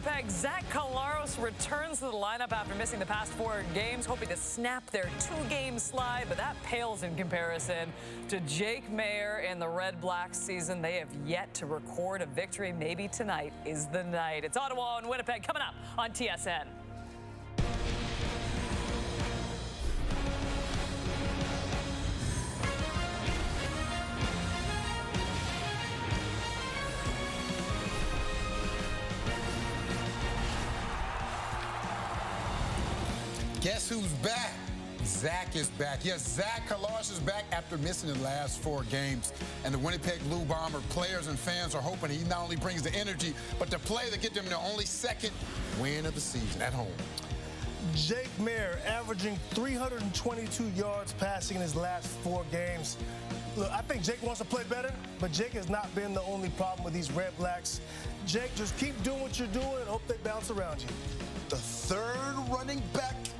Winnipeg, Zach Collaros returns to the lineup after missing the past 4 games, hoping to snap their 2-game slide, but that pales in comparison to Jake Maier and the Redblacks season. They have yet to record a victory. Maybe tonight is the night. It's Ottawa and Winnipeg coming up on TSN. Guess who's back? Zach is back. Yes, Zach Collaros is back after missing the last 4 games. And the Winnipeg Blue Bomber players and fans are hoping he not only brings the energy, but the play that get them their only 2nd win of the season at home. Jake Maier averaging 322 yards passing in his last 4 games. Look, I think Jake wants to play better, but Jake has not been the only problem with these Redblacks. Jake, just keep doing what you're doing and hope they bounce around you. The 3rd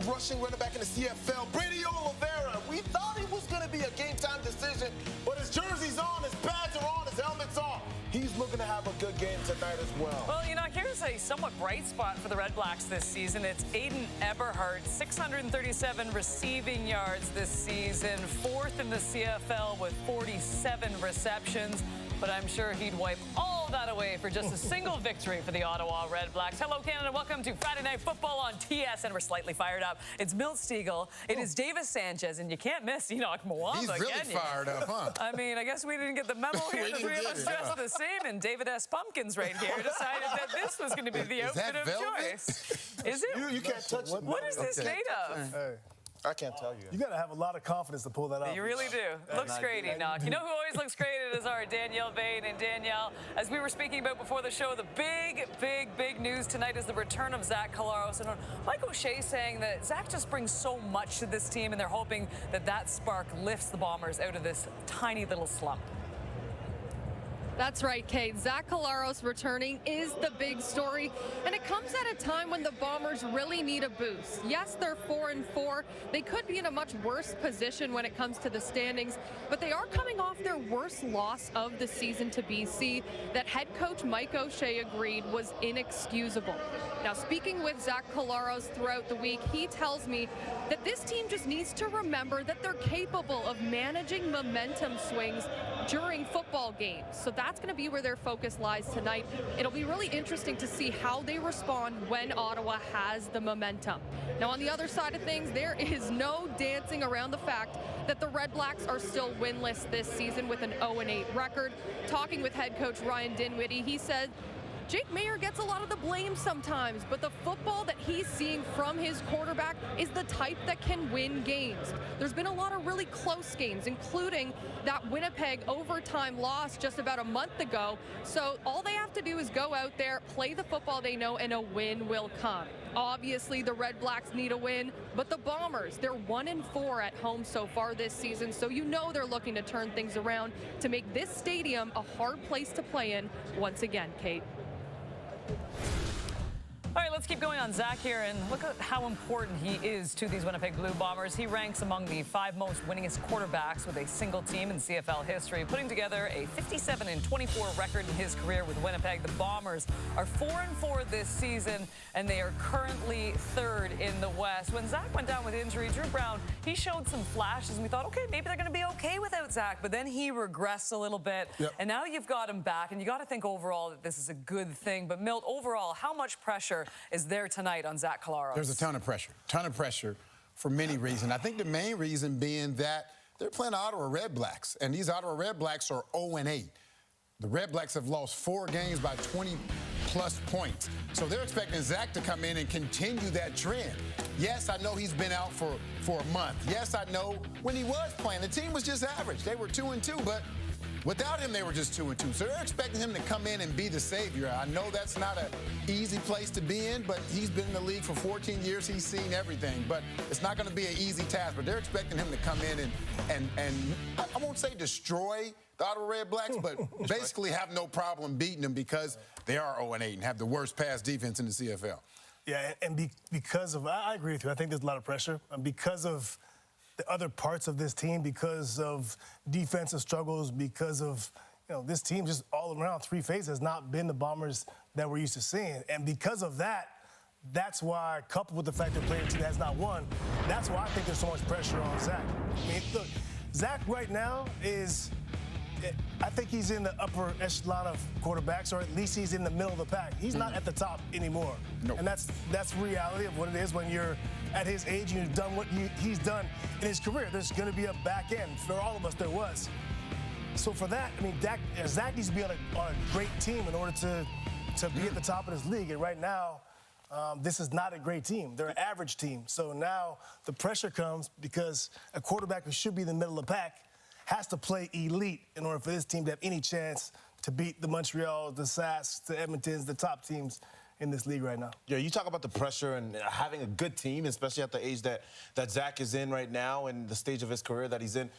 rushing running back in the CFL, Brady Oliveira. We thought he was going to be a game-time decision, but his jersey's on, his pads are on, his helmet's on. He's looking to have a good game tonight as well. Well, you know, here's a somewhat bright spot for the Redblacks this season. It's Aiden Eberhardt, 637 receiving yards this season, 4th in the CFL with 47 receptions. But I'm sure he'd wipe all that away for just a single victory for the Ottawa Redblacks. Hello, Canada. Welcome to Friday Night Football on TSN. We're slightly fired up. It's Milt Stegall. It is Davis Sanchez, and you can't miss Enoch Mwamba. He's really fired up, huh? I mean, I guess we didn't get the memo here. The 3 of us dressed the same, and David S. Pumpkins right here decided that this was going to be the outfit of choice. Is it? You can't touch it. What is this made of? Hey. I can't tell you. You got to have a lot of confidence to pull that off. You really do. Looks great, Enoch. You know who always looks great? It is our Danielle Bain. And Danielle, as we were speaking about before the show, the big news tonight is the return of Zach Collaros. And Mike O'Shea saying that Zach just brings so much to this team, and they're hoping that that spark lifts the Bombers out of this tiny little slump. That's right, Kate. Zach Collaros returning is the big story, and it comes at a time when the Bombers really need a boost. Yes, they're 4-4. They could be in a much worse position when it comes to the standings, but they are coming off their worst loss of the season to BC that head coach Mike O'Shea agreed was inexcusable. Now, speaking with Zach Collaros throughout the week, he tells me that this team just needs to remember that they're capable of managing momentum swings during football games. So that's going to be where their focus lies tonight. It'll be really interesting to see how they respond when Ottawa has the momentum. Now, on the other side of things, there is no dancing around the fact that the Redblacks are still winless this season with an 0-8 record. Talking with head coach Ryan Dinwiddie, he said Jake Maier gets a lot of the blame sometimes, but the football that he's seeing from his quarterback is the type that can win games. There's been a lot of really close games, including that Winnipeg overtime loss just about a month ago. So all they have to do is go out there, play the football they know, and a win will come. Obviously, the Redblacks need a win, but the Bombers, they're 1-4 at home so far this season, so you know they're looking to turn things around to make this stadium a hard place to play in once again, Kate. All right, let's keep going on Zach here, and look at how important he is to these Winnipeg Blue Bombers. He ranks among the 5 most winningest quarterbacks with a single team in CFL history, putting together a 57-24 record in his career with Winnipeg. The Bombers are 4-4 this season, and they are currently 3rd in the West. When Zach went down with injury, Drew Brown, he showed some flashes, and we thought, okay, maybe they're going to be okay without Zach, but then he regressed a little bit, and now you've got him back, and you got to think overall that this is a good thing. But Milt, overall, how much pressure is there tonight on Zach Collaros? There's a ton of pressure for many reasons. I think the main reason being that they're playing Ottawa Redblacks, and these Ottawa Redblacks are 0-8. The Redblacks have lost 4 games by 20-plus points. So they're expecting Zach to come in and continue that trend. Yes, I know he's been out for a month. Yes, I know when he was playing, the team was just average. They were 2-2, but without him, they were just 2-2. So they're expecting him to come in and be the savior. I know that's not an easy place to be in, but he's been in the league for 14 years. He's seen everything. But it's not going to be an easy task. But they're expecting him to come in and I won't say destroy the Ottawa Redblacks, but basically have no problem beating them because they are 0-8 and have the worst pass defense in the CFL. Yeah, and because of, I agree with you. I think there's a lot of pressure. Because of the other parts of this team, because of defensive struggles, because of this team just all around three-phase has not been the Bombers that we're used to seeing. And because of that, that's why, coupled with the fact that playing a team that has not won, that's why I think there's so much pressure on Zach. I mean, look, Zach right now I think he's in the upper echelon of quarterbacks, or at least he's in the middle of the pack. He's not at the top anymore. Nope. And that's reality of what it is when you're at his age and you've done what he's done in his career. There's going to be a back end. For all of us, there was. So for that, I mean, Zach needs to be on a great team in order to be at the top of this league. And right now, this is not a great team. They're an average team. So now the pressure comes because a quarterback who should be in the middle of the pack has to play elite in order for this team to have any chance to beat the Montreal, the Sask, the Edmontons, the top teams in this league right now. Yeah, you talk about the pressure and having a good team, especially at the age that Zach is in right now and the stage of his career that he's in.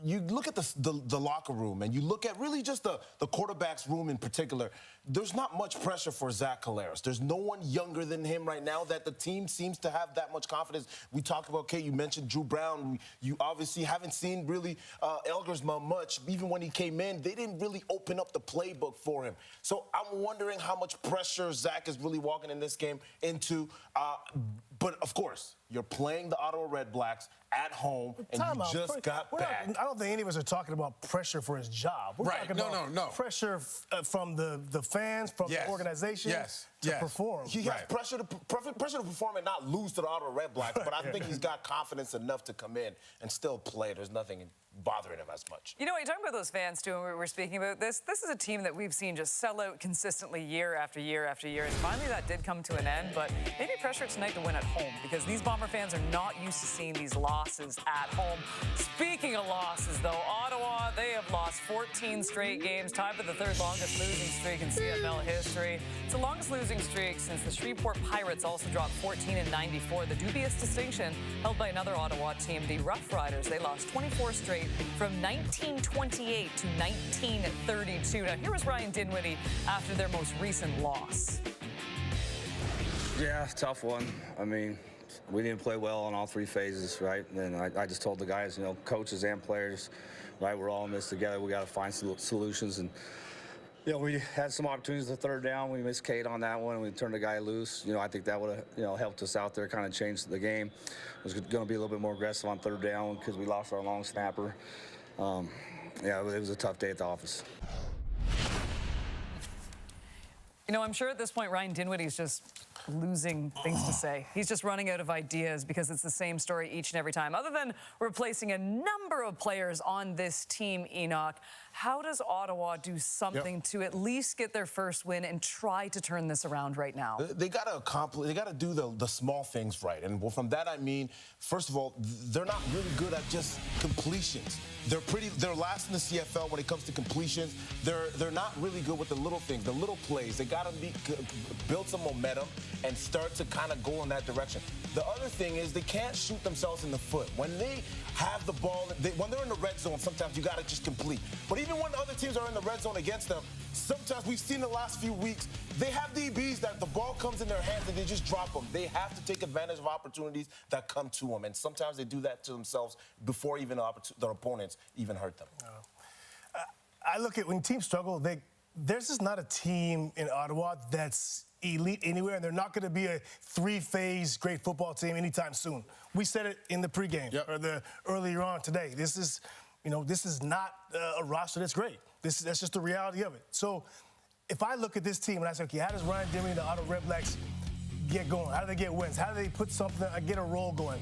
You look at the locker room and you look at really just the quarterback's room in particular. There's not much pressure for Zach Collaros. There's no one younger than him right now that the team seems to have that much confidence. We talked about, Kate, you mentioned Drew Brown. You obviously haven't seen really Elgersma much. Even when he came in, they didn't really open up the playbook for him. So I'm wondering how much pressure Zach is really walking in this game into. But, of course, you're playing the Ottawa Redblacks at home, and you just got back. I don't think any of us are talking about pressure for his job. We're talking about pressure from the fans, from the organization to perform. He has pressure to perform and not lose to the Ottawa Redblacks, but I think he's got confidence enough to come in and still play. There's nothing bothering him as much. You know, you're talking about those fans, too, and we're speaking about this. This is a team that we've seen just sell out consistently year after year after year, and finally that did come to an end, but maybe pressure tonight to win at home, because these Bomber fans are not used to seeing these losses at home. Speaking of losses, though, Ottawa, they have lost 14 straight games, tied for the third longest losing streak in CFL history. It's the longest losing streak since the Shreveport Pirates also dropped 14 in '94. The dubious distinction held by another Ottawa team, the Rough Riders. They lost 24 straight from 1928 to 1932. Now, here was Ryan Dinwiddie after their most recent loss. Yeah, tough one. I mean, we didn't play well on all three phases, right? And I just told the guys, coaches and players, right, we're all in this together. We got to find solutions. And, we had some opportunities to third down. We missed Kate on that one. We turned the guy loose. I think that would have, helped us out there, kind of changed the game. It was going to be a little bit more aggressive on third down because we lost our long snapper. Yeah, it was a tough day at the office. I'm sure at this point Ryan Dinwiddie's just losing things to say. He's just running out of ideas because it's the same story each and every time. Other than replacing a number of players on this team, Enoch, how does Ottawa do something to at least get their first win and try to turn this around right now? They got to do the small things right. And from that I mean, first of all, they're not really good at just completions. They're last in the CFL when it comes to completions. They're not really good with the little things, the little plays. They got to build some momentum and start to kind of go in that direction. The other thing is they can't shoot themselves in the foot. When they have the ball, when they're in the red zone, sometimes you got to just complete. But even when other teams are in the red zone against them, sometimes we've seen the last few weeks, they have DBs that the ball comes in their hands and they just drop them. They have to take advantage of opportunities that come to them. And sometimes they do that to themselves before even their opponents even hurt them. I look at when teams struggle, there's just not a team in Ottawa that's elite anywhere, and they're not going to be a three-phase great football team anytime soon. We said it in the pregame or earlier on today. This is not a roster that's great. That's just the reality of it. So if I look at this team and I say, okay, how does Ryan Dinwiddie and the Ottawa Redblacks get going? How do they get wins? How do they put something, get a roll going?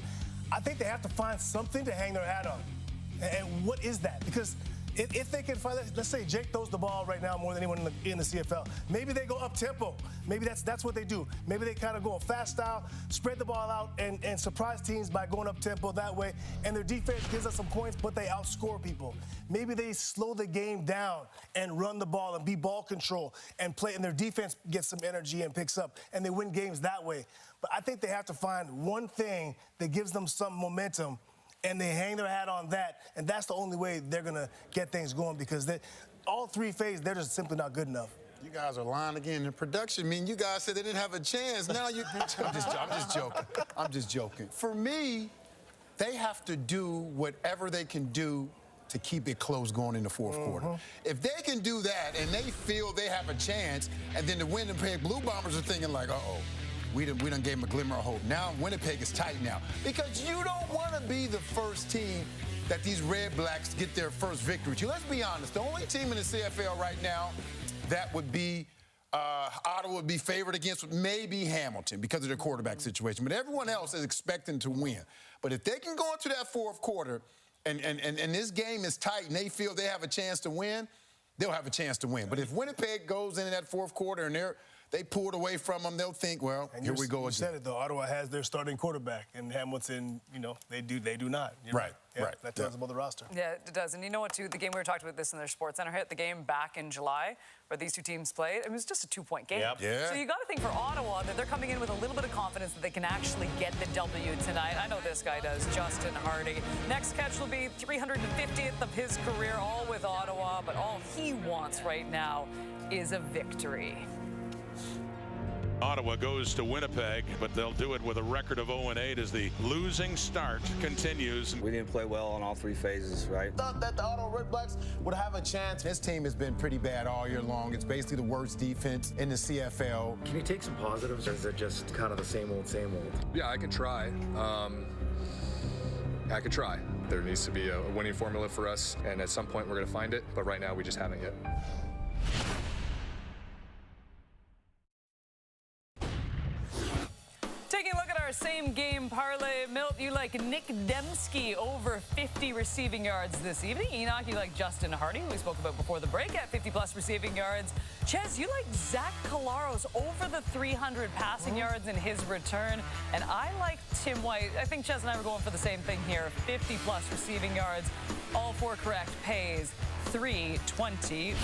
I think they have to find something to hang their hat on. And what is that? Because if they can find, let's say Jake throws the ball right now more than anyone in the CFL. Maybe they go up-tempo. Maybe that's what they do. Maybe they kind of go a fast style, spread the ball out, and surprise teams by going up-tempo that way. And their defense gives us some points, but they outscore people. Maybe they slow the game down and run the ball and be ball control and play, and their defense gets some energy and picks up, and they win games that way. But I think they have to find one thing that gives them some momentum, and they hang their hat on that, and that's the only way they're going to get things going, because all three phases, they're just simply not good enough. You guys are lying again. In production, you guys said they didn't have a chance. Now I'm just joking. I'm just joking. For me, they have to do whatever they can do to keep it close going in the fourth quarter. If they can do that and they feel they have a chance, and then the Winnipeg Blue Bombers are thinking like, uh-oh, we done gave them a glimmer of hope. Now Winnipeg is tight now because you don't want to be the first team that these Redblacks get their first victory to. Let's be honest, the only team in the CFL right now that would be Ottawa would be favored against maybe Hamilton because of their quarterback situation. But everyone else is expecting to win. But if they can go into that fourth quarter and this game is tight and they feel they have a chance to win, they'll have a chance to win. But if Winnipeg goes into that fourth quarter and they pulled away from them, they'll think, well, and here we go again. You said it, though. Ottawa has their starting quarterback, and Hamilton, they do not. Right. That tells about the roster. Yeah, it does. And you know what, too? The game, we were talking about this in their Sports Center hit, the game back in July where these two teams played, it was just a 2-point game. Yep. Yeah. So you got to think for Ottawa that they're coming in with a little bit of confidence that they can actually get the W tonight. I know this guy does, Justin Hardy. Next catch will be 350th of his career, all with Ottawa, but all he wants right now is a victory. Ottawa goes to Winnipeg, but they'll do it with a record of 0-8 as the losing start continues. We didn't play well on all three phases, right? Thought that the Ottawa Redblacks would have a chance. This team has been pretty bad all year long. It's basically the worst defense in the CFL. Can you take some positives, or is it just kind of the same old, same old? Yeah, I can try. I could try. There needs to be a winning formula for us, and at some point we're going to find it, but right now we just haven't yet. Taking a look at our same game parlay, Milt, you like Nick Dembski over 50 receiving yards this evening. Enoch, you like Justin Hardy, who we spoke about before the break, at 50-plus receiving yards. Ches, you like Zach Collaros over the 300 passing yards in his return. And I like Tim White. I think Ches and I were going for the same thing here. 50-plus receiving yards. All four correct pays $3.24.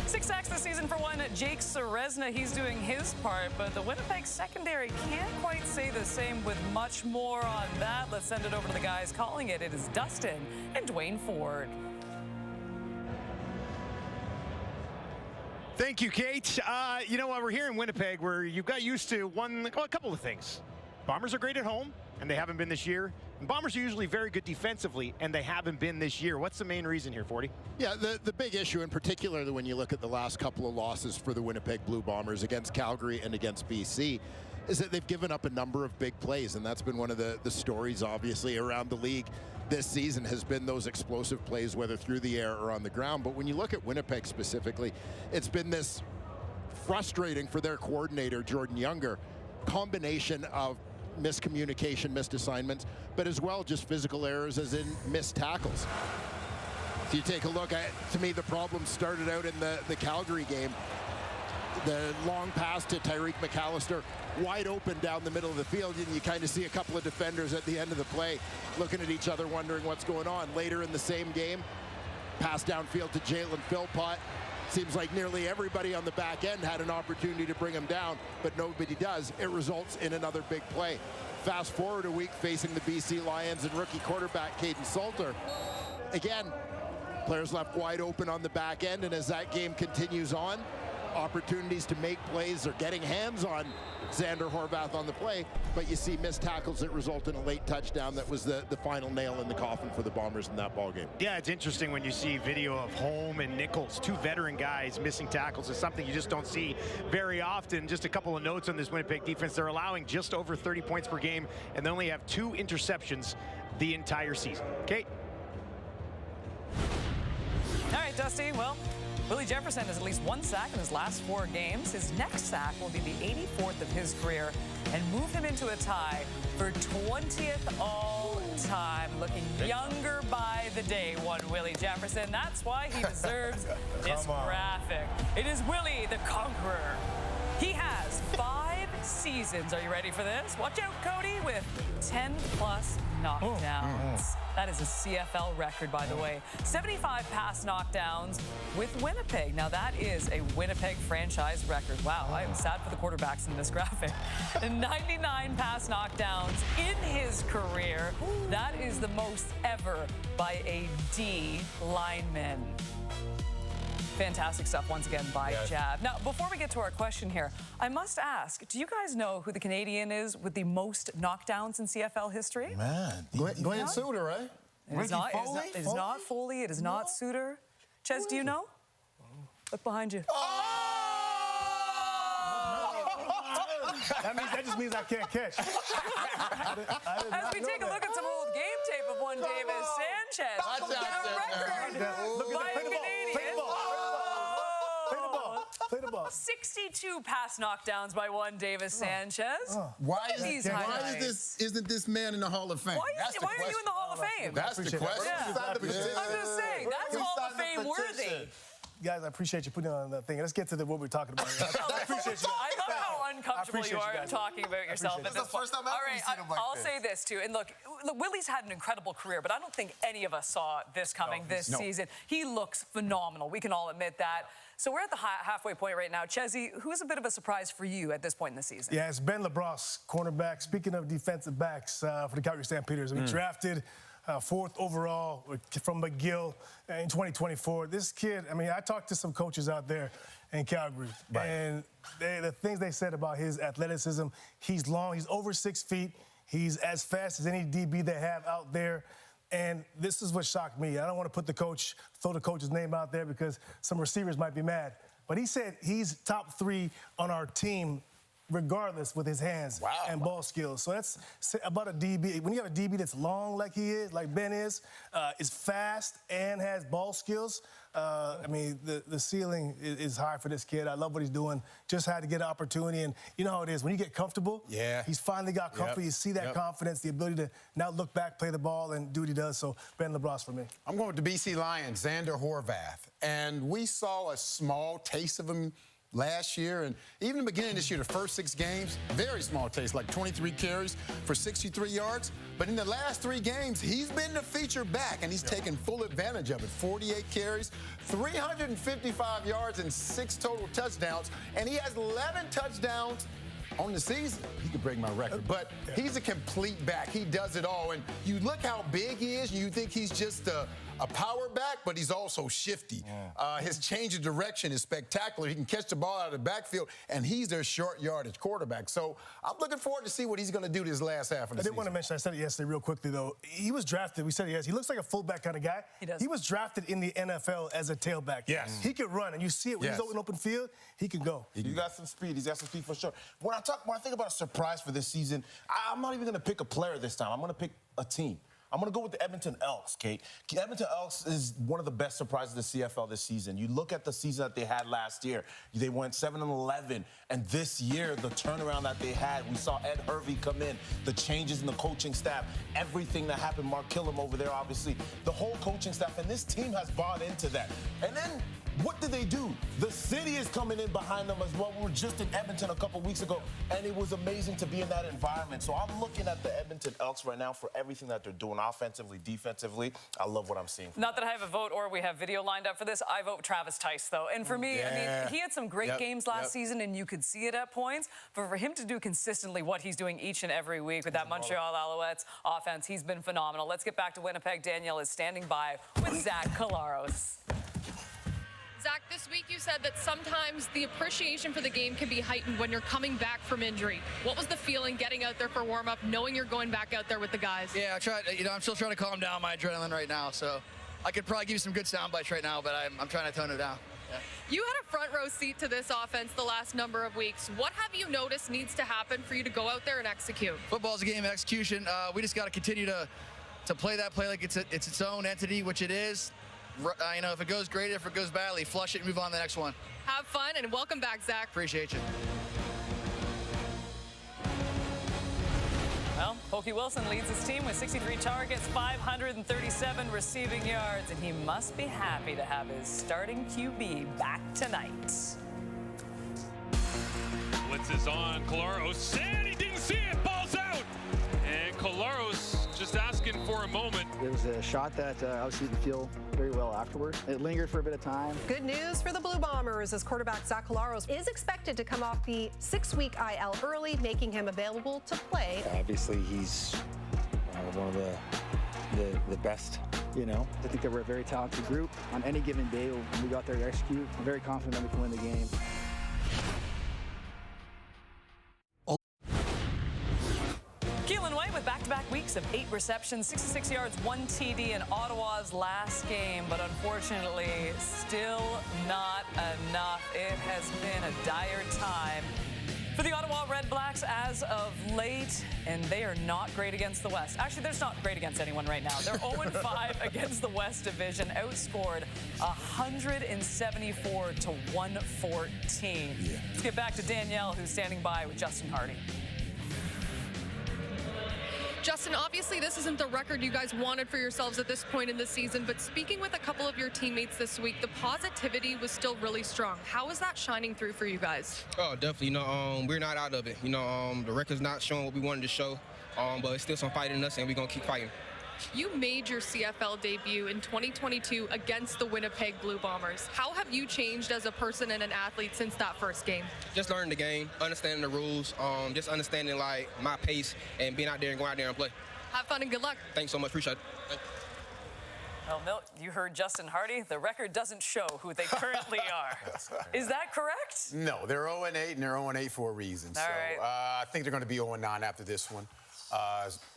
6 sacks this season for one. Jake Ceresna, he's doing his part, but the Winnipeg secondary can't quite say the same with much more on that. Let's send it over to the guys calling it. It is Dustin and Dwayne Ford. Thank you, Kate. You know what, we're here in Winnipeg where you've got used to a couple of things. Bombers are great at home, and they haven't been this year. And Bombers are usually very good defensively, and they haven't been this year. What's the main reason here, Forty? Yeah, the big issue, and particularly when you look at the last couple of losses for the Winnipeg Blue Bombers against Calgary and against BC, is that they've given up a number of big plays, and that's been one of the stories, obviously, around the league this season has been those explosive plays, whether through the air or on the ground. But when you look at Winnipeg specifically, it's been this frustrating for their coordinator, Jordan Younger, combination of miscommunication, missed assignments, but as well just physical errors as in missed tackles. If you take a look at, to me, the problem started out in the Calgary game. The long pass to Tyreek McAllister, wide open down the middle of the field, and you kind of see a couple of defenders at the end of the play looking at each other, wondering what's going on. Later in the same game, pass downfield to Jalen Philpott. Seems like nearly everybody on the back end had an opportunity to bring him down, but nobody does. It results in another big play. Fast forward a week, facing the BC Lions and rookie quarterback Caden Salter. Again, players left wide open on the back end, and as that game continues on, opportunities to make plays or getting hands on Xander Horvath on the play, but you see missed tackles that result in a late touchdown that was the final nail in the coffin for the Bombers in that ball game. Yeah, it's interesting when you see video of Holm and Nichols, two veteran guys missing tackles. It's something you just don't see very often. Just a couple of notes on this Winnipeg defense. They're allowing just over 30 points per game, and they only have 2 interceptions the entire season. Kate? All right, Dusty, well, Willie Jefferson has at least 1 sack in his last 4 games. His next sack will be the 84th of his career and move him into a tie for 20th all time. Looking younger by the day, one Willie Jefferson. That's why he deserves this graphic. It is Willie the Conqueror. He has 5 seasons. Are you ready for this? Watch out, Cody, with 10-plus knockdowns. That is a CFL record, by the way. 75 pass knockdowns with Winnipeg. Now, that is a Winnipeg franchise record. Wow, I am sad for the quarterbacks in this graphic. 99 pass knockdowns in his career. That is the most ever by a D lineman. Fantastic stuff once again by Jab. Now, before we get to our question here, I must ask, do you guys know who the Canadian is with the most knockdowns in CFL history? Man, Glenn Suter, right? It is not Foley. It is not Suter. Ches, do you know? Look behind you. That just means I can't catch. As we take a look at some old game tape of one Davis Sanchez. Watch out, Record by a Canadian. Play the ball. 62 pass knockdowns by one Davis Sanchez. Why highlights. isn't this man in the Hall of Fame? Why are you in the Hall of Fame? That's the question. Yeah. I'm just saying, that's Hall of Fame worthy. Guys, I appreciate you putting on that thing. Let's get to what we're talking about. I appreciate you. I love how uncomfortable you are talking about yourself. This is the first time I've ever seen him like I'll this. say this, too. And look, Willie's had an incredible career, but I don't think any of us saw this coming this season. He looks phenomenal. We can all admit that. So we're at the halfway point right now. Chezzy, who's a bit of a surprise for you at this point in the season? Yeah, it's Ben LeBros, cornerback. Speaking of defensive backs for the Calgary Stampeders, we drafted 4th overall from McGill in 2024. This kid, I mean, I talked to some coaches out there in Calgary, and the things they said about his athleticism, he's long, he's over 6 feet, he's as fast as any DB they have out there. And this is what shocked me. I don't want to throw the coach's name out there because some receivers might be mad. But he said he's top 3 on our team regardless with his hands and ball skills. So that's about a DB. When you have a DB that's long like he is, like Ben is fast and has ball skills, I mean, the ceiling is high for this kid. I love what he's doing. Just had to get an opportunity. And you know how it is. When you get comfortable, he's finally got comfortable. You see that confidence, the ability to now look back, play the ball, and do what he does. So Ben LeBros for me. I'm going with the BC Lions, Xander Horvath. And we saw a small taste of him last year, and even in the beginning of this year, the first 6 games, very small taste, like 23 carries for 63 yards. But in the last 3 games, he's been the feature back, and he's taken full advantage of it. 48 carries, 355 yards, and 6 total touchdowns. And he has 11 touchdowns on the season. He could break my record, but he's a complete back. He does it all. And you look how big he is, and you think he's just a power back, but he's also shifty. His change of direction is spectacular. He can catch the ball out of the backfield, and he's their short yardage quarterback. So I'm looking forward to see what he's going to do this last half of the season. I did want to mention, I said it yesterday real quickly, though. He was drafted. We said he looks like a fullback kind of guy. He does. He was drafted in the NFL as a tailback. Yes. He could run, and you see it when he's in open field, he can go. He's got some speed. He's got some speed for sure. When I think about a surprise for this season, I'm not even going to pick a player this time. I'm going to pick a team. I'm going to go with the Edmonton Elks, Kate. Edmonton Elks is one of the best surprises of the CFL this season. You look at the season that they had last year. They went 7-11, and this year, the turnaround that they had, we saw Ed Hervey come in, the changes in the coaching staff, everything that happened, Mark Killam over there, obviously, the whole coaching staff, and this team has bought into that. And then what did they do? The city is coming in behind them as well. We were just in Edmonton a couple weeks ago, and it was amazing to be in that environment. So I'm looking at the Edmonton Elks right now for everything that they're doing offensively, defensively. I love what I'm seeing. Not that I have a vote or we have video lined up for this. I vote Travis Tice, though. And for me, I mean, he had some great games last season, and you could see it at points. But for him to do consistently what he's doing each and every week with that Montreal Alouettes offense, he's been phenomenal. Let's get back to Winnipeg. Danielle is standing by with Zach Collaros. Zach, this week you said that sometimes the appreciation for the game can be heightened when you're coming back from injury. What was the feeling getting out there for warm-up, knowing you're going back out there with the guys? Yeah, I'm still trying to calm down my adrenaline right now, so I could probably give you some good sound bites right now, but I'm trying to tone it down. Yeah. You had a front row seat to this offense the last number of weeks. What have you noticed needs to happen for you to go out there and execute? Football's a game of execution. We just got to continue to play that play like it's its own entity, which it is. You know, if it goes great, if it goes badly, flush it and move on to the next one. Have fun and welcome back, Zach. Appreciate you. Well, Pokey Wilson leads his team with 63 targets, 537 receiving yards, and he must be happy to have his starting QB back tonight. Blitz is on. Collaros, and he didn't see it. Ball's out. And Collaros just asking for a moment. It was a shot that obviously didn't feel very well afterwards. It lingered for a bit of time. Good news for the Blue Bombers as quarterback Zach Collaros is expected to come off the 6-week IL early, making him available to play. Obviously, he's one of the best, you know. I think that we're a very talented group. On any given day, when we got there to execute, I'm very confident that we can win the game. Keelan White with back-to-back weeks mix of 8 receptions, 66 yards, 1 TD in Ottawa's last game, but unfortunately, still not enough. It has been a dire time for the Ottawa Redblacks as of late, and they are not great against the West. Actually, they're not great against anyone right now. They're 0-5 against the West Division, outscored 174 to 114. Let's get back to Danielle, who's standing by with Justin Hardy. Justin, obviously this isn't the record you guys wanted for yourselves at this point in the season, but speaking with a couple of your teammates this week, the positivity was still really strong. How is that shining through for you guys? Oh, definitely. You know, we're not out of it. You know, the record's not showing what we wanted to show, but it's still some fight in us, and we're going to keep fighting. You made your CFL debut in 2022 against the Winnipeg Blue Bombers. How have you changed as a person and an athlete since that first game? Just learning the game, understanding the rules, just understanding, like, my pace, and being out there and going out there and play. Have fun and good luck. Thanks so much. Appreciate it. Thank you. Well, Milt, you heard Justin Hardy. The record doesn't show who they currently are. Is that correct? No, they're 0-8, and they're 0-8 for a reason. All right. I think they're going to be 0-9 after this one.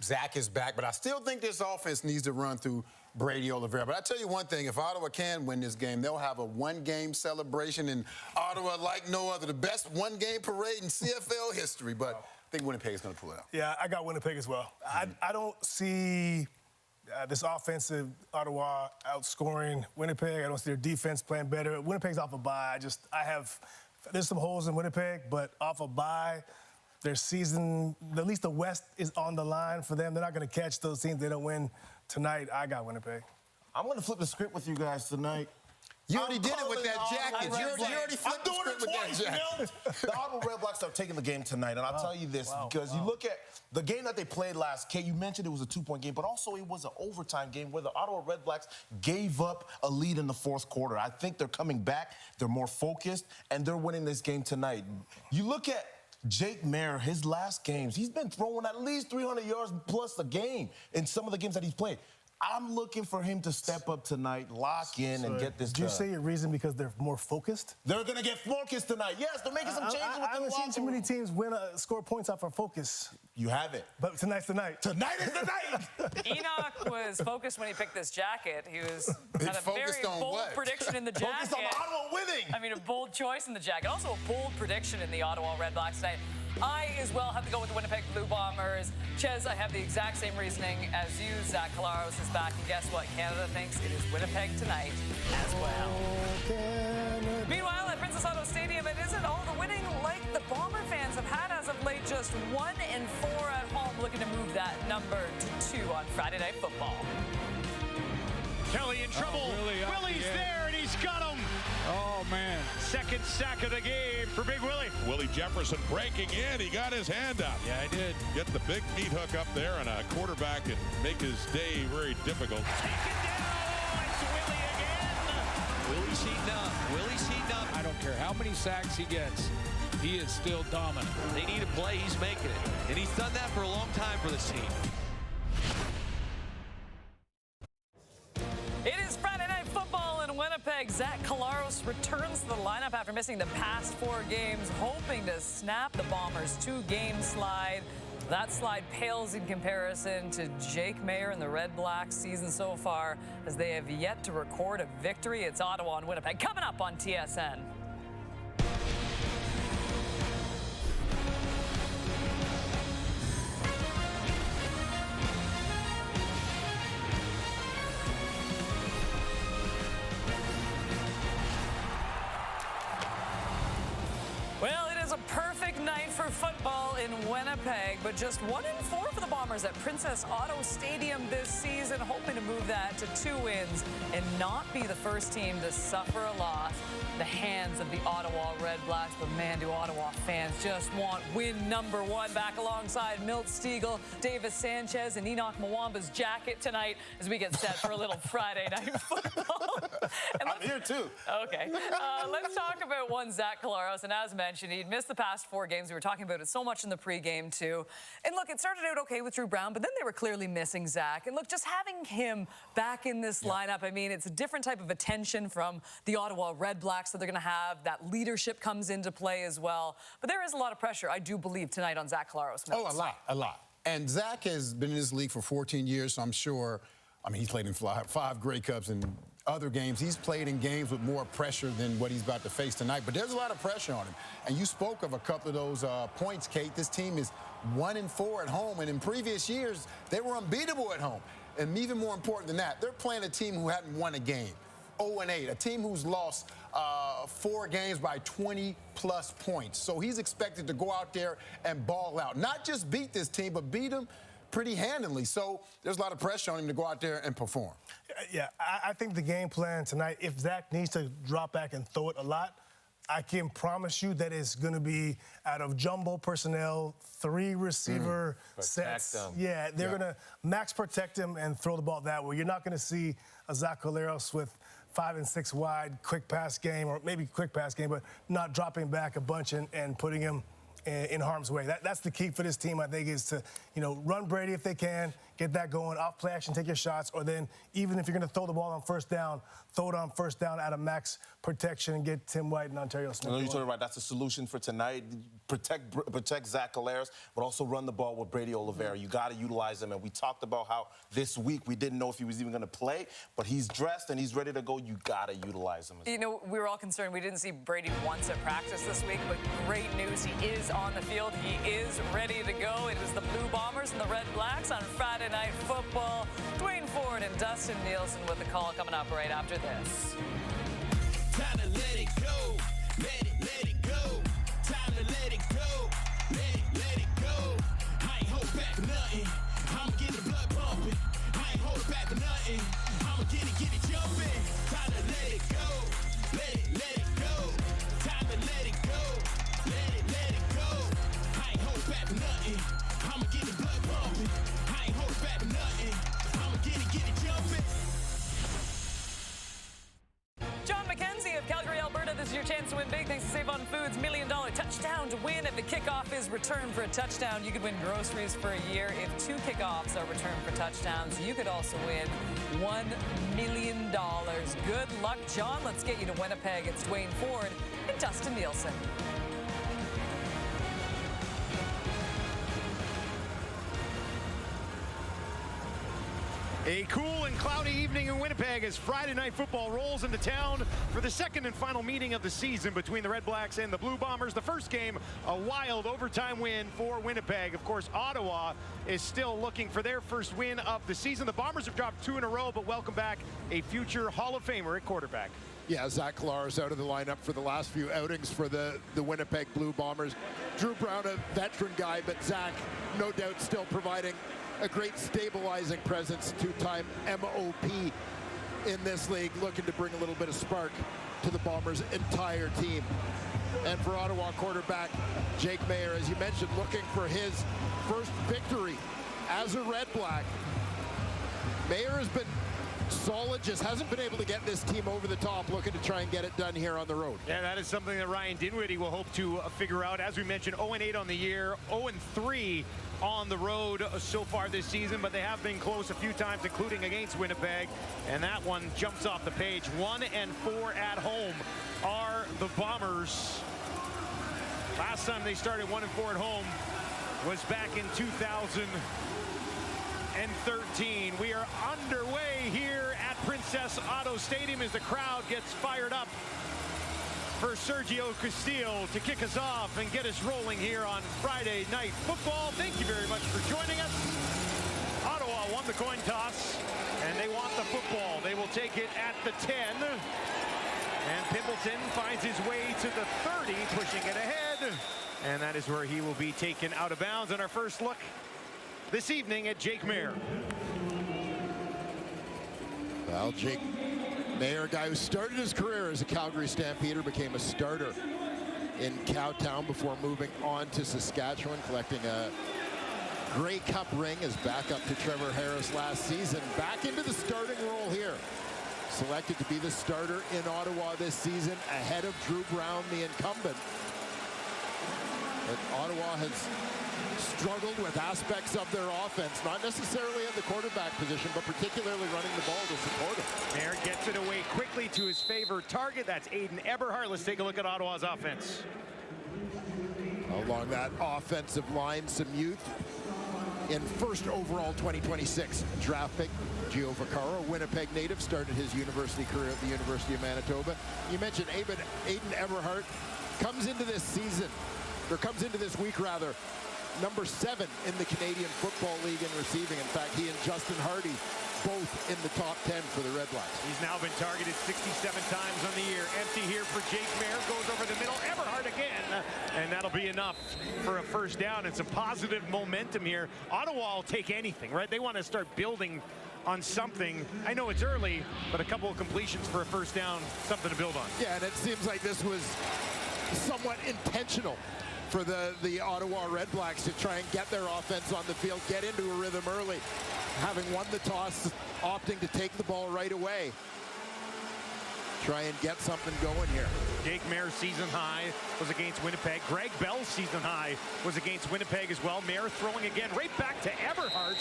Zach is back, but I still think this offense needs to run through Brady Oliveira. But I tell you one thing, if Ottawa can win this game, they'll have a one-game celebration in Ottawa like no other. The best one-game parade in CFL history, but I think Winnipeg is going to pull it out. Yeah, I got Winnipeg as well. I don't see this offensive Ottawa outscoring Winnipeg. I don't see their defense playing better. Winnipeg's off a bye. There's some holes in Winnipeg, but off a bye, their season, at least the West is on the line for them. They're not going to catch those teams. They don't win tonight. I got Winnipeg. I'm going to flip the script with you guys tonight. You already did it with that jacket. You already flipped the script with that jacket. The Ottawa Redblacks are taking the game tonight, and I'll tell you this, because you look at the game that they played last, Kate, you mentioned it was a 2-point game, but also it was an overtime game where the Ottawa Redblacks gave up a lead in the fourth quarter. I think they're coming back, they're more focused, and they're winning this game tonight. You look at Jake Mayer, his last games, he's been throwing at least 300 yards plus a game in some of the games that he's played. I'm looking for him to step up tonight, lock in, and get this done. Did you say your reason because they're more focused? They're going to get focused tonight. Yes, they're making some changes with the I haven't seen too many teams score points off of focus. You haven't. But tonight's the night. Tonight is the night. Enoch was focused when he picked this jacket. He was had a very bold what? prediction in the jacket. Focused on Ottawa winning. I mean, a bold choice in the jacket. Also a bold prediction in the Ottawa Redblacks tonight. I, as well, have to go with the Winnipeg Blue Bombers. Ches, I have the exact same reasoning as you. Zach Collaros is back, and guess what? Canada thinks it is Winnipeg tonight as well. Meanwhile, at Princess Auto Stadium, it isn't all the winning like the Bomber fans have had as of late. Just 1-4 at home, looking to move that number to 2 on Friday Night Football. Kelly in trouble. Willie's there, and he's got him. Oh, man. Second sack of the game for Big Willie. Willie Jefferson breaking in. He got his hand up. Yeah, he did. Get the big meat hook up there, and a quarterback can make his day very difficult. Taken down. It's Willie again. Willie's heating up. Willie's heating up. I don't care how many sacks he gets. He is still dominant. They need a play. He's making it. And he's done that for a long time for this team. It is Friday Night Football in Winnipeg. Zach Collaros returns to the lineup after missing the past 4 games, hoping to snap the Bombers' 2-game slide. That slide pales in comparison to Jake Mayer and the Redblacks season so far, as they have yet to record a victory. It's Ottawa and Winnipeg coming up on TSN. Well, it is a perfect night for football in Winnipeg, but just 1-4 for the Bombers at Princess Auto Stadium this season, hoping to move that to 2 wins and not be the first team to suffer a loss at the hands of the Ottawa Redblacks. But man, do Ottawa fans just want win number 1 back alongside Milt Stiegel, Davis Sanchez, and Enoch Mwamba's jacket tonight as we get set for a little Friday Night Football. I'm here too. Okay. Let's talk about one Zach Collaros, and as mentioned, he'd missed the past 4 games. We were talking about it so much in the pregame, too. And look, it started out okay with Drew Brown, but then they were clearly missing Zach. And look, just having him back in this lineup, I mean, it's a different type of attention from the Ottawa Redblacks that they're going to have. That leadership comes into play as well. But there is a lot of pressure, I do believe, tonight on Zach Collaros. Oh, a lot. And Zach has been in this league for 14 years, so I'm sure, I mean, he's played in 5 Grey Cups and other games. He's played in games with more pressure than what he's about to face tonight. But there's a lot of pressure on him. And you spoke of a couple of those points, Kate. This team is 1-4 at home. And in previous years, they were unbeatable at home. And even more important than that, they're playing a team who hadn't won a game. 0-8, a team who's lost 4 games by 20-plus points. So he's expected to go out there and ball out. Not just beat this team, but beat them pretty handily. So there's a lot of pressure on him to go out there and perform. Yeah, I think the game plan tonight, if Zach needs to drop back and throw it a lot, I can promise you that it's going to be out of jumbo personnel, 3 receiver sets. Them. Yeah, they're going to max protect him and throw the ball that way. You're not going to see a Zach Collaros with 5 and 6 wide, quick pass game, or maybe quick pass game, but not dropping back a bunch and putting him in harm's way. That's the key for this team, I think, is to, run Brady if they can, get that going, off play action, take your shots, or then even if you're going to throw the ball on first down, throw it on first down out of max protection and get Tim White and Ontario Smith. I know you're talking about that's a solution for tonight. Protect Zach Collaros, but also run the ball with Brady Oliveira. You got to utilize him. And we talked about how this week we didn't know if he was even going to play, but he's dressed and he's ready to go. You got to utilize him. We were all concerned we didn't see Brady once at practice this week, but great news. He is on the field. He is ready to go. It is the Blue Bombers and the Red Blacks on Friday Night Football. Dwayne Ford and Dustin Nielsen with the call coming up right after this. Time to let it go. Let it go. Time to let it go. Let it go. I ain't hold back for nothing. I'ma get the blood pumping. I ain't hold back for nothing. I'ma get it jumping. Time to let it go. Let it go. Time to let it go. Let it go. I ain't hold back for nothing. I'ma get the blood pumping. I ain't hold back for nothing. I'ma get it jumping. John McKenzie of Calgary, Alberta. This is your chance to win big thanks to Save on Foods $1 million touchdown to win. If the kickoff is returned for a touchdown, you could win groceries for a year. If 2 kickoffs are returned for touchdowns, you could also win $1 million. Good luck, John. Let's get you to Winnipeg. It's Dwayne Ford and Dustin Nielsen. A cool and cloudy evening in Winnipeg as Friday Night Football rolls into town for the second and final meeting of the season between the Redblacks and the Blue Bombers. The first game, a wild overtime win for Winnipeg. Of course, Ottawa is still looking for their first win of the season. The Bombers have dropped 2 in a row, but welcome back a future Hall of Famer at quarterback. Yeah, Zach Collaros out of the lineup for the last few outings for the Winnipeg Blue Bombers. Drew Brown, a veteran guy, but Zach, no doubt, still providing a great stabilizing presence, 2-time MOP in this league, looking to bring a little bit of spark to the Bombers' entire team. And for Ottawa quarterback Jake Maier, as you mentioned, looking for his first victory as a Red Black. Maier has been solid, just hasn't been able to get this team over the top, looking to try and get it done here on the road. Yeah, that is something that Ryan Dinwiddie will hope to figure out. As we mentioned, 0-8 on the year, 0-3 on the road so far this season, but they have been close a few times, including against Winnipeg, and that one jumps off the page. 1-4 at home are the Bombers. Last time they started 1-4 at home was back in 2013. We are underway here at Princess Auto Stadium as the crowd gets fired up for Sergio Castillo to kick us off and get us rolling here on Friday Night Football. Thank you very much for joining us. Ottawa won the coin toss, and they want the football. They will take it at the 10. And Pimpleton finds his way to the 30, pushing it ahead. And that is where he will be taken out of bounds. And our first look this evening at Jake Maier. Well, Jake Maier, a guy who started his career as a Calgary Stampeder, became a starter in Cowtown before moving on to Saskatchewan, collecting a Grey Cup ring as backup to Trevor Harris last season. Back into the starting role here. Selected to be the starter in Ottawa this season, ahead of Drew Brown, the incumbent. But Ottawa has struggled with aspects of their offense, not necessarily at the quarterback position, but particularly running the ball to support it. Maier gets it away quickly to his favorite target. That's Aiden Eberhardt. Let's take a look at Ottawa's offense. Along that offensive line, some youth in first overall 2026 draft pick. Gio Vaccaro, Winnipeg native, started his university career at the University of Manitoba. You mentioned Aiden Eberhardt comes into this week rather, number 7 in the Canadian Football League in receiving. In fact, he and Justin Hardy both in the top 10 for the Redblacks. He's now been targeted 67 times on the year. Empty here for Jake Mayer. Goes over the middle. Eberhardt again. And that'll be enough for a first down. And some positive momentum here. Ottawa will take anything, right? They want to start building on something. I know it's early, but a couple of completions for a first down, something to build on. Yeah, and it seems like this was somewhat intentional for the Ottawa Redblacks to try and get their offense on the field, get into a rhythm early. Having won the toss, opting to take the ball right away. Try and get something going here. Jake Mayer's season high was against Winnipeg. Greg Bell's season high was against Winnipeg as well. Mayer throwing again right back to Eberhardt.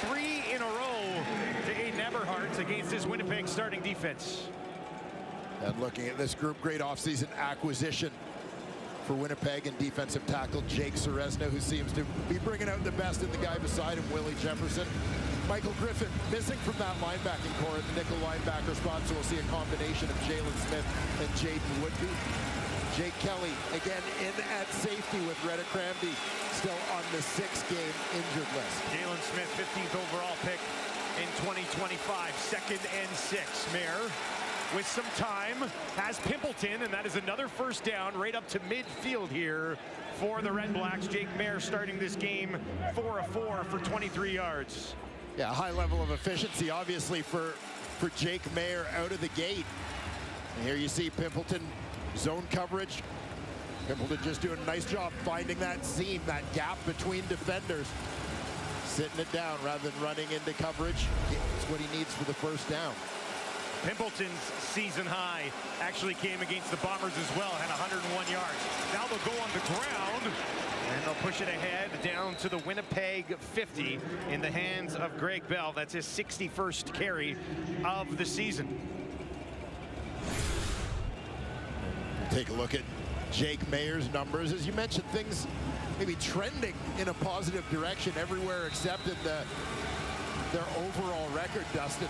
3 in a row to Aiden Eberhardt against this Winnipeg starting defense. And looking at this group, great offseason acquisition for Winnipeg and defensive tackle Jake Seresna, who seems to be bringing out the best in the guy beside him, Willie Jefferson. Michael Griffin missing from that linebacking core at the nickel linebacker spot, so we'll see a combination of Jalen Smith and Jaden Woodby. Jake Kelly again in at safety with Retta Cramby still on the 6-game injured list. Jalen Smith, 15th overall pick in 2025, 2nd and 6. Mayer with some time has Pimpleton, and that is another first down right up to midfield here for the Redblacks. Jake Mayer starting this game 4 of 4 for 23 yards. Yeah, high level of efficiency, obviously, for Jake Mayer out of the gate. And here you see Pimpleton zone coverage. Pimpleton just doing a nice job finding that seam, that gap between defenders. Sitting it down rather than running into coverage. It's what he needs for the first down. Pimpleton's season high actually came against the Bombers as well, had 101 yards. Now they'll go on the ground, and they'll push it ahead down to the Winnipeg 50 in the hands of Greg Bell. That's his 61st carry of the season. Take a look at Jake Mayer's numbers. As you mentioned, things maybe trending in a positive direction everywhere except in their overall record, Dustin.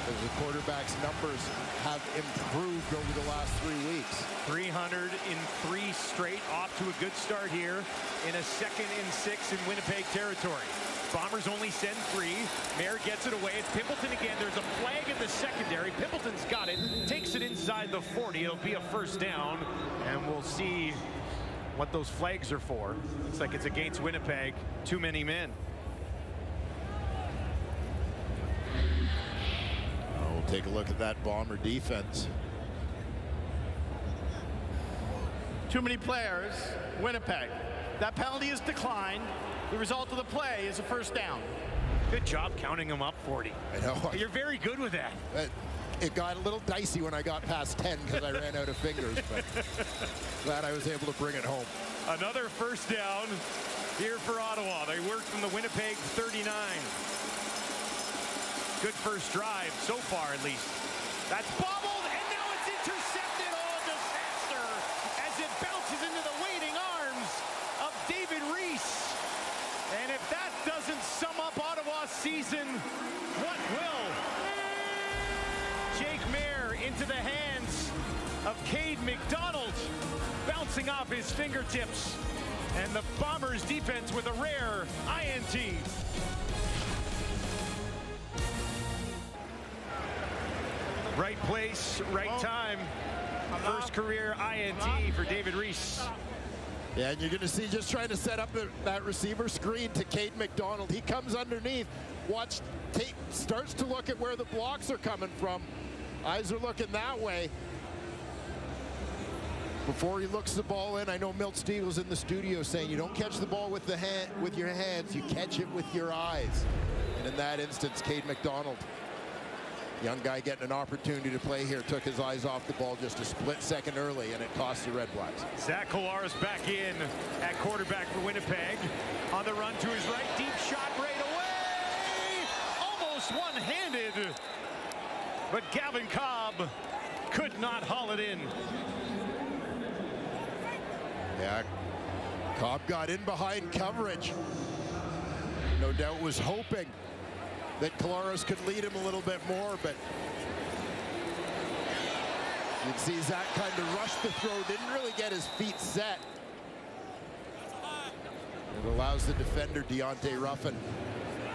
As the quarterback's numbers have improved over the last 3 weeks. 303 straight, off to a good start here in a 2nd and 6 in Winnipeg territory. Bombers only send 3. Mayer gets it away. It's Pimpleton again. There's a flag in the secondary. Pimpleton's got it, takes it inside the 40. It'll be a first down, and we'll see what those flags are for. Looks like it's against Winnipeg. Too many men. We'll take a look at that Bomber defense. Too many players, Winnipeg. That penalty is declined. The result of the play is a first down. Good job counting them up 40. I know. You're very good with that. It got a little dicey when I got past 10 because I ran out of fingers, but glad I was able to bring it home. Another first down here for Ottawa. They work from the Winnipeg 39. Good first drive so far, at least. That's bobbled, and now it's intercepted. Oh, disaster, as it bounces into the waiting arms of David Reese. And if that doesn't sum up Ottawa's season, what will? Jake Mayer into the hands of Cade McDonald, bouncing off his fingertips. And the Bombers defense with a rare INT. Right place, right time. First career INT for David Reese. Yeah, and you're going to see just trying to set up that receiver screen to Cade McDonald. He comes underneath. Watch, Tate starts to look at where the blocks are coming from. Eyes are looking that way. Before he looks the ball in, I know Milt Stiegel's in the studio saying you don't catch the ball with your hands, you catch it with your eyes. And in that instance, Cade McDonald, young guy getting an opportunity to play here, took his eyes off the ball just a split second early, and it cost the Redblacks. Zach Collaros back in at quarterback for Winnipeg. On the run to his right, deep shot right away. Almost one-handed, but Gavin Cobb could not haul it in. Yeah, Cobb got in behind coverage. no doubt was hoping that Collaros could lead him a little bit more, but you'd see Zach kind of rush the throw, didn't really get his feet set. It allows the defender, Deontay Ruffin,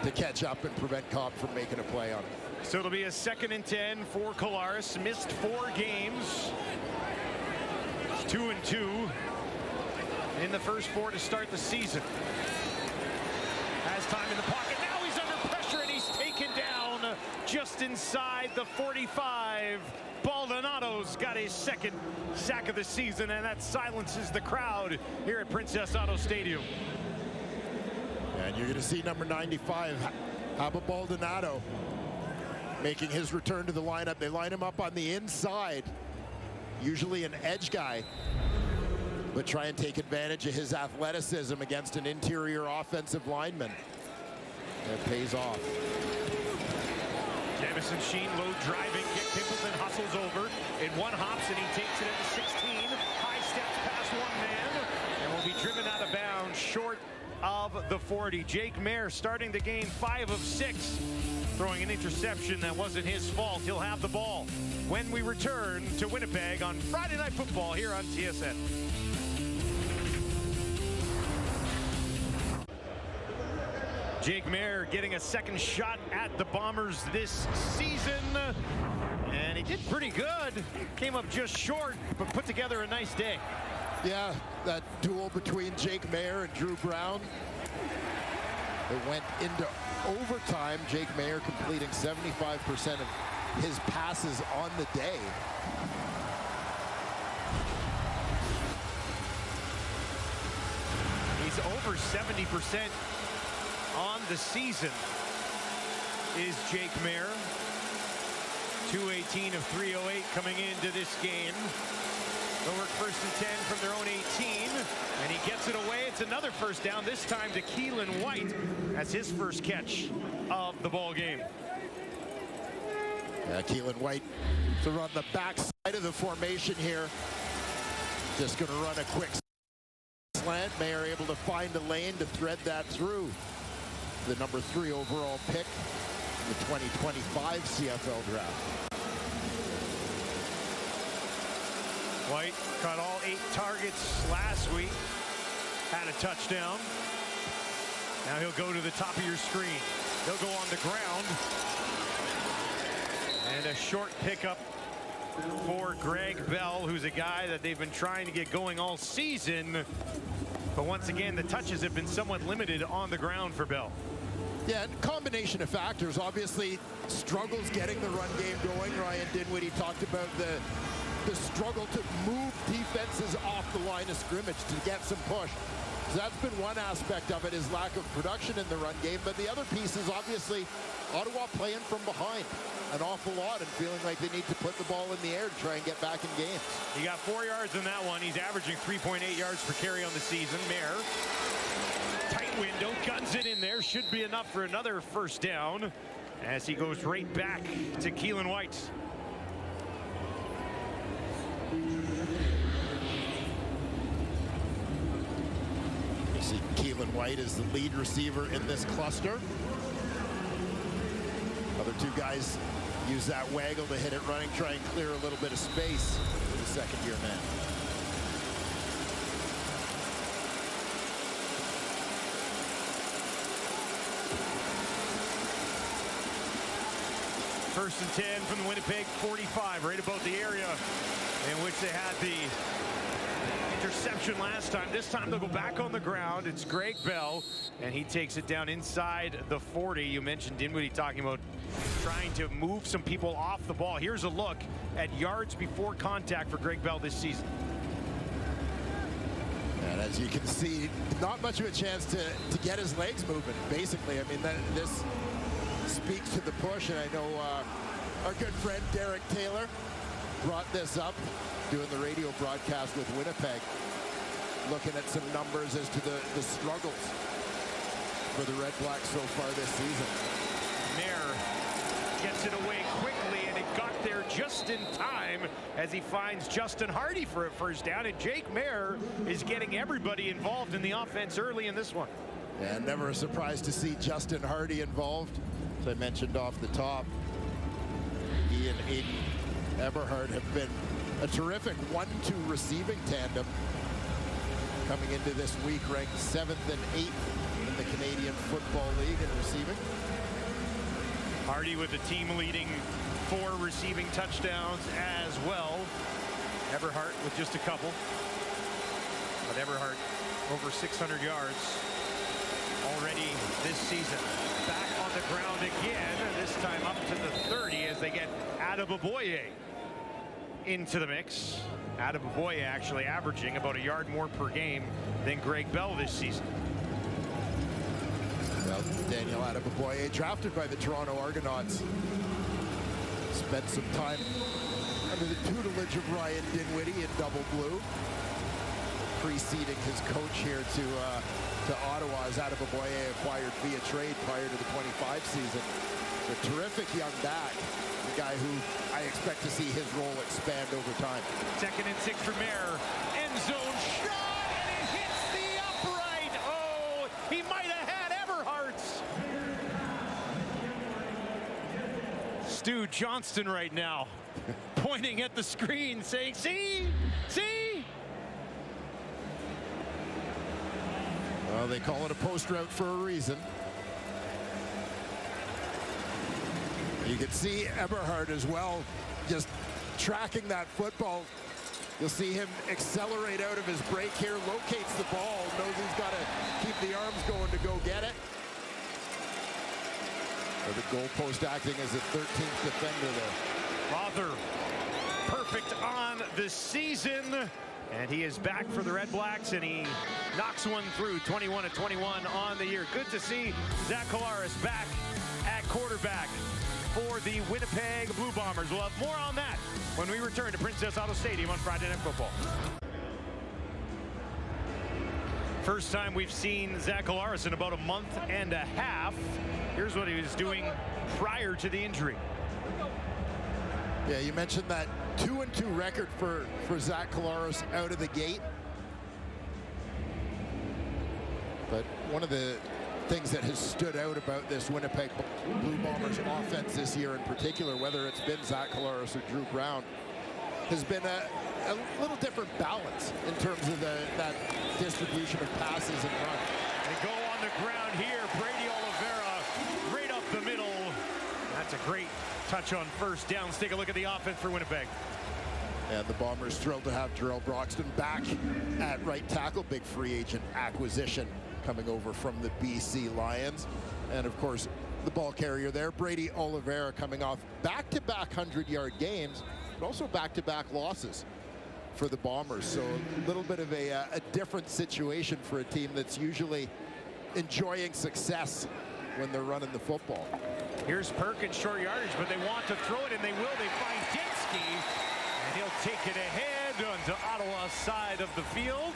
to catch up and prevent Cobb from making a play on him. So it'll be a 2nd and 10 for Collaros. Missed 4 games. 2-2 in the first 4 to start the season. Has time in the pocket. Now he's under pressure and he's taken down just inside the 45. Baldonado's got his 2nd sack of the season, and that silences the crowd here at Princess Auto Stadium. And you're going to see number 95, Haba Baldonado, making his return to the lineup. They line him up on the inside, usually an edge guy, but try and take advantage of his athleticism against an interior offensive lineman. It pays off. Jamison Sheen, low driving kick. Pimpleton hustles over. In one hops, and he takes it at the 16. High steps past one man, and will be driven out of bounds short of the 40. Jake Mayer starting the game 5 of 6, throwing an interception that wasn't his fault. He'll have the ball when we return to Winnipeg on Friday Night Football here on TSN. Jake Mayer getting a 2nd shot at the Bombers this season, and he did pretty good. Came up just short, but put together a nice day. Yeah, that duel between Jake Mayer and Drew Brown. It went into overtime. Jake Mayer completing 75% of his passes on the day. He's over 70% on the season is Jake Mayer. 218 of 308 coming into this game. They'll work 1st and 10 from their own 18, and he gets it away. It's another 1st down, this time to Keelan White. That's his 1st catch of the ball game. Yeah, Keelan White to run the backside of the formation here. Just going to run a quick slant. Mayer able to find a lane to thread that through. The number 3 overall pick in the 2025 CFL draft. White caught all 8 targets last week, had a touchdown. Now he'll go to the top of your screen. He'll go on the ground. And a short pickup for Greg Bell, who's a guy that they've been trying to get going all season. But once again, the touches have been somewhat limited on the ground for Bell. Yeah, and combination of factors. Obviously, struggles getting the run game going. Ryan Dinwiddie talked about the struggle to move defenses off the line of scrimmage to get some push. So that's been one aspect of it, is lack of production in the run game. But the other piece is obviously Ottawa playing from behind an awful lot and feeling like they need to put the ball in the air to try and get back in games. He got 4 yards in that one. He's averaging 3.8 yards per carry on the season. Mayer, tight window, guns it in there. Should be enough for another 1st down as he goes right back to Keelan White. You see Keelan White is the lead receiver in this cluster. Other 2 guys use that waggle to hit it running, try and clear a little bit of space for the 2nd-year man. First and 10 from the Winnipeg 45, right about the area in which they had the interception last time. This time they'll go back on the ground. It's Greg Bell, and he takes it down inside the 40. You mentioned Dinwiddie talking about trying to move some people off the ball. Here's a look at yards before contact for Greg Bell this season. And as you can see, not much of a chance to get his legs moving, basically. I mean, this speaks to the push, and I know our good friend Derek Taylor brought this up doing the radio broadcast with Winnipeg, looking at some numbers as to the struggles for the Redblacks so far this season. Mayer gets it away quickly, and it got there just in time as he finds Justin Hardy for a 1st down, and Jake Mayer is getting everybody involved in the offense early in this one. And never a surprise to see Justin Hardy involved. As I mentioned off the top, he and Aiden Eberhard have been a terrific 1-2 receiving tandem. Coming into this week, ranked 7th and 8th in the Canadian Football League in receiving. Hardy with the team-leading 4 receiving touchdowns as well. Eberhard with just a couple. But Eberhard over 600 yards already this season. Back on the ground again, this time up to the 30 as they get Adeboboye into the mix. Adeboboye actually averaging about a yard more per game than Greg Bell this season. Well, Daniel Adeboboye, drafted by the Toronto Argonauts, spent some time under the tutelage of Ryan Dinwiddie in double blue, preceding his coach here to Ottawa as Adeboboye acquired via trade prior to the 25 season. A terrific young back, a guy who I expect to see his role expand over time. 2nd and 6 for Mayer. End zone shot, and it hits the upright. Oh, he might have had Eberhard's. Stu Johnston right now pointing at the screen saying, see? Well, they call it a post route for a reason. You can see Eberhard as well, just tracking that football. You'll see him accelerate out of his break here, locates the ball, knows he's got to keep the arms going to go get it. The goalpost acting as a 13th defender there. Rother, perfect on the season. And he is back for the Redblacks, and he knocks one through, 21-21 on the year. Good to see Zach Collaros back at quarterback for the Winnipeg Blue Bombers. We'll have more on that when we return to Princess Auto Stadium on Friday Night Football. First time we've seen Zach Collaros in about a month and a half. Here's what he was doing prior to the injury. Yeah, you mentioned that 2-2 record for Zach Collaros out of the gate. But one of the things that has stood out about this Winnipeg Blue Bombers offense this year in particular, whether it's been Zach Collaros or Drew Brown, has been a little different balance in terms of that distribution of passes and runs. They go on the ground here. Brady Oliveira right up the middle. That's a great touch on first down. Let's take a look at the offense for Winnipeg. And the Bombers thrilled to have Jarrell Broxton back at right tackle. Big free agent acquisition coming over from the BC Lions. And of course, the ball carrier there, Brady Oliveira, coming off back-to-back 100-yard games, but also back-to-back losses for the Bombers. So a little bit of a different situation for a team that's usually enjoying success when they're running the football. Here's Perkins, short yardage, but they want to throw it, and they will. They find Dinsky, and he'll take it ahead onto Ottawa's side of the field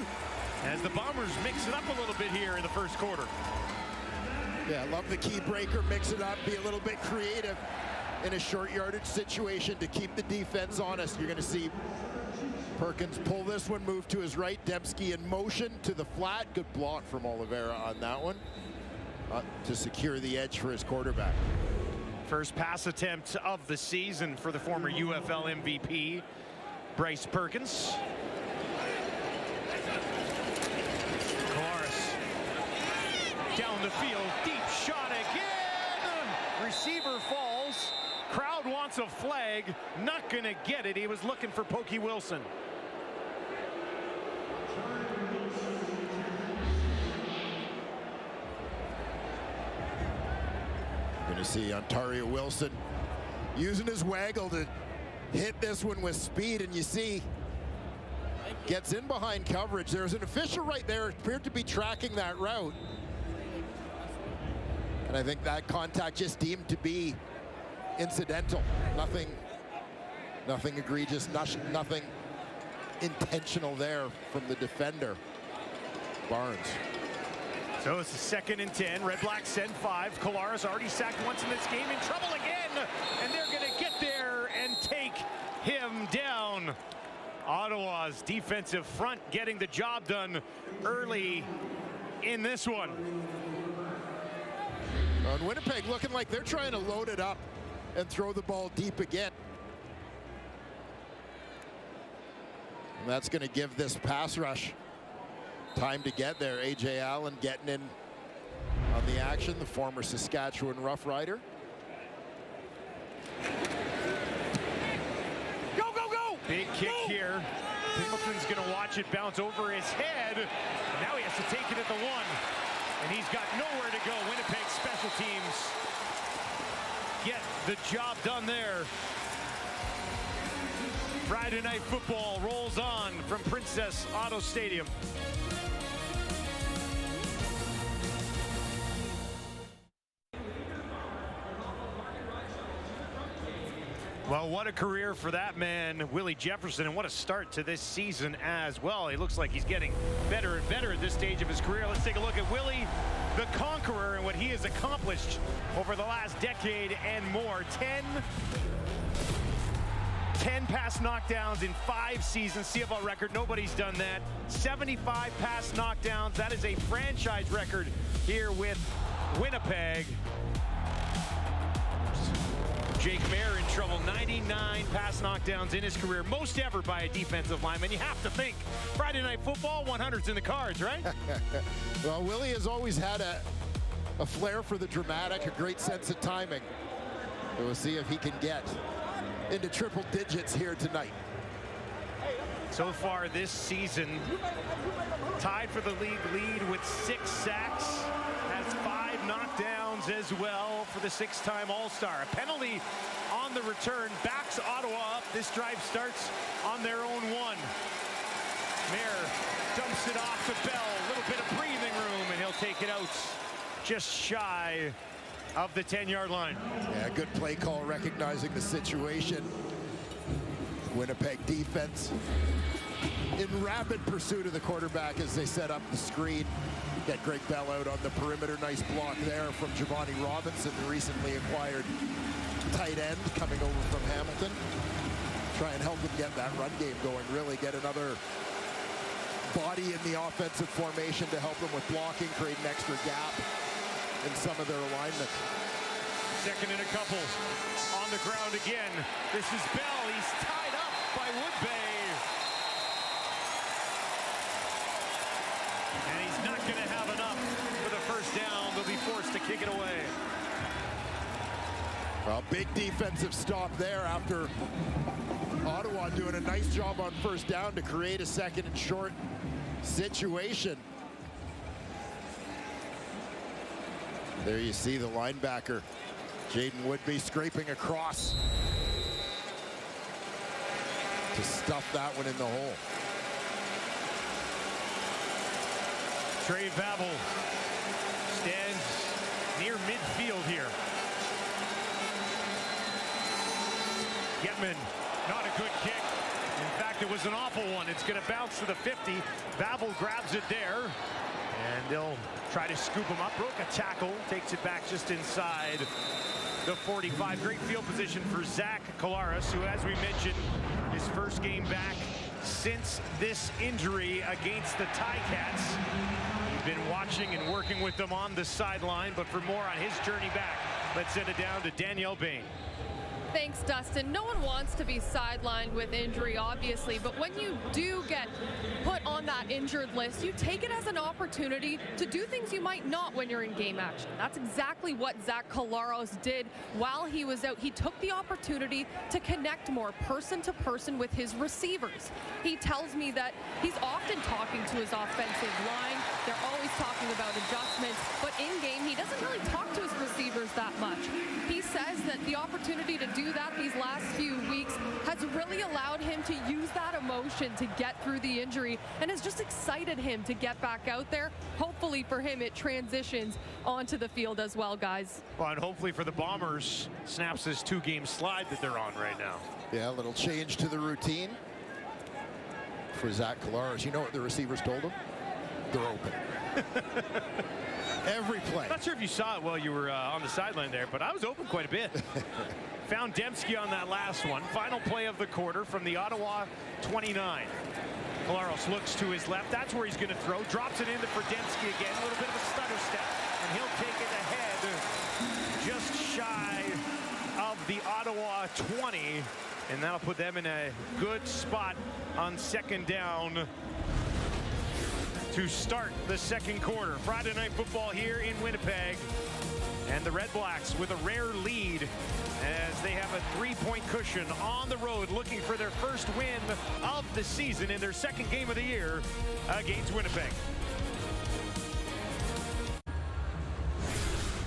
as the Bombers mix it up a little bit here in the first quarter. Yeah, love the key breaker, mix it up, be a little bit creative in a short yardage situation to keep the defense honest. You're going to see Perkins pull this one, move to his right, Dembski in motion to the flat. Good block from Oliveira on that one to secure the edge for his quarterback. First pass attempt of the season for the former UFL MVP, Bryce Perkins. Collaros down the field, deep shot again. Receiver falls. Crowd wants a flag. Not gonna get it. He was looking for Pokey Wilson. Going to see Ontario Wilson using his waggle to hit this one with speed, and you see gets in behind coverage. There's an official right there, appeared to be tracking that route. And I think that contact just deemed to be incidental. Nothing egregious, nothing intentional there from the defender, Barnes. So it's the 2nd and 10. Redblacks send 5. Collaros already sacked once in this game, in trouble again, and they're going to get there and take him down. Ottawa's defensive front getting the job done early in this one. And Winnipeg looking like they're trying to load it up and throw the ball deep again. And that's going to give this pass rush time to get there. A.J. Allen getting in on the action, the former Saskatchewan Rough Rider. Go, go, go! Big kick here. Pimpleton's going to watch it bounce over his head. Now he has to take it at the 1. And he's got nowhere to go. Winnipeg special teams get the job done there. Friday Night Football rolls on from Princess Auto Stadium. Well, what a career for that man, Willie Jefferson, and what a start to this season as well. He looks like he's getting better and better at this stage of his career. Let's take a look at Willie, the Conqueror, and what he has accomplished over the last decade and more. 10 pass knockdowns in 5 seasons, CFL record. Nobody's done that. 75 pass knockdowns. That is a franchise record here with Winnipeg. Jake Mayer in trouble. 99 pass knockdowns in his career, most ever by a defensive lineman. You have to think Friday Night Football, 100's in the cards, right? Well, Willie has always had a flair for the dramatic, a great sense of timing. We'll see if he can get into triple digits here tonight. So far this season, tied for the league lead with 6 sacks, has 5 knockdowns as well for the 6-time All-Star. A penalty on the return backs Ottawa up. This drive starts on their own 1. Mayer dumps it off to Bell. A little bit of breathing room, and he'll take it out just shy of the 10-yard line. Yeah, good play call, recognizing the situation. Winnipeg defense in rapid pursuit of the quarterback as they set up the screen. Get Greg Bell out on the perimeter. Nice block there from Giovanni Robinson, the recently acquired tight end coming over from Hamilton. Try and help them get that run game going, really get another body in the offensive formation to help them with blocking, create an extra gap in some of their alignment. Second and a couple. On the ground again. This is Bell. He's tied up by Woodbay. And he's not going to have enough for the first down. They'll be forced to kick it away. Well, big defensive stop there after Ottawa doing a nice job on first down to create a second and short situation. There you see the linebacker, Jaden Woodby, scraping across to stuff that one in the hole. Trey Babel stands near midfield here. Getman, not a good kick. In fact, it was an awful one. It's going to bounce to the 50. Babel grabs it there, and they'll try to scoop him up. Broke a tackle, takes it back just inside the 45. Great field position for Zach Collaros, who, as we mentioned, his first game back since this injury against the Ticats. He's been watching and working with them on the sideline, but for more on his journey back, let's send it down to Danielle Bain. Thanks, Dustin. No one wants to be sidelined with injury, obviously, but when you do get put on that injured list, you take it as an opportunity to do things you might not when you're in game action. That's exactly what Zach Collaros did while he was out. He took the opportunity to connect more person to person with his receivers. He tells me that he's often talking to his offensive line. They're always talking about adjustments, but in game, he doesn't really talk to his receivers that much. He says that the opportunity to do that these last few weeks has really allowed him to use that emotion to get through the injury and has just excited him to get back out there. Hopefully for him, it transitions onto the field as well, guys. Well, and hopefully for the Bombers, snaps this 2-game slide that they're on right now. Yeah, a little change to the routine for Zach Collaros. You know what the receivers told him? They're open. Every play. Not sure if you saw it while you were on the sideline there, but I was open quite a bit. Found Dembski on that last one. Final play of the quarter from the Ottawa 29. Collaros looks to his left. That's where he's going to throw. Drops it into Ferdensky again. A little bit of a stutter step. And he'll take it ahead just shy of the Ottawa 20. And that'll put them in a good spot on second down to start the second quarter. Friday night football here in Winnipeg. And the Redblacks with a rare lead as they have a 3-point cushion on the road, looking for their first win of the season in their second game of the year against Winnipeg.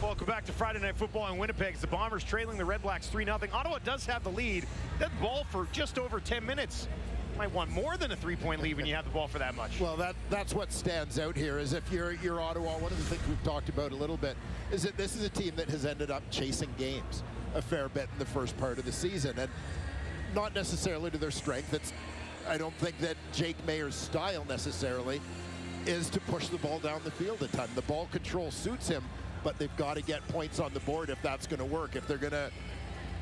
Welcome back to Friday Night Football in Winnipeg. The Bombers trailing the Redblacks 3-0. Ottawa does have the lead. That ball for just over 10 minutes. Might want more than a 3-point lead when you have the ball for that much. Well, that's what stands out here is if you're Ottawa, one of the things we've talked about a little bit is that this is a team that has ended up chasing games a fair bit in the first part of the season, and not necessarily to their strength. I don't think that Jake Maier's style necessarily is to push the ball down the field a ton. The ball control suits him, but they've got to get points on the board if that's going to work. If they're going to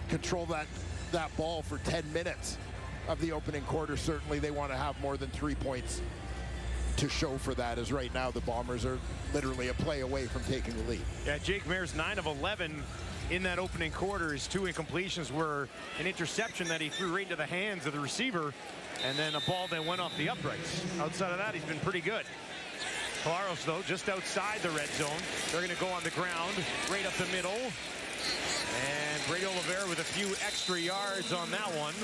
control that ball for 10 minutes of the opening quarter, certainly they want to have more than 3 points to show for that, as right now the Bombers are literally a play away from taking the lead. Yeah, Jake Maier's 9 of 11 in that opening quarter. His 2 incompletions were an interception that he threw right into the hands of the receiver, and then a ball that went off the uprights. Outside of that, he's been pretty good. Collaros, though, just outside the red zone. They're going to go on the ground, right up the middle. And Brady Oliveira with a few extra yards on that one.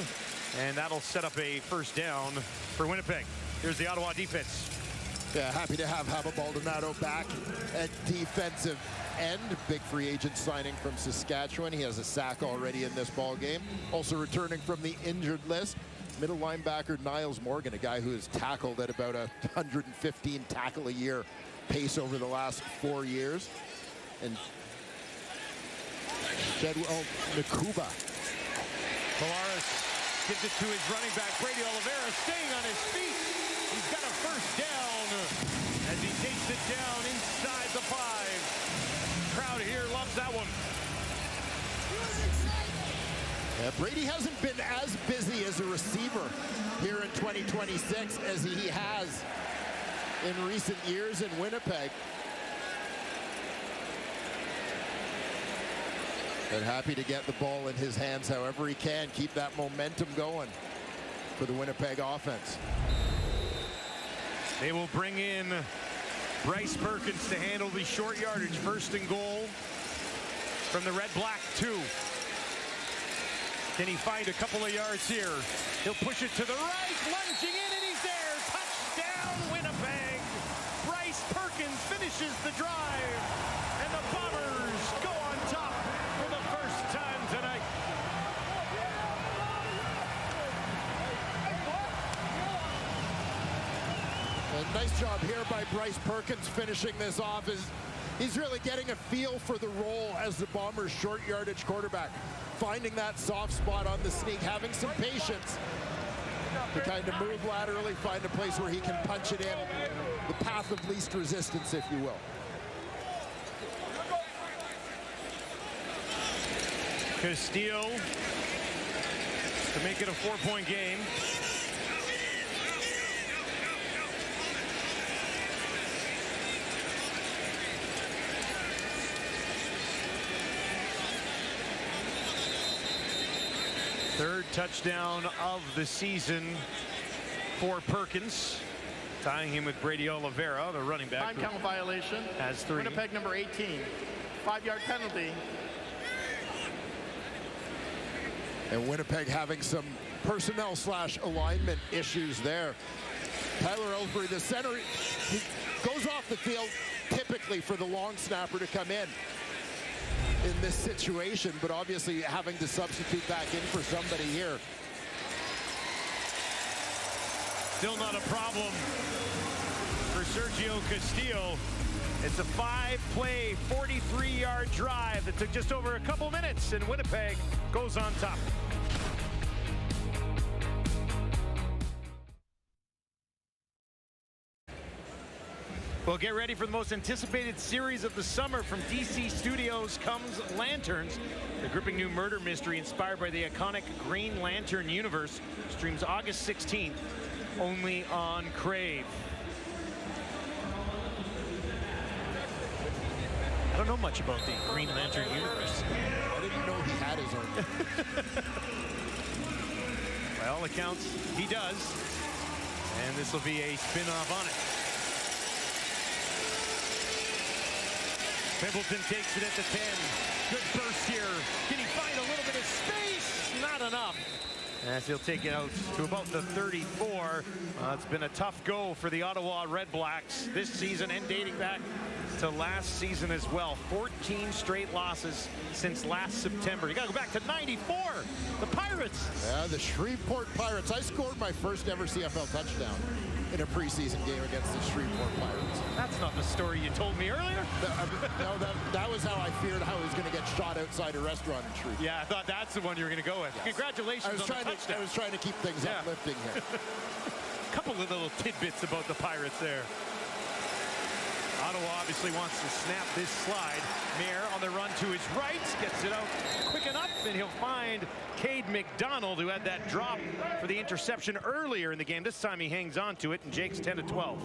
And that'll set up a first down for Winnipeg. Here's the Ottawa defense. Yeah, happy to have Haba Baldonado back at defensive end. Big free agent signing from Saskatchewan. He has a sack already in this ball game. Also returning from the injured list, middle linebacker Niles Morgan, a guy who has tackled at about 115 tackle a year pace over the last 4 years. And Jedwell Nakuba. Collaros gives it to his running back, Brady Oliveira, staying on his feet. He's got a first down as he takes it down inside the 5. Crowd here loves that one. Yeah, Brady hasn't been as busy as a receiver here in 2026 as he has in recent years in Winnipeg. But happy to get the ball in his hands however he can, keep that momentum going for the Winnipeg offense. They will bring in Bryce Perkins to handle the short yardage. First and goal from the Red Black 2. Can he find a couple of yards here? He'll push it to the right, lunging in, and he's there. Touchdown, Winnipeg. Bryce Perkins finishes the drive, and the Bombers go on top for the first time tonight. A nice job here by Bryce Perkins finishing this off. He's really getting a feel for the role as the Bombers' short yardage quarterback. Finding that soft spot on the sneak, having some patience to kind of move laterally, find a place where he can punch it in. The path of least resistance, if you will. Castillo to make it a 4-point game. Third touchdown of the season for Perkins, tying him with Brady Oliveira, the running back. Time count violation. Has 3. Winnipeg number 18. 5-yard penalty. And Winnipeg having some personnel/alignment issues there. Tyler Ellsbury, the center, he goes off the field typically for the long snapper to come in this situation, but obviously having to substitute back in for somebody here. Still not a problem for Sergio Castillo. It's a 5-play, 43-yard drive that took just over a couple minutes, and Winnipeg goes on top. Well, get ready for the most anticipated series of the summer. From DC Studios comes Lanterns, the gripping new murder mystery inspired by the iconic Green Lantern universe. Streams August 16th only on Crave. I don't know much about the Green Lantern universe. I didn't know he had his own. By all accounts, he does. And this will be a spin-off on it. Pimpleton takes it at the 10. Good burst here. Can he find a little bit of space? Not enough. As he'll take it out to about the 34. It's been a tough go for the Ottawa Redblacks this season and dating back to last season as well. 14 straight losses since last September. You got to go back to 94. The Pirates. Yeah, the Shreveport Pirates. I scored my first ever CFL touchdown in a preseason game against the Shreveport Pirates. That's not the story you told me earlier. No, that was how I feared how I was going to get shot outside a restaurant in Shreveport. Yeah, I thought that's the one you were going to go with. Yes. Congratulations on the touchdown. I was trying to keep things uplifting here. A couple of little tidbits about the Pirates there. Ottawa obviously wants to snap this slide. Mayer on the run to his right, gets it out quick enough, and he'll find Cade McDonald, who had that drop for the interception earlier in the game. This time he hangs on to it, and Jake's 10-12.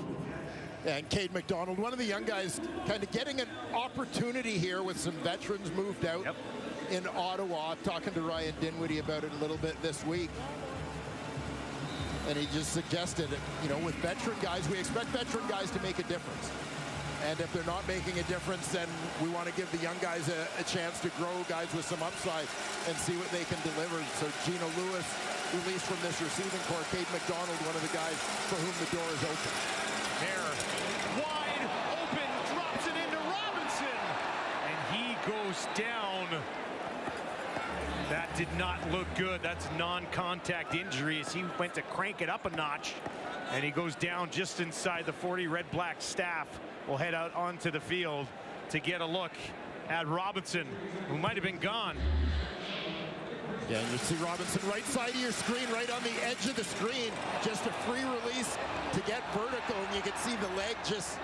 And Cade McDonald, one of the young guys, kind of getting an opportunity here with some veterans moved out in Ottawa. Talking to Ryan Dinwiddie about it a little bit this week. And he just suggested, you know, with veteran guys, we expect veteran guys to make a difference. And if they're not making a difference, then we want to give the young guys a chance to grow, guys with some upside, and see what they can deliver. So Gino Lewis released from this receiving corps. Cade McDonald, one of the guys for whom the door is open. Mayer wide open, drops it into Robinson, and he goes down. That did not look good. That's non-contact injury as he went to crank it up a notch, and he goes down just inside the 40. Red Black staff will head out onto the field to get a look at Robinson, who might have been gone. Yeah, and you see Robinson right side of your screen, right on the edge of the screen. Just a free release to get vertical, and you can see the leg just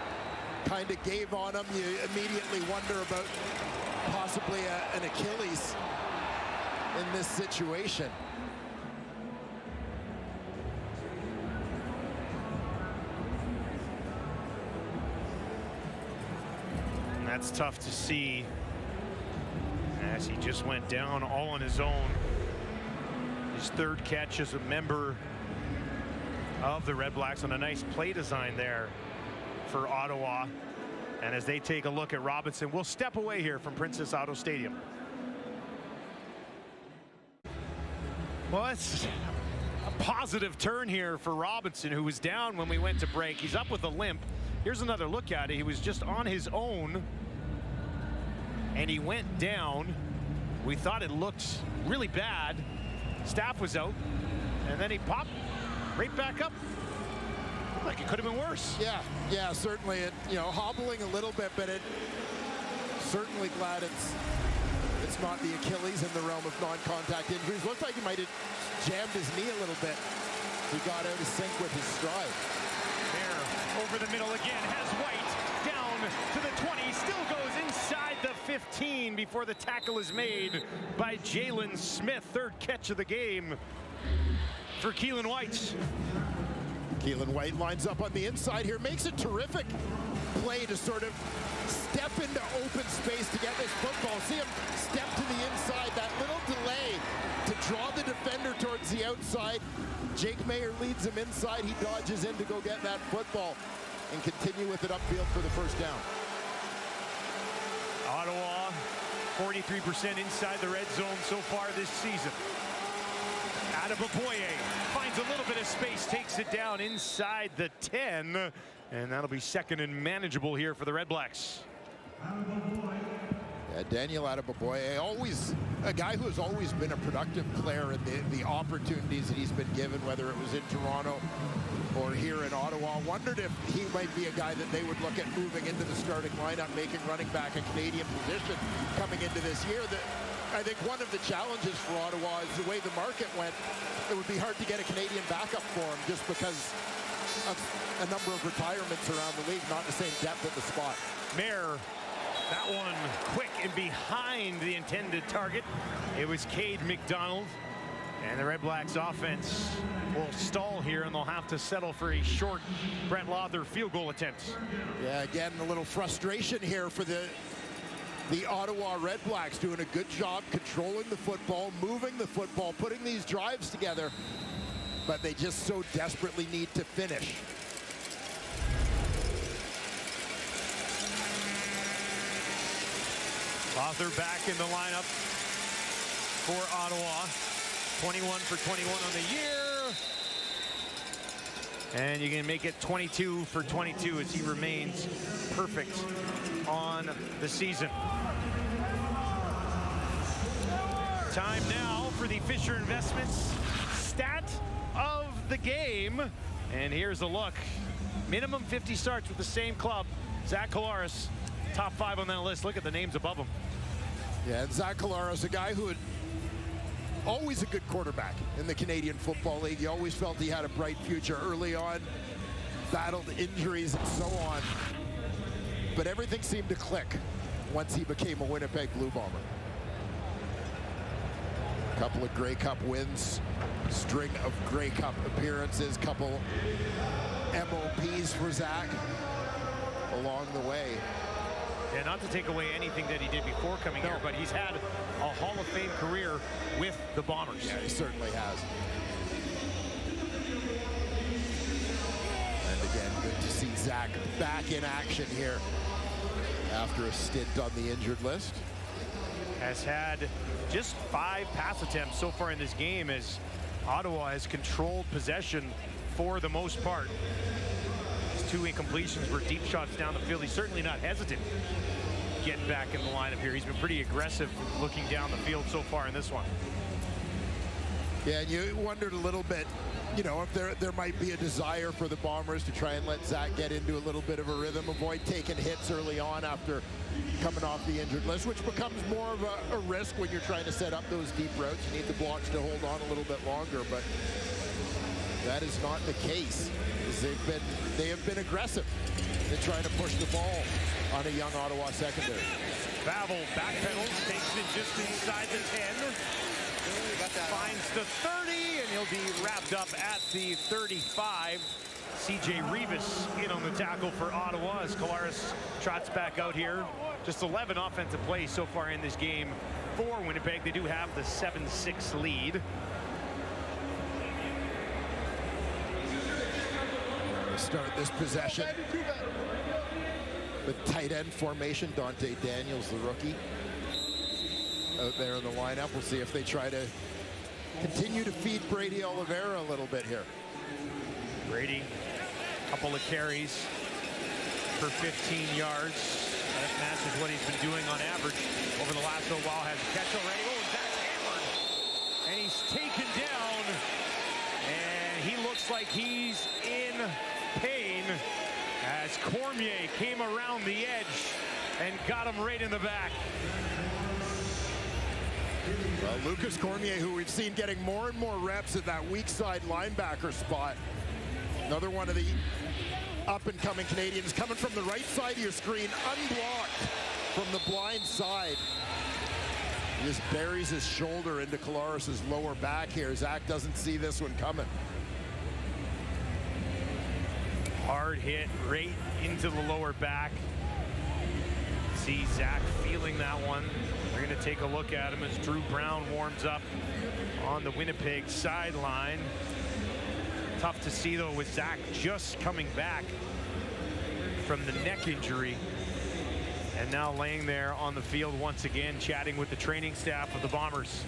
kind of gave on him. You immediately wonder about possibly an Achilles in this situation. That's tough to see as he just went down all on his own. His third catch as a member of the Redblacks on a nice play design there for Ottawa. And as they take a look at Robinson, we'll step away here from Princess Auto Stadium. Well, that's a positive turn here for Robinson, who was down when we went to break. He's up with a limp. Here's another look at it. He was just on his own, and he went down. We thought it looked really bad. Staff was out, and then he popped right back up. Like it could have been worse. Yeah, certainly. It, you know, hobbling a little bit, but it certainly glad it's not the Achilles in the realm of non-contact injuries. Looked like he might have jammed his knee a little bit. He got out of sync with his stride. There, over the middle again, has White down to the 20, still goes inside the 15 before the tackle is made by Jalen Smith. Third catch of the game for Keelan White. Keelan White lines up on the inside here, makes a terrific play to sort of step into open space to get this football. See him step to the inside, that little delay to draw the defender towards the outside. Jake Mayer leads him inside. He dodges in to go get that football and continue with it upfield for the first down. Ottawa, 43% inside the red zone so far this season. Adeboboye finds a little bit of space, takes it down inside the 10, and that'll be second and manageable here for the Redblacks. Yeah, Daniel Adeboboye, always a guy who has always been a productive player in the opportunities that he's been given, whether it was in Toronto or here in Ottawa. Wondered if he might be a guy that they would look at moving into the starting lineup, making running back a Canadian position coming into this year. I think one of the challenges for Ottawa is the way the market went. It would be hard to get a Canadian backup for him just because of a number of retirements around the league, not the same depth at the spot. Mayer, that one quick and behind the intended target. It was Cade McDonald. And the Redblacks offense will stall here, and they'll have to settle for a short Brett Lawther field goal attempt. Yeah, again, a little frustration here for the Ottawa Redblacks, doing a good job controlling the football, moving the football, putting these drives together, but they just so desperately need to finish. Lawther back in the lineup for Ottawa. 21 for 21 on the year. And you can make it 22 for 22 as he remains perfect on the season. Time now for the Fisher Investments stat of the game. And here's a look. Minimum 50 starts with the same club. Zach Collaros, top 5 on that list. Look at the names above him. Yeah, and Zach Collaros, a guy who had always a good quarterback in the Canadian Football League. You always felt he had a bright future early on, battled injuries and so on. But everything seemed to click once he became a Winnipeg Blue Bomber. A couple of Grey Cup wins, string of Grey Cup appearances, couple MOPs for Zach along the way. Yeah, not to take away anything that he did before coming here, but he's had a Hall of Fame career with the Bombers. Yeah, he certainly has. And again, good to see Zach back in action here after a stint on the injured list. Has had just 5 pass attempts so far in this game as Ottawa has controlled possession for the most part. His 2 incompletions were deep shots down the field. He's certainly not hesitant getting back in the lineup here. He's been pretty aggressive looking down the field so far in this one. Yeah, and you wondered a little bit, you know, if there might be a desire for the Bombers to try and let Zach get into a little bit of a rhythm, avoid taking hits early on after coming off the injured list, which becomes more of a risk when you're trying to set up those deep routes. You need the blocks to hold on a little bit longer, but that is not the case. They have been aggressive in trying to push the ball on a young Ottawa secondary. Bavel backpedals, takes it just inside the 10. Finds the 30, and he'll be wrapped up at the 35. CJ Revis in on the tackle for Ottawa as Collaros trots back out here. Just 11 offensive plays so far in this game for Winnipeg. They do have the 7-6 lead. Start this possession with tight end formation. Dante Daniels, the rookie, out there in the lineup. We'll see if they try to continue to feed Brady Oliveira a little bit here. Brady, couple of carries for 15 yards. That matches what he's been doing on average over the last little while. Has a catch already. Oh, and that's hammered. And he's taken down. And he looks like he's in pain as Cormier came around the edge and got him right in the back. Well, Lucas Cormier, who we've seen getting more and more reps at that weak side linebacker spot. Another one of the up-and-coming Canadians coming from the right side of your screen, unblocked from the blind side. He just buries his shoulder into Collaros' lower back here. Zach doesn't see this one coming. Hard hit right into the lower back. See Zach feeling that one. We're going to take a look at him as Drew Brown warms up on the Winnipeg sideline. Tough to see, though, with Zach just coming back from the neck injury and now laying there on the field once again, chatting with the training staff of the Bombers.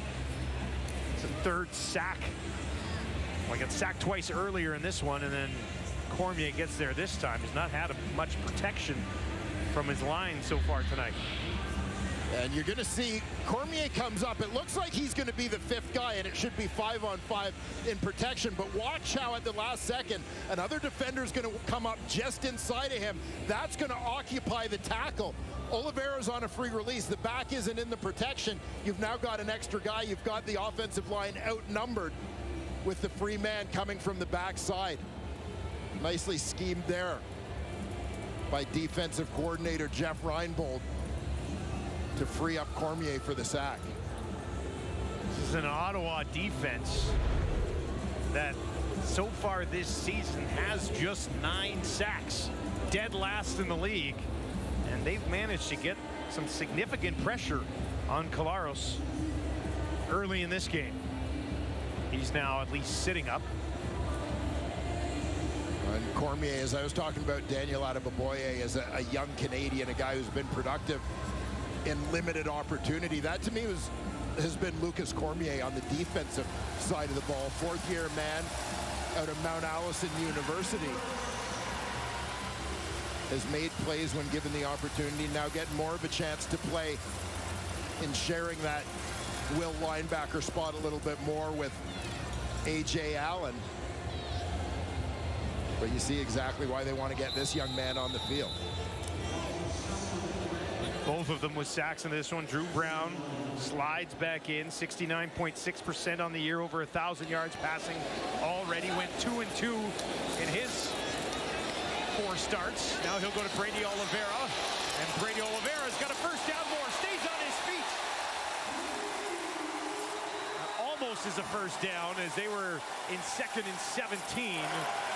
It's a 3rd sack. Well, he got sacked twice earlier in this one, and then Cormier gets there this time. He's not had much protection from his line so far tonight. And you're going to see Cormier comes up. It looks like he's going to be the 5th guy, and it should be 5-on-5 in protection. But watch how at the last second, another defender's going to come up just inside of him. That's going to occupy the tackle. Oliveira's on a free release. The back isn't in the protection. You've now got an extra guy. You've got the offensive line outnumbered with the free man coming from the backside. Nicely schemed there by defensive coordinator Jeff Reinbold to free up Cormier for the sack. This is an Ottawa defense that so far this season has just 9 sacks, dead last in the league, and they've managed to get some significant pressure on Collaros early in this game. He's now at least sitting up. And Cormier, as I was talking about Daniel Adeboboye as a young Canadian, a guy who's been productive in limited opportunity. That to me has been Lucas Cormier on the defensive side of the ball. 4th-year man out of Mount Allison University. Has made plays when given the opportunity, now getting more of a chance to play in sharing that will linebacker spot a little bit more with A.J. Allen. But you see exactly why they want to get this young man on the field. Both of them with sacks in this one. Drew Brown slides back in, 69.6% on the year, over 1,000 yards passing already. Went 2-2 in his 4 starts. Now he'll go to Brady Oliveira, and Brady Oliveira's got a first down more, stays on his feet. Almost is a first down as they were in 2nd and 17.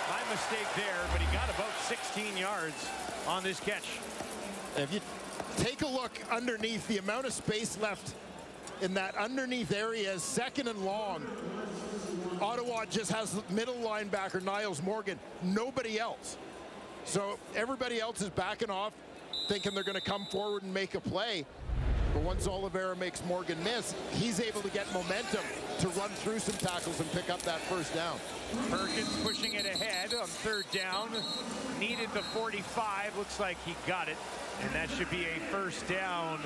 My mistake there, but he got about 16 yards on this catch. If you take a look underneath, the amount of space left in that underneath area is 2nd and long. Ottawa just has middle linebacker Niles Morgan, nobody else. So everybody else is backing off, thinking they're going to come forward and make a play. But once Oliveira makes Morgan miss, he's able to get momentum to run through some tackles and pick up that first down. Perkins pushing it ahead on 3rd down. Needed the 45. Looks like he got it. And that should be a first down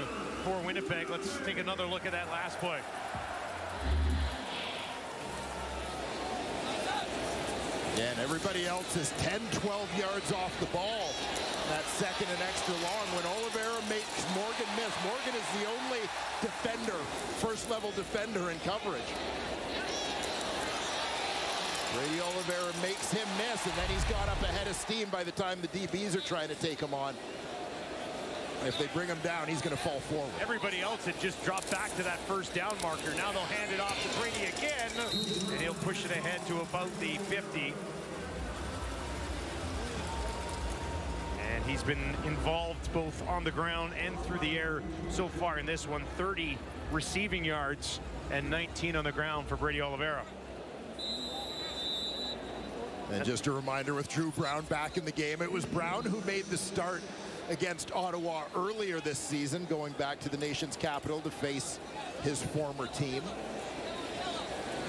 for Winnipeg. Let's take another look at that last play. Yeah, and everybody else is 10, 12 yards off the ball. That 2nd and extra long when Oliveira makes Morgan miss. Morgan is the only defender, first-level defender in coverage. Brady Oliveira makes him miss, and then he's got up ahead of steam by the time the DBs are trying to take him on. If they bring him down, he's going to fall forward. Everybody else had just dropped back to that first down marker. Now they'll hand it off to Brady again, and he'll push it ahead to about the 50. And he's been involved both on the ground and through the air so far in this one. 30 receiving yards and 19 on the ground for Brady Oliveira. And just a reminder, with Drew Brown back in the game, it was Brown who made the start against Ottawa earlier this season, going back to the nation's capital to face his former team.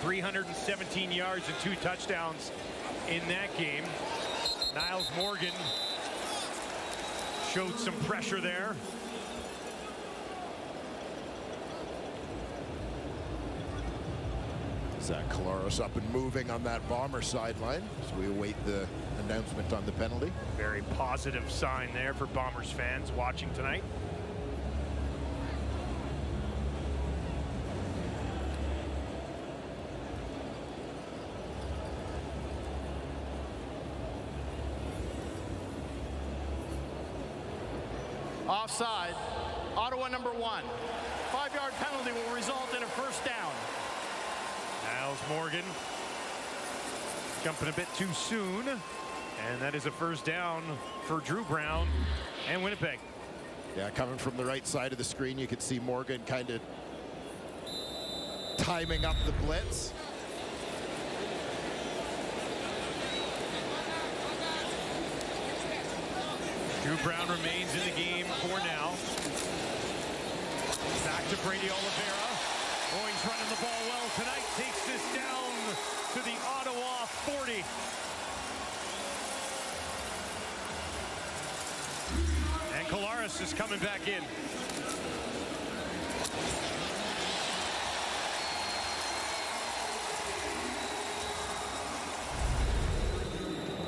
317 yards and 2 touchdowns in that game. Niles Morgan showed some pressure there. Zach Collaros up and moving on that Bomber sideline as we await the announcement on the penalty. Very positive sign there for Bombers fans watching tonight. Offside. Ottawa number 1. 5-yard penalty will result in a first down. Niles Morgan jumping a bit too soon, and that is a first down for Drew Brown and Winnipeg. Yeah, coming from the right side of the screen, you could see Morgan kind of timing up the blitz. Drew Brown remains in the game for now. Back to Brady Oliveira. Oh, he's running the ball well tonight. Takes this down to the Ottawa 40. And Collaros is coming back in.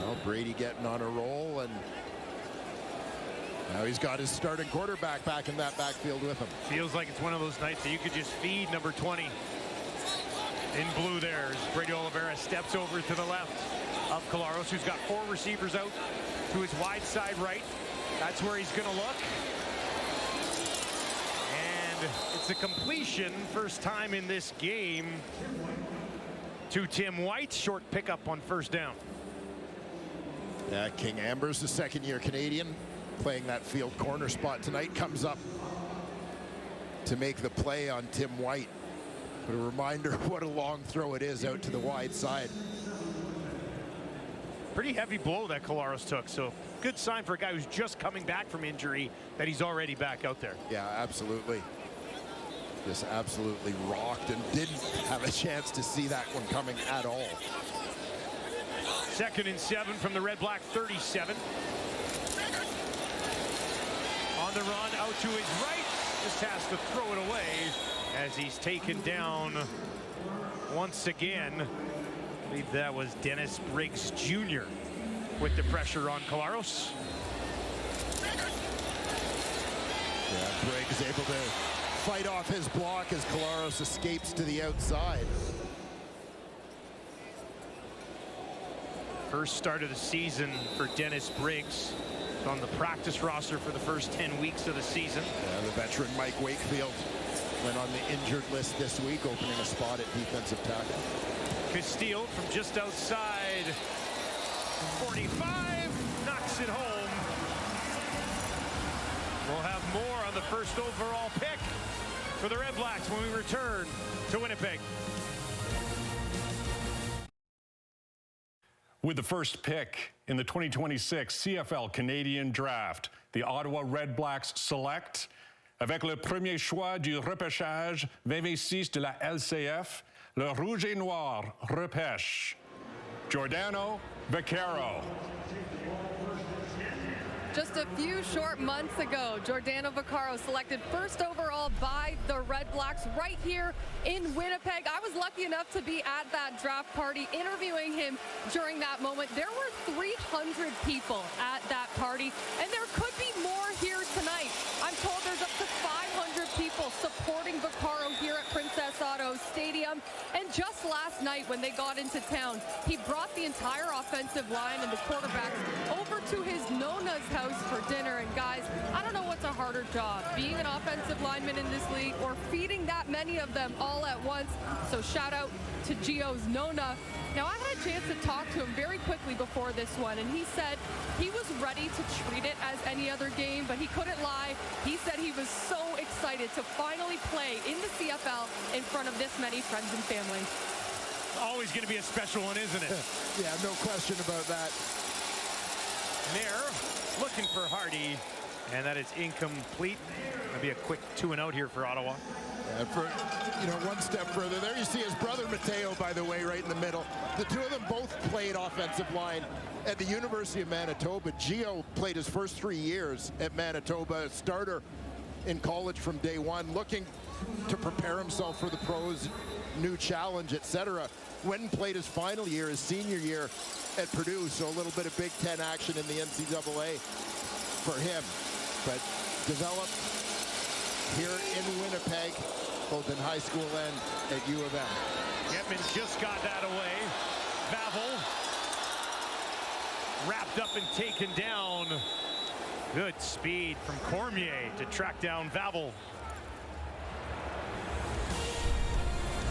Well, Brady getting on a roll, and now he's got his starting quarterback back in that backfield with him. Feels like it's one of those nights that you could just feed number 20 in blue there. As Brady Oliveira steps over to the left of Collaros, who's got 4 receivers out to his wide side right. That's where he's going to look. And it's a completion, first time in this game, to Tim White. Short pickup on first down. Yeah, King Amber's the second-year Canadian, playing that field corner spot tonight, comes up to make the play on Tim White. But a reminder what a long throw it is out to the wide side. Pretty heavy blow that Collaros took, so good sign for a guy who's just coming back from injury that he's already back out there. Yeah, absolutely. Just absolutely rocked and didn't have a chance to see that one coming at all. 2nd and 7 from the Redblack 37. On the run, out to his right. Just has to throw it away as he's taken down once again. I believe that was Dennis Briggs Jr. with the pressure on Collaros. Yeah, Briggs able to fight off his block as Collaros escapes to the outside. First start of the season for Dennis Briggs. He's on the practice roster for the first 10 weeks of the season. Yeah, the veteran Mike Wakefield went on the injured list this week, opening a spot at defensive tackle. Castile from just outside 45 knocks it home. We'll have more on the first overall pick for the Redblacks when we return to Winnipeg. With the first pick in the 2026 CFL Canadian Draft, the Ottawa Redblacks select, avec le premier choix du repêchage 2026 de la LCF, le Rouge et Noir repêche Giordano Vaccaro. Just a few short months ago, Giordano Vaccaro selected first overall by the Redblacks right here in Winnipeg. I was lucky enough to be at that draft party interviewing him during that moment. There were 300 people at that party, and there could be more here tonight. I'm told there's up to 500 people supporting Vaccaro here at Princess Auto Stadium. And just last night when they got into town, he brought the entire offensive line and the quarterbacks over to his Nona's house for dinner. And guys, I don't know what's a harder job, being an offensive lineman in this league or feeding that many of them all at once. So shout out to Gio's Nona. Now, I had a chance to talk to him very quickly before this one, and he said he was ready to treat it as any other game, but he couldn't lie. He said he was so excited to finally play in the CFL in front of this many friends and family. Always going to be a special one, isn't it? Yeah, no question about that. Mayer looking for Hardy, and that is incomplete. That'll be a quick 2-and-out here for Ottawa. And for, one step further, there you see his brother Mateo, by the way, right in the middle. The two of them both played offensive line at the University of Manitoba. Gio played his first 3 years at Manitoba, a starter in college from day one, looking to prepare himself for the pros, new challenge, etc. Wynn played his final year, his senior year at Purdue, so a little bit of Big Ten action in the NCAA for him. But developed here in Winnipeg, both in high school and at U of M. Getman just got that away. Vavel wrapped up and taken down. Good speed from Cormier to track down Vavel.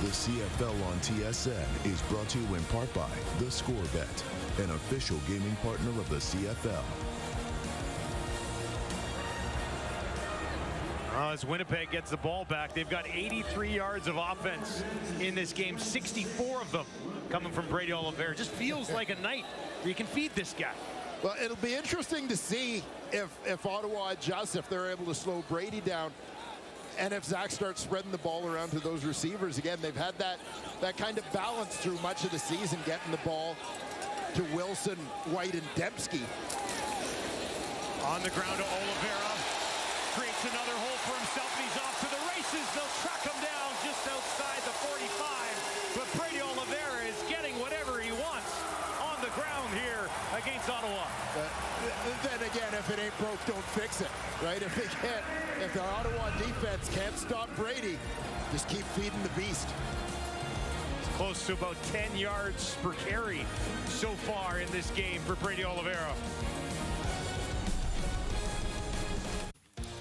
The CFL on TSN is brought to you in part by The Score Bet, an official gaming partner of the CFL. As Winnipeg gets the ball back, they've got 83 yards of offense in this game, 64 of them coming from Brady Oliveira. Just feels like a night where you can feed this guy. Well, it'll be interesting to see if Ottawa adjusts, if they're able to slow Brady down, and if Zach starts spreading the ball around to those receivers. Again, they've had that kind of balance through much of the season, getting the ball to Wilson, White, and Dembski. On the ground to Oliveira. Creates another hole for himself, and he's off to the races. They'll track him down just outside the 45. But Brady Oliveira is getting whatever he wants on the ground here against Ottawa. Then again, if it ain't broke, don't fix it, right? If the Ottawa defense can't stop Brady, just keep feeding the beast. It's close to about 10 yards per carry so far in this game for Brady Oliveira.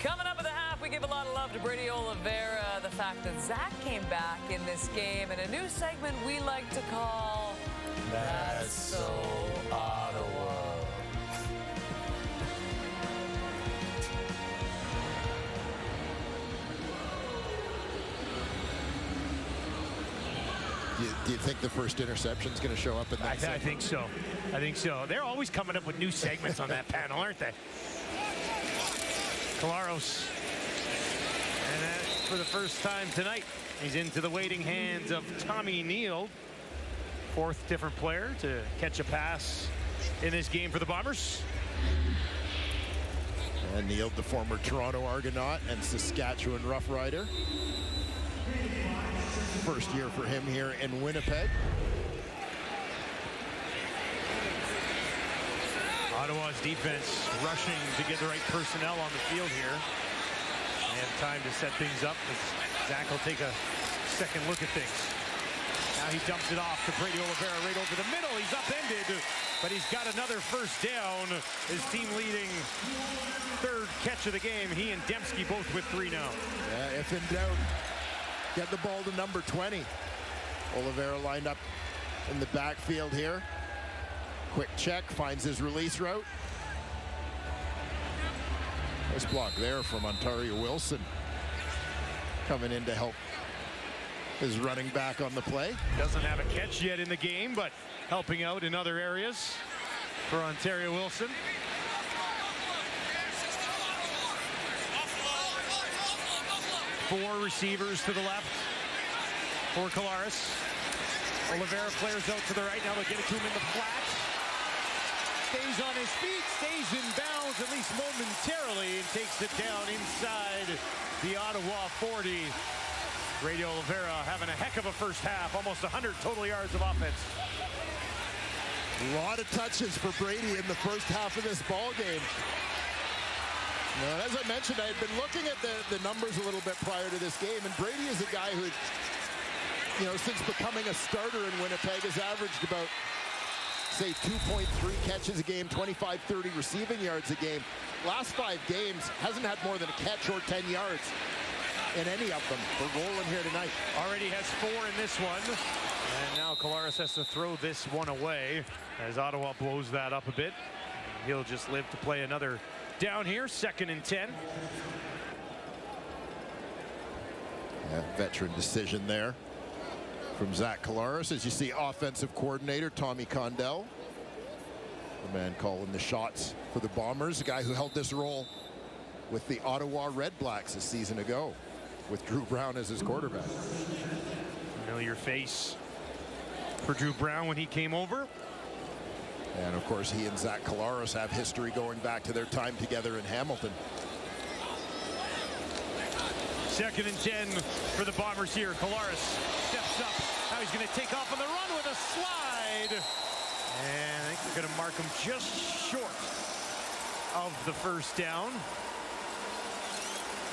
Coming up at the half, we give a lot of loved Brady Oliveira, the fact that Zach came back in this game in a new segment we like to call That's So Ottawa. Do you think the first interception is going to show up in that? I think so. I think so. They're always coming up with new segments on that panel, aren't they? Collaros. And that for the first time tonight, he's into the waiting hands of Tommy Neal. Fourth different player to catch a pass in this game for the Bombers. And Neal, the former Toronto Argonaut and Saskatchewan Rough Rider. First year for him here in Winnipeg. Ottawa's defense rushing to get the right personnel on the field here. They have time to set things up. Zach will take a second look at things. Now he dumps it off to Brady Oliveira right over the middle. He's upended, but he's got another first down. His team leading third catch of the game. He and Dembski both with 3 now. Yeah, if in doubt, get the ball to number 20. Oliveira lined up in the backfield here. Quick check, finds his release route. Nice block there from Ontario Wilson. Coming in to help his running back on the play. Doesn't have a catch yet in the game, but helping out in other areas for Ontario Wilson. Four receivers to the left for Collaros. Oliveira flares out to the right. Now they'll get it to him in the flat. Stays on his feet, stays in bounds at least momentarily, and takes it down inside the Ottawa 40. Brady Oliveira having a heck of a first half, almost 100 total yards of offense. A lot of touches for Brady in the first half of this ball game. Now, as I mentioned, I had been looking at the numbers a little bit prior to this game, and Brady is a guy who, since becoming a starter in Winnipeg, has averaged about, say, 2.3 catches a game, 25, 30 receiving yards a game. Last 5 games, hasn't had more than a catch or 10 yards in any of them. We're rolling here tonight. Already has 4 in this one. And now Collaros has to throw this one away as Ottawa blows that up a bit. He'll just live to play another down here, 2nd and 10. Yeah, veteran decision there from Zach Collaros. As you see, offensive coordinator Tommy Condell, the man calling the shots for the Bombers, a guy who held this role with the Ottawa Redblacks a season ago with Drew Brown as his quarterback. Familiar face for Drew Brown when he came over. And of course, he and Zach Collaros have history going back to their time together in Hamilton. 2nd and 10 for the Bombers here. Collaros steps up. Now he's going to take off on the run with a slide. And I think they're going to mark him just short of the first down.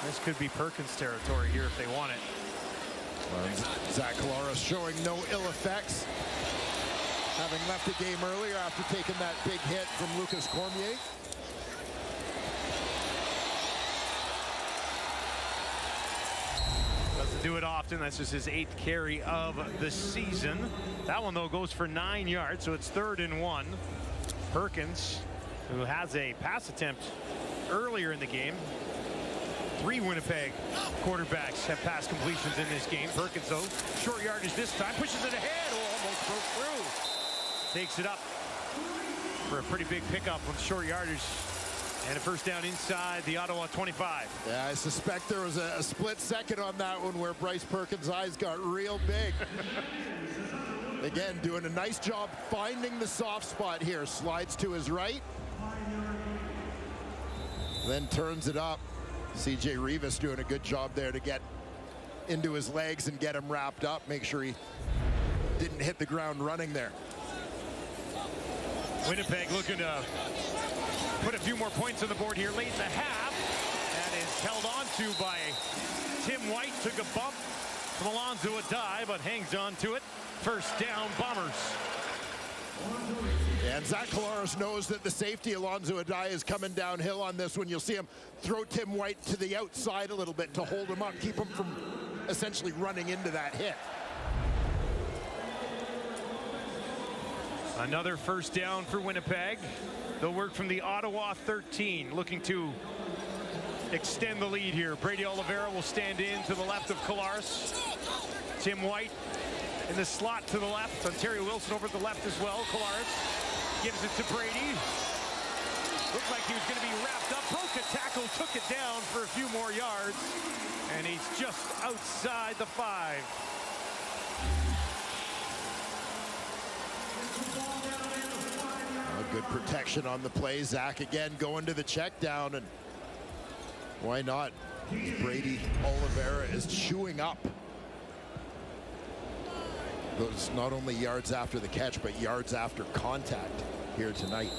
This could be Perkins territory here if they want it. Zach Collaros showing no ill effects, having left the game earlier after taking that big hit from Lucas Cormier. Doesn't do it often. That's just his 8th carry of the season. That one, though, goes for 9 yards, so it's 3rd and 1. Perkins, who has a pass attempt earlier in the game. 3 Winnipeg quarterbacks have pass completions in this game. Perkins, though, short yardage this time, pushes it ahead. Oh, almost broke through. Takes it up for a pretty big pickup on short yardage. And a first down inside the Ottawa 25. Yeah, I suspect there was a split second on that one where Bryce Perkins' eyes got real big. Again, doing a nice job finding the soft spot here. Slides to his right. Then turns it up. C.J. Rivas doing a good job there to get into his legs and get him wrapped up. Make sure he didn't hit the ground running there. Winnipeg looking to put a few more points on the board here late in the half. That is held on to by Tim White. Took a bump from Alonzo Adai, but hangs on to it. First down, Bombers. And Zach Collaros knows that the safety, Alonzo Adai, is coming downhill on this one. You'll see him throw Tim White to the outside a little bit to hold him up, keep him from essentially running into that hit. Another first down for Winnipeg. They'll work from the Ottawa 13, looking to extend the lead here. Brady Oliveira will stand in to the left of Collaros. Tim White in the slot to the left. Ontario Wilson over to the left as well. Collaros gives it to Brady. Looked like he was going to be wrapped up. Broke a tackle, took it down for a few more yards. And he's just outside the 5. Good protection on the play. Zach again going to the check down, and why not? Brady Oliveira is chewing up those not only yards after the catch, but yards after contact here tonight.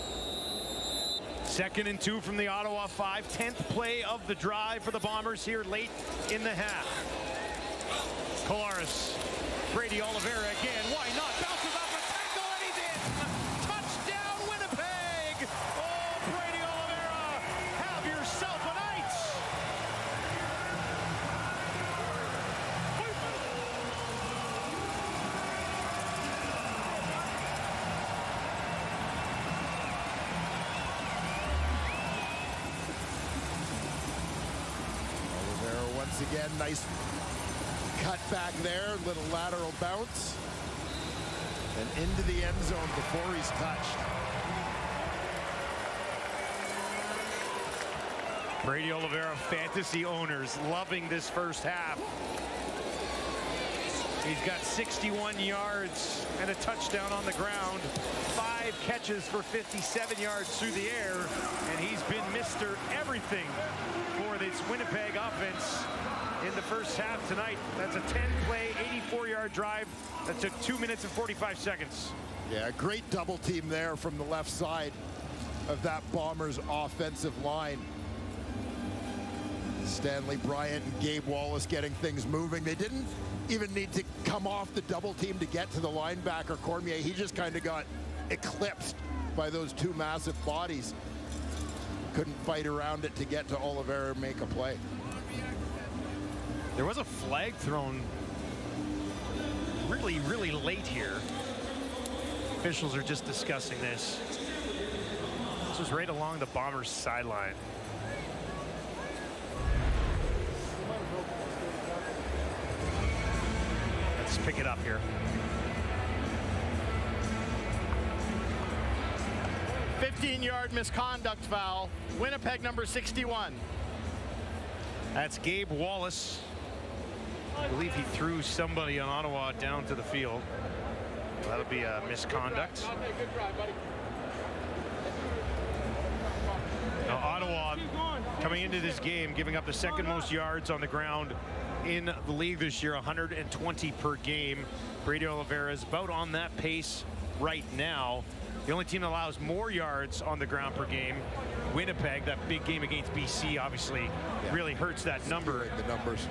2nd and 2 from the Ottawa 5. 10th play of the drive for the Bombers here late in the half. Collaros, Brady Oliveira again. Why not? Bounces off a tackle, and he's in. Touchdown, Winnipeg. Oh, Brady Oliveira, have yourself a night. Oliveira once again, nice cut back there, little lateral bounce, and into the end zone before he's touched. Brady Oliveira, fantasy owners loving this first half. He's got 61 yards and a touchdown on the ground. 5 catches for 57 yards through the air, and he's been Mr. Everything for this Winnipeg offense in the first half tonight. That's a 10-play, 84-yard drive that took 2 minutes and 45 seconds. Yeah, great double team there from the left side of that Bombers offensive line. Stanley Bryant and Gabe Wallace getting things moving. They didn't even need to come off the double team to get to the linebacker, Cormier. He just kind of got eclipsed by those 2 massive bodies. Couldn't fight around it to get to Oliveira and make a play. There was a flag thrown really, really late here. Officials are just discussing this. This was right along the Bombers' sideline. Let's pick it up here. 15-yard misconduct foul. Winnipeg number 61. That's Gabe Wallace. I believe he threw somebody on Ottawa down to the field. That'll be a misconduct. Now, Ottawa coming into this game, giving up the 2nd most yards on the ground in the league this year, 120 per game. Brady Oliveira is about on that pace right now. The only team that allows more yards on the ground per game, Winnipeg. That big game against BC obviously really hurts that number. The numbers.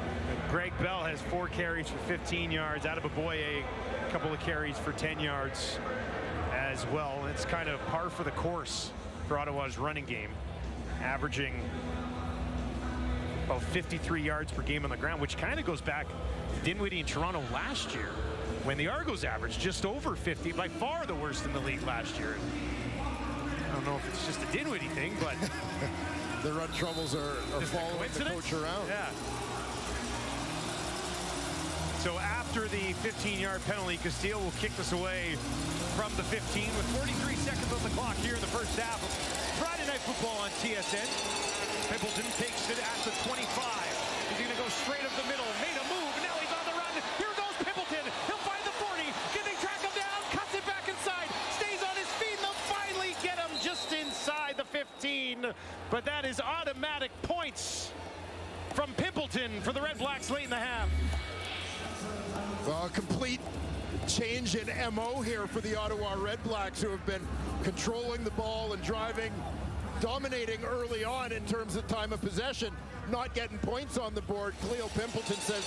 Greg Bell has 4 carries for 15 yards. Adeboboye, a couple of carries for 10 yards as well. It's kind of par for the course for Ottawa's running game, averaging about 53 yards per game on the ground, which kind of goes back to Dinwiddie in Toronto last year, when the Argos averaged just over 50, by far the worst in the league last year. I don't know if it's just a Dinwiddie thing, but the run troubles are following the coach around. Yeah. So after the 15-yard penalty, Castillo will kick this away from the 15 with 43 seconds on the clock here in the first half of Friday Night Football on TSN. Pimpleton takes it at the 25. He's going to go straight up the middle. Made a move. Now he's on the run. Here goes Pimpleton. He'll find the 40. Can they track him down? Cuts it back inside. Stays on his feet. And they'll finally get him just inside the 15. But that is automatic points from Pimpleton for the Redblacks late in the half. Well, a complete change in MO here for the Ottawa Redblacks, who have been controlling the ball and driving, dominating early on in terms of time of possession, not getting points on the board. Cleo Pimpleton says,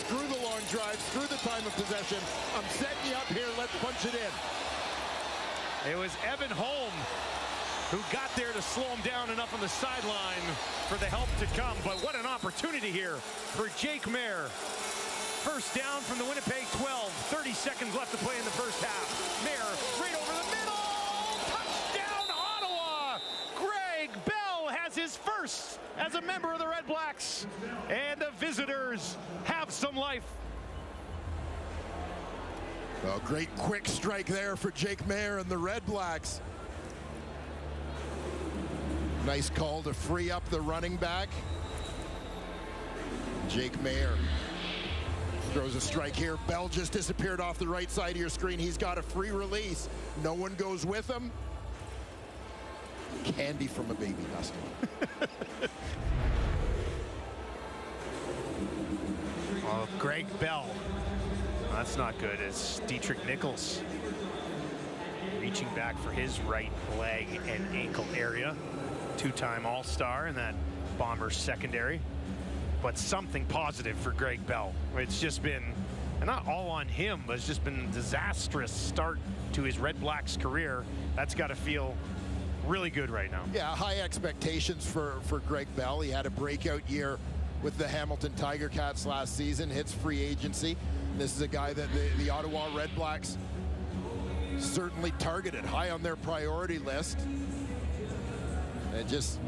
screw the long drive, screw the time of possession. I'm setting you up here, let's punch it in. It was Evan Holm who got there to slow him down enough on the sideline for the help to come. But what an opportunity here for Jake Mayer. First down from the Winnipeg 12. 30 seconds left to play in the first half. Mayer right over the middle. Touchdown, Ottawa! Greg Bell has his first as a member of the Redblacks. And the visitors have some life. Well, great quick strike there for Jake Mayer and the Redblacks. Nice call to free up the running back. Jake Mayer throws a strike here. Bell just disappeared off the right side of your screen. He's got a free release. No one goes with him. Candy from a baby, Dustin. Oh, Greg Bell. That's not good as Dietrich Nichols reaching back for his right leg and ankle area. Two-time All-Star in that Bombers secondary. But something positive for Greg Bell. It's just been, and not all on him, but it's just been a disastrous start to his Redblacks career. That's got to feel really good right now. Yeah, high expectations for Greg Bell. He had a breakout year with the Hamilton Tiger Cats last season, hits free agency. This is a guy that the Ottawa Redblacks certainly targeted, high on their priority list. It just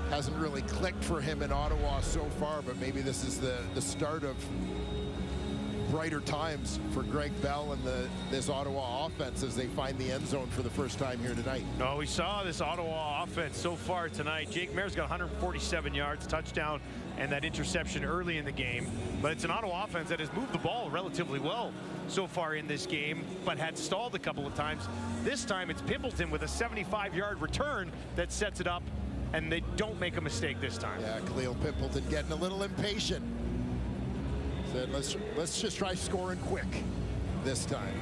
hasn't really clicked for him in Ottawa so far, but maybe this is the start of brighter times for Greg Bell and this Ottawa offense as they find the end zone for the first time here tonight. No, we saw this Ottawa offense so far tonight. Jake Mayer's got 147 yards, touchdown, and that interception early in the game. But it's an Ottawa offense that has moved the ball relatively well so far in this game, but had stalled a couple of times. This time it's Pimpleton with a 75-yard return that sets it up, and they don't make a mistake this time. Yeah, Khalil Pimpleton getting a little impatient. Said, let's just try scoring quick this time.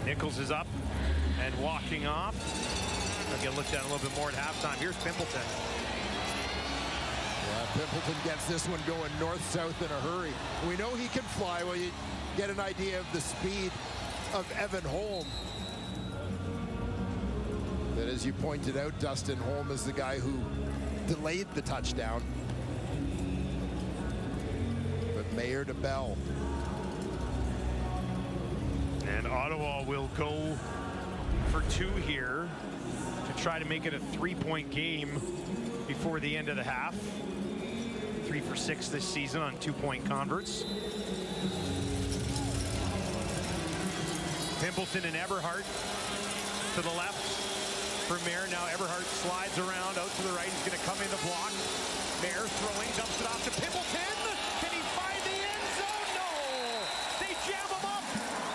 Nichols is up and walking off. I'll get looked at a little bit more at halftime. Here's Pimpleton. Yeah, Pimpleton gets this one going north-south in a hurry. We know he can fly. Well, you get an idea of the speed of Evan Holm. But as you pointed out, Dustin, Holm is the guy who delayed the touchdown. But Mayer to Bell. And Ottawa will go for two here to try to make it a three-point game before the end of the half. 3 for 6 this season on two-point converts. Pimpleton and Eberhardt to the left for Mayer. Now Eberhardt slides around out to the right. He's going to come in to block. Mayer throwing, dumps it off to Pimpleton. Can he find the end zone? No! They jam him up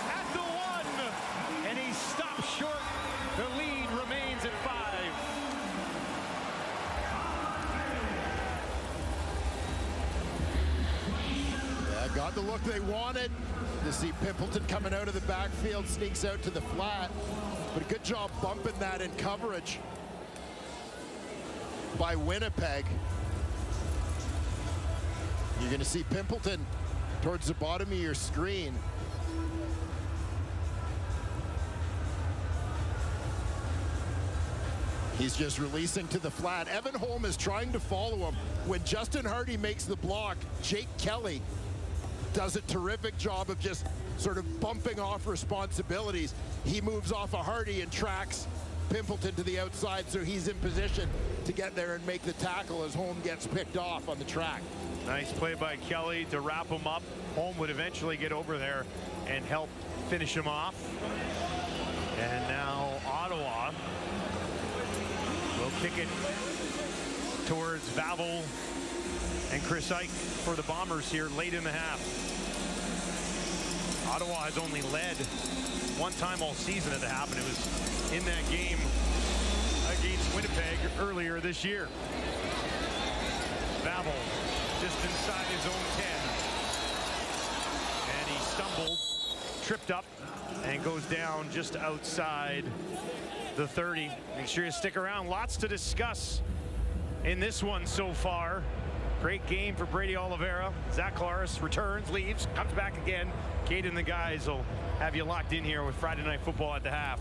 at the 1. And he stops short. The lead remains at 5. Yeah, got the look they wanted. To see Pimpleton coming out of the backfield, sneaks out to the flat. But a good job bumping that in coverage by Winnipeg. You're going to see Pimpleton towards the bottom of your screen. He's just releasing to the flat. Evan Holm is trying to follow him. When Justin Hardy makes the block, Jake Kelly does a terrific job of just sort of bumping off responsibilities. He moves off of Hardy and tracks Pimpleton to the outside, so he's in position to get there and make the tackle as Holm gets picked off on the track. Nice play by Kelly to wrap him up. Holm would eventually get over there and help finish him off. And now Ottawa will kick it towards Vavel and Chris Ike for the Bombers here late in the half. Ottawa has only led one time all season at the half, and it was in that game against Winnipeg earlier this year. Vavel just inside his own 10. And he stumbled, tripped up, and goes down just outside the 30. Make sure you stick around. Lots to discuss in this one so far. Great game for Brady Oliveira. Zach Collaros returns, leaves, comes back again. Kate and the guys will have you locked in here with Friday Night Football at the half.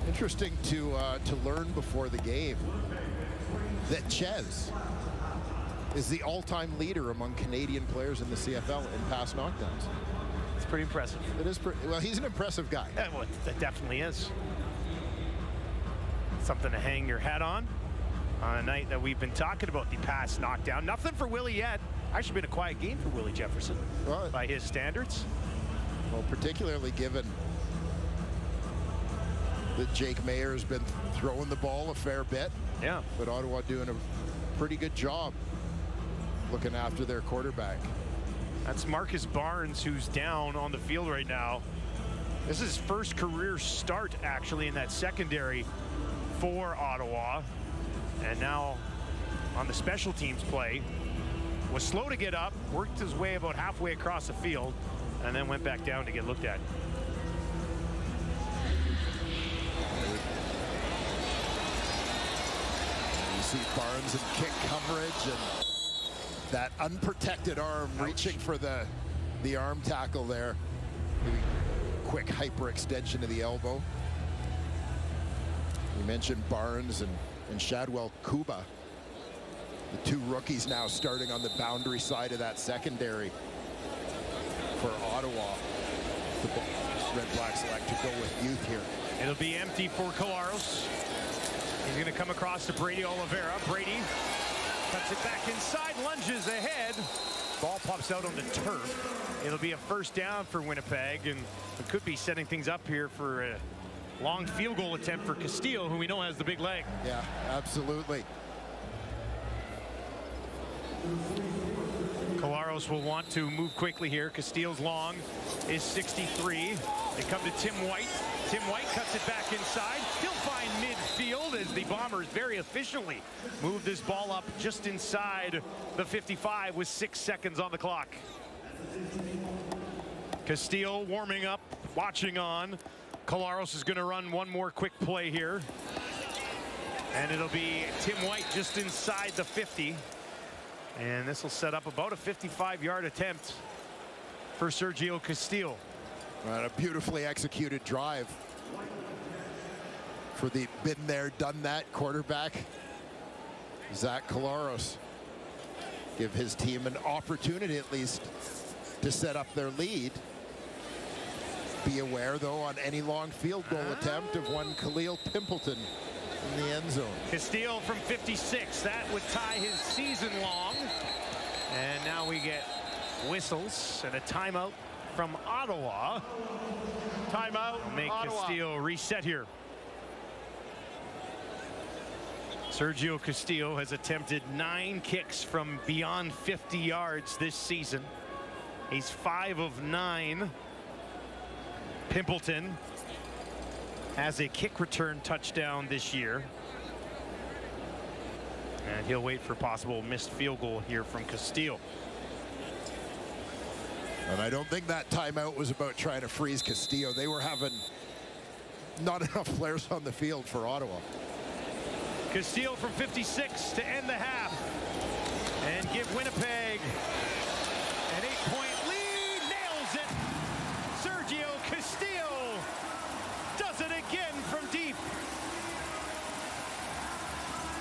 Interesting to learn before the game that Chez is the all-time leader among Canadian players in the CFL in pass knockdowns. It's pretty impressive. It is well, he's an impressive guy. Yeah, well, that definitely is. Something to hang your hat on a night that we've been talking about the pass knockdown. Nothing for Willie yet. Actually been a quiet game for Willie Jefferson by his standards. Well, particularly given that Jake Mayer has been throwing the ball a fair bit. Yeah. But Ottawa doing a pretty good job looking after their quarterback. That's Marcus Barnes, who's down on the field right now. This is his first career start, actually, in that secondary for Ottawa. And now on the special teams play, was slow to get up, worked his way about halfway across the field, and then went back down to get looked at. You see Barnes in kick coverage and that unprotected arm reaching for the arm tackle there. Maybe quick hyperextension of the elbow. You mentioned Barnes and Shadwell Kuba. The two rookies now starting on the boundary side of that secondary for Ottawa. The Redblacks select to go with youth here. It'll be empty for Collaros. He's going to come across to Brady Oliveira. Brady cuts it back inside, lunges ahead. Ball pops out on the turf. It'll be a first down for Winnipeg, and it could be setting things up here for a long field goal attempt for Castillo, who we know has the big leg. Yeah, absolutely. Collaros will want to move quickly here. Castillo's long is 63. They come to Tim White. Tim White cuts it back inside. He'll find midfield as the Bombers very efficiently move this ball up just inside the 55 with 6 seconds on the clock. Castillo warming up, watching on. Collaros is going to run one more quick play here. And it'll be Tim White just inside the 50. And this will set up about a 55-yard attempt for Sergio Castillo. Right, a beautifully executed drive for the been there, done that quarterback, Zach Collaros. Give his team an opportunity at least to set up their lead. Be aware, though, on any long field goal attempt of one Khalil Pimpleton in the end zone. Castillo from 56. That would tie his season long. And now we get whistles and a timeout from Ottawa. Timeout. We'll make Ottawa. Castillo reset here. Sergio Castillo has attempted 9 kicks from beyond 50 yards this season. He's 5 of 9. Pimpleton has a kick return touchdown this year. And he'll wait for a possible missed field goal here from Castillo. And I don't think that timeout was about trying to freeze Castillo. They were having not enough players on the field for Ottawa. Castillo from 56 to end the half and give Winnipeg an 8-point lead. Nails it. Sergio Castillo does it again from deep.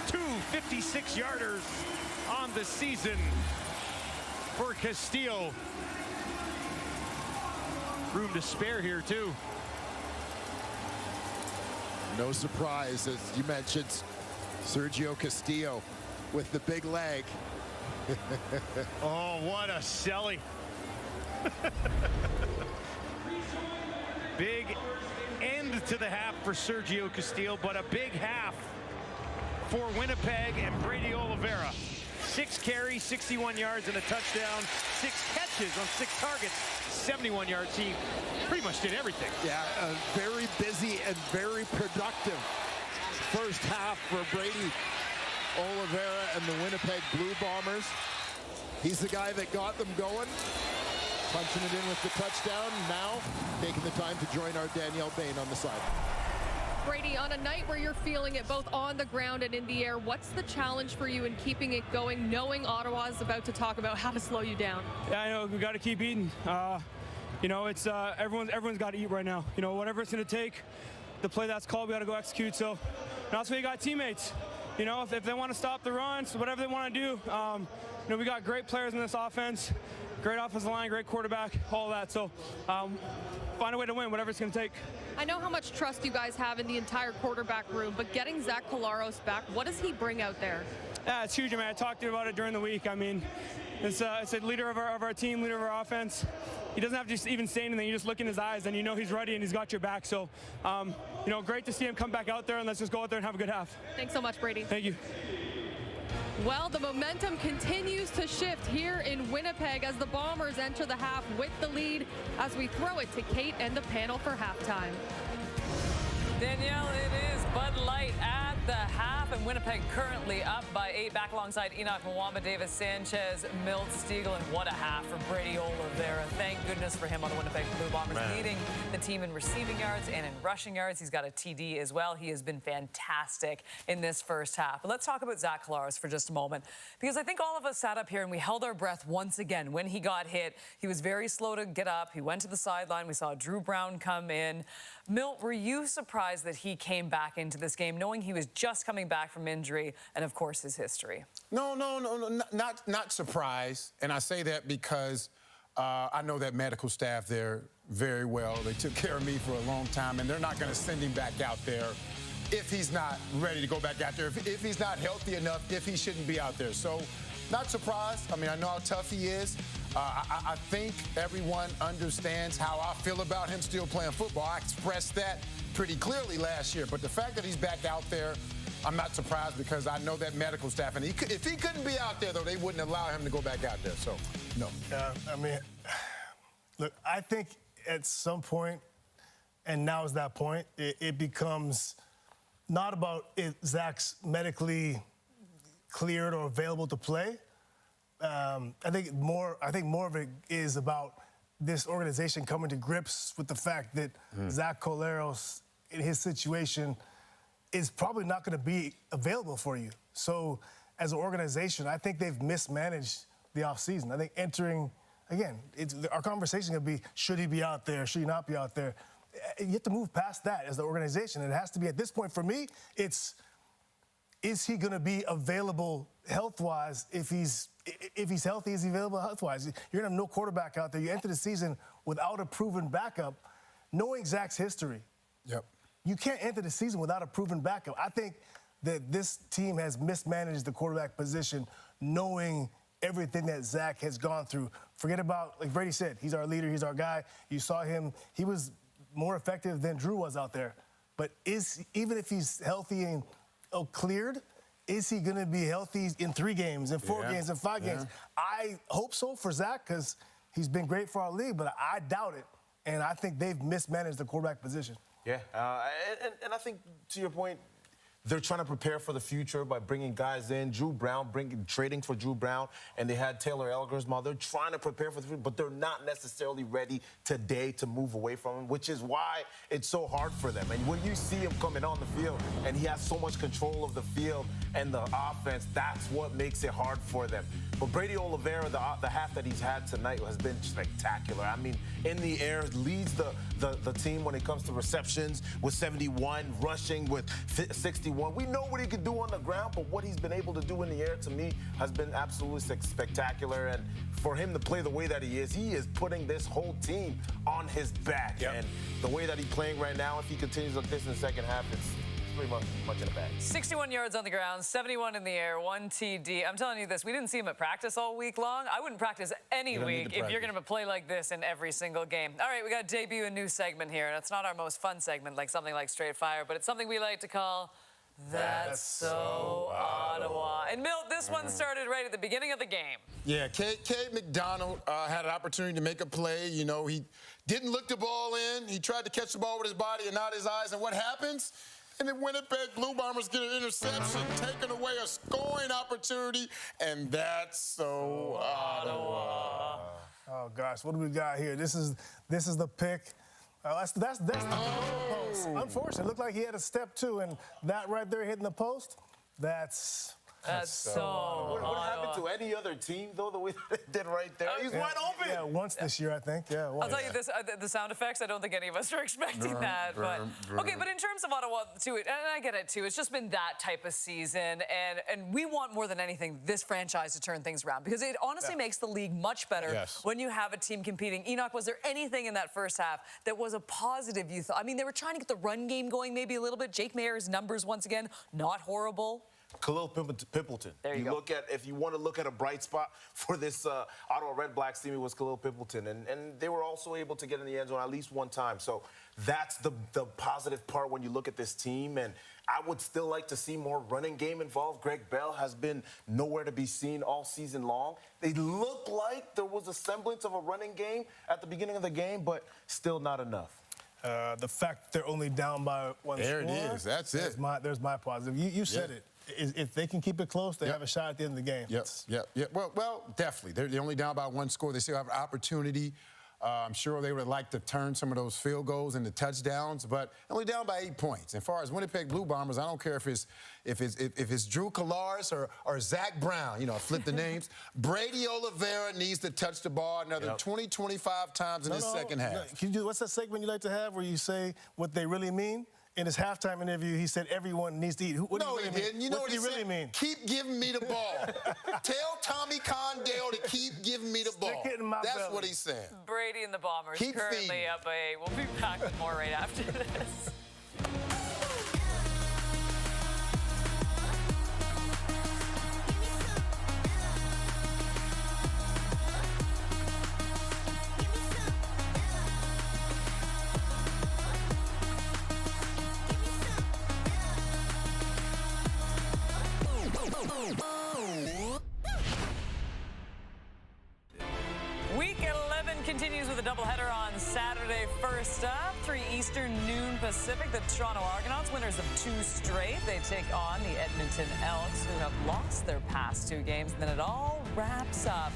2 56-yarders on the season for Castillo. Room to spare here, too. No surprise, as you mentioned, Sergio Castillo with the big leg. Oh, what a selly. Big end to the half for Sergio Castillo, but a big half for Winnipeg and Brady Oliveira. 6 carries, 61 yards and a touchdown, 6 catches on 6 targets, 71 yards. He pretty much did everything. Yeah, a very busy and very productive first half for Brady Oliveira and the Winnipeg Blue Bombers. He's the guy that got them going, punching it in with the touchdown. Now taking the time to join our Danielle Bain on the side. Brady, on a night where you're feeling it both on the ground and in the air, what's the challenge for you in keeping it going, knowing Ottawa's about to talk about how to slow you down? Yeah, I know we got to keep eating. You know, it's everyone's got to eat right now. You know, whatever it's going to take, the play that's called, we got to go execute. So that's why you got teammates. You know, if they want to stop the runs, whatever they want to do. You know, we got great players in this offense, great offensive line, great quarterback, all that. So find a way to win, whatever it's going to take. I know how much trust you guys have in the entire quarterback room, but getting Zach Collaros back, what does he bring out there? Yeah, it's huge, man. I talked to him about it during the week. I mean, it's a leader of our team, leader of our offense. He doesn't have to just even say anything. You just look in his eyes and you know he's ready and he's got your back. So, you know, great to see him come back out there, and let's just go out there and have a good half. Thanks so much, Brady. Thank you. Well, the momentum continues to shift here in Winnipeg as the Bombers enter the half with the lead as we throw it to Kate and the panel for halftime. Danielle, it is Bud Light at the half, and Winnipeg currently up by 8, back alongside Enoch Mwamba, Davis Sanchez, Milt Stiegel, and what a half for Brady Oliveira. Thank goodness for him on the Winnipeg Blue Bombers, leading the team in receiving yards and in rushing yards. He's got a TD as well. He has been fantastic in this first half. But let's talk about Zach Collaros for just a moment, because I think all of us sat up here and we held our breath once again when he got hit. He was very slow to get up. He went to the sideline. We saw Drew Brown come in. Milt, were you surprised that he came back into this game, knowing he was just coming back from injury and, of course, his history? No, not surprised. And I say that because I know that medical staff there very well. They took care of me for a long time, and they're not going to send him back out there if he's not ready to go back out there, if he's not healthy enough, if he shouldn't be out there. So, not surprised. I mean, I know how tough he is. I think everyone understands how I feel about him still playing football. I expressed that pretty clearly last year. But the fact that he's back out there, I'm not surprised, because I know that medical staff. And if he couldn't be out there, though, they wouldn't allow him to go back out there. So, no. I mean, look, I think at some point, and now is that point, it becomes not about if Zach's medically cleared or available to play. I think more of it is about this organization coming to grips with the fact that Zach Collaros, in his situation, is probably not going to be available for you. So, as an organization, I think they've mismanaged the offseason. I think entering, again, our conversation could be, should he be out there? Should he not be out there? You have to move past that as the organization. It has to be, at this point, for me, it's, is he going to be available health-wise? If he's healthy, is he available health-wise? You're going to have no quarterback out there. You enter the season without a proven backup, knowing Zach's history. Yep. You can't enter the season without a proven backup. I think that this team has mismanaged the quarterback position, knowing everything that Zach has gone through. Forget about, like Brady said, he's our leader, he's our guy. You saw him, he was more effective than Drew was out there. But even if he's healthy and cleared, is he going to be healthy in 3 games, in 4 games, in 5 games? I hope so for Zach, because he's been great for our league, but I doubt it. And I think they've mismanaged the quarterback position. Yeah, and I think, to your point, they're trying to prepare for the future by bringing guys in. Drew Brown, trading for Drew Brown, and they had Taylor Elgersma. They're trying to prepare for the future, but they're not necessarily ready today to move away from him, which is why it's so hard for them. And when you see him coming on the field, and he has so much control of the field and the offense, that's what makes it hard for them. But Brady Oliveira, the half that he's had tonight has been spectacular. I mean, in the air, leads the team when it comes to receptions with 71, rushing with 61. We know what he could do on the ground, but what he's been able to do in the air, to me, has been absolutely spectacular. And for him to play the way that he is putting this whole team on his back. Yep. And the way that he's playing right now, if he continues like this in the second half, it's pretty much in the bag. 61 yards on the ground, 71 in the air, 1 TD. I'm telling you this, we didn't see him at practice all week long. I wouldn't practice any week if you're going to play like this in every single game. All right, we got to debut a new segment here, and it's not our most fun segment like something like Straight Fire, but it's something we like to call That's So Ottawa. And Milt, this one started right at the beginning of the game. Yeah, Cade McDonald had an opportunity to make a play. You know, he didn't look the ball in. He tried to catch the ball with his body and not his eyes. And what happens? And the Winnipeg Blue Bombers get an interception, taking away a scoring opportunity. And that's so Ottawa. Oh, gosh, what do we got here? This is the pick That's the post. Unfortunately, it looked like he had a step too, and that right there hitting the post, that's so. What happened to any other team, though, the way that it did right there? He's wide open. Yeah, once this year, I think. Yeah. I'll tell you this: the sound effects. I don't think any of us are expecting that. But okay, but in terms of Ottawa, too, and I get it too. It's just been that type of season, and we want more than anything this franchise to turn things around because it honestly makes the league much better when you have a team competing. Enoch, was there anything in that first half that was a positive? You thought? I mean, they were trying to get the run game going maybe a little bit. Jake Mayer's numbers once again not horrible. Khalil Pimpleton. There you go. Look at, if you want to look at a bright spot for this Ottawa Redblacks team, it was Khalil Pimpleton, and they were also able to get in the end zone at least one time. So that's the positive part when you look at this team, and I would still like to see more running game involved. Greg Bell has been nowhere to be seen all season long. They looked like there was a semblance of a running game at the beginning of the game, but still not enough. The fact they're only down by one score. There it is. That's it. There's my positive. You said it. If they can keep it close, they have a shot at the end of the game. Yep. Well, definitely. They're only down by one score. They still have an opportunity. I'm sure they would like to turn some of those field goals into touchdowns, but only down by 8 points. As far as Winnipeg Blue Bombers, I don't care if it's Drew Kollaros or Zach Brown. You know, flip the names. Brady Oliveira needs to touch the ball another 20, 25 times in this second half. Can you do what's that segment you like to have where you say what they really mean? In his halftime interview, he said everyone needs to eat. What no, he didn't. You know what he really mean? Keep giving me the ball. Tell Tommy Condale to keep giving me the ball. That's what he's saying. Brady and the Bombers currently up by 8. We'll be back with more right after this. Week 11 continues with a doubleheader on Saturday. First up, 3 Eastern, noon Pacific. The Toronto Argonauts, winners of 2 straight. They take on the Edmonton Elks, who have lost their past 2 games. And then it all wraps up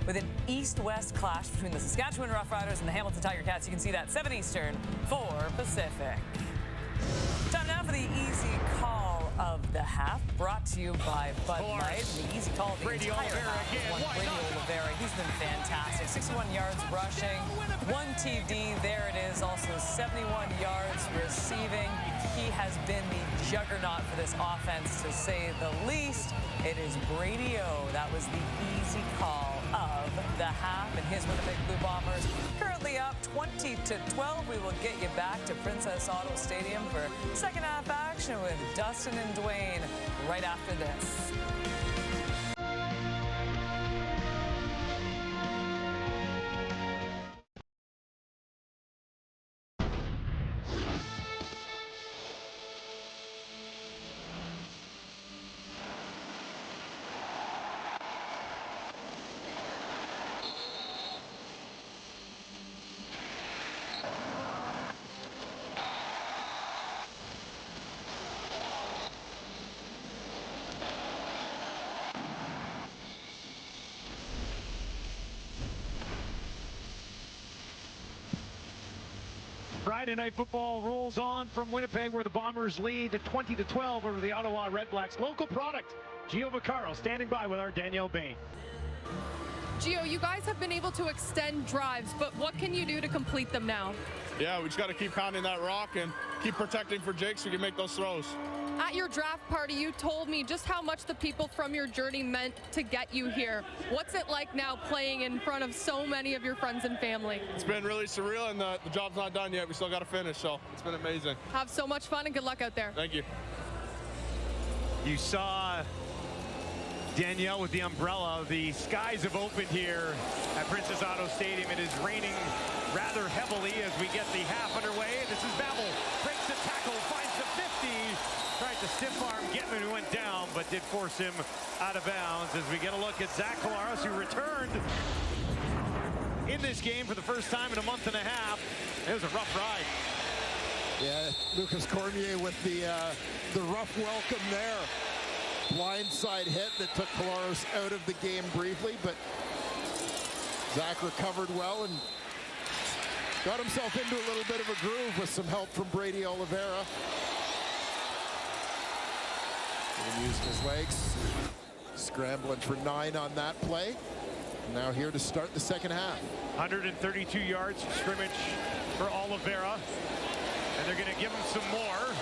with an East-West clash between the Saskatchewan Roughriders and the Hamilton Tiger Cats. You can see that 7 Eastern, 4 Pacific. Time now for the easy call of the half, brought to you by Bud Light. The easy call of the entire half is one Brady Oliveira. He's been fantastic. 61 yards rushing, 1 TD. There it is. Also 71 yards receiving. He has been the juggernaut for this offense, to say the least. It is Brady O. That was the easy call of the half, and his Winnipeg Blue Bombers currently up 20-12. We will get you back to Princess Auto Stadium for second half action with Dustin and Dwayne right after this. Friday Night Football rolls on from Winnipeg, where the Bombers lead 20-12 over the Ottawa Redblacks. Local product, Gio Vaccaro standing by with our Danielle Bain. Gio, you guys have been able to extend drives, but what can you do to complete them now? Yeah, we just got to keep pounding that rock and keep protecting for Jake so we can make those throws. At your draft party, you told me just how much the people from your journey meant to get you here. What's it like now playing in front of so many of your friends and family? It's been really surreal, and the job's not done yet. We still got to finish, so it's been amazing. Have so much fun and good luck out there. Thank you. You saw Danielle with the umbrella. The skies have opened here at Princess Auto Stadium. It is raining rather heavily as we get the half underway. This is Babel. Breaks the tackle, finds the 50. Tried to stiff arm Gitman, who went down, but did force him out of bounds. As we get a look at Zach Kollaros, who returned in this game for the first time in a month and a half. It was a rough ride. Yeah, Lucas Cormier with the rough welcome there. Blindside hit that took Kollaros out of the game briefly, but Zach recovered well and Got himself into a little bit of a groove with some help from Brady Oliveira. And using his legs. Scrambling for 9 on that play. Now here to start the second half. 132 yards from scrimmage for Oliveira. And they're going to give him some more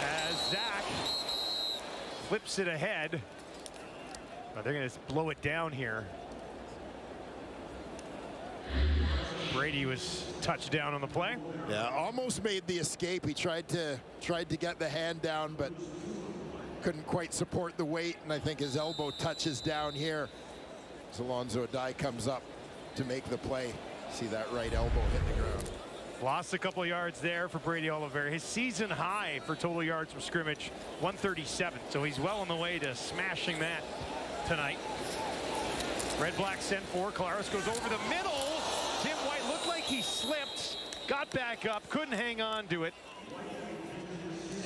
as Zach flips it ahead. But they're going to blow it down here. Brady was touched down on the play. Yeah, almost made the escape. He tried to get the hand down, but couldn't quite support the weight, and I think his elbow touches down here as Alonzo Adai comes up to make the play. See that right elbow hit the ground. Lost a couple yards there for Brady Oliveira. His season high for total yards from scrimmage, 137. So he's well on the way to smashing that tonight. Redblacks sent 4. Collaros goes over the middle. Tim White looked like he slipped, got back up, couldn't hang on to it.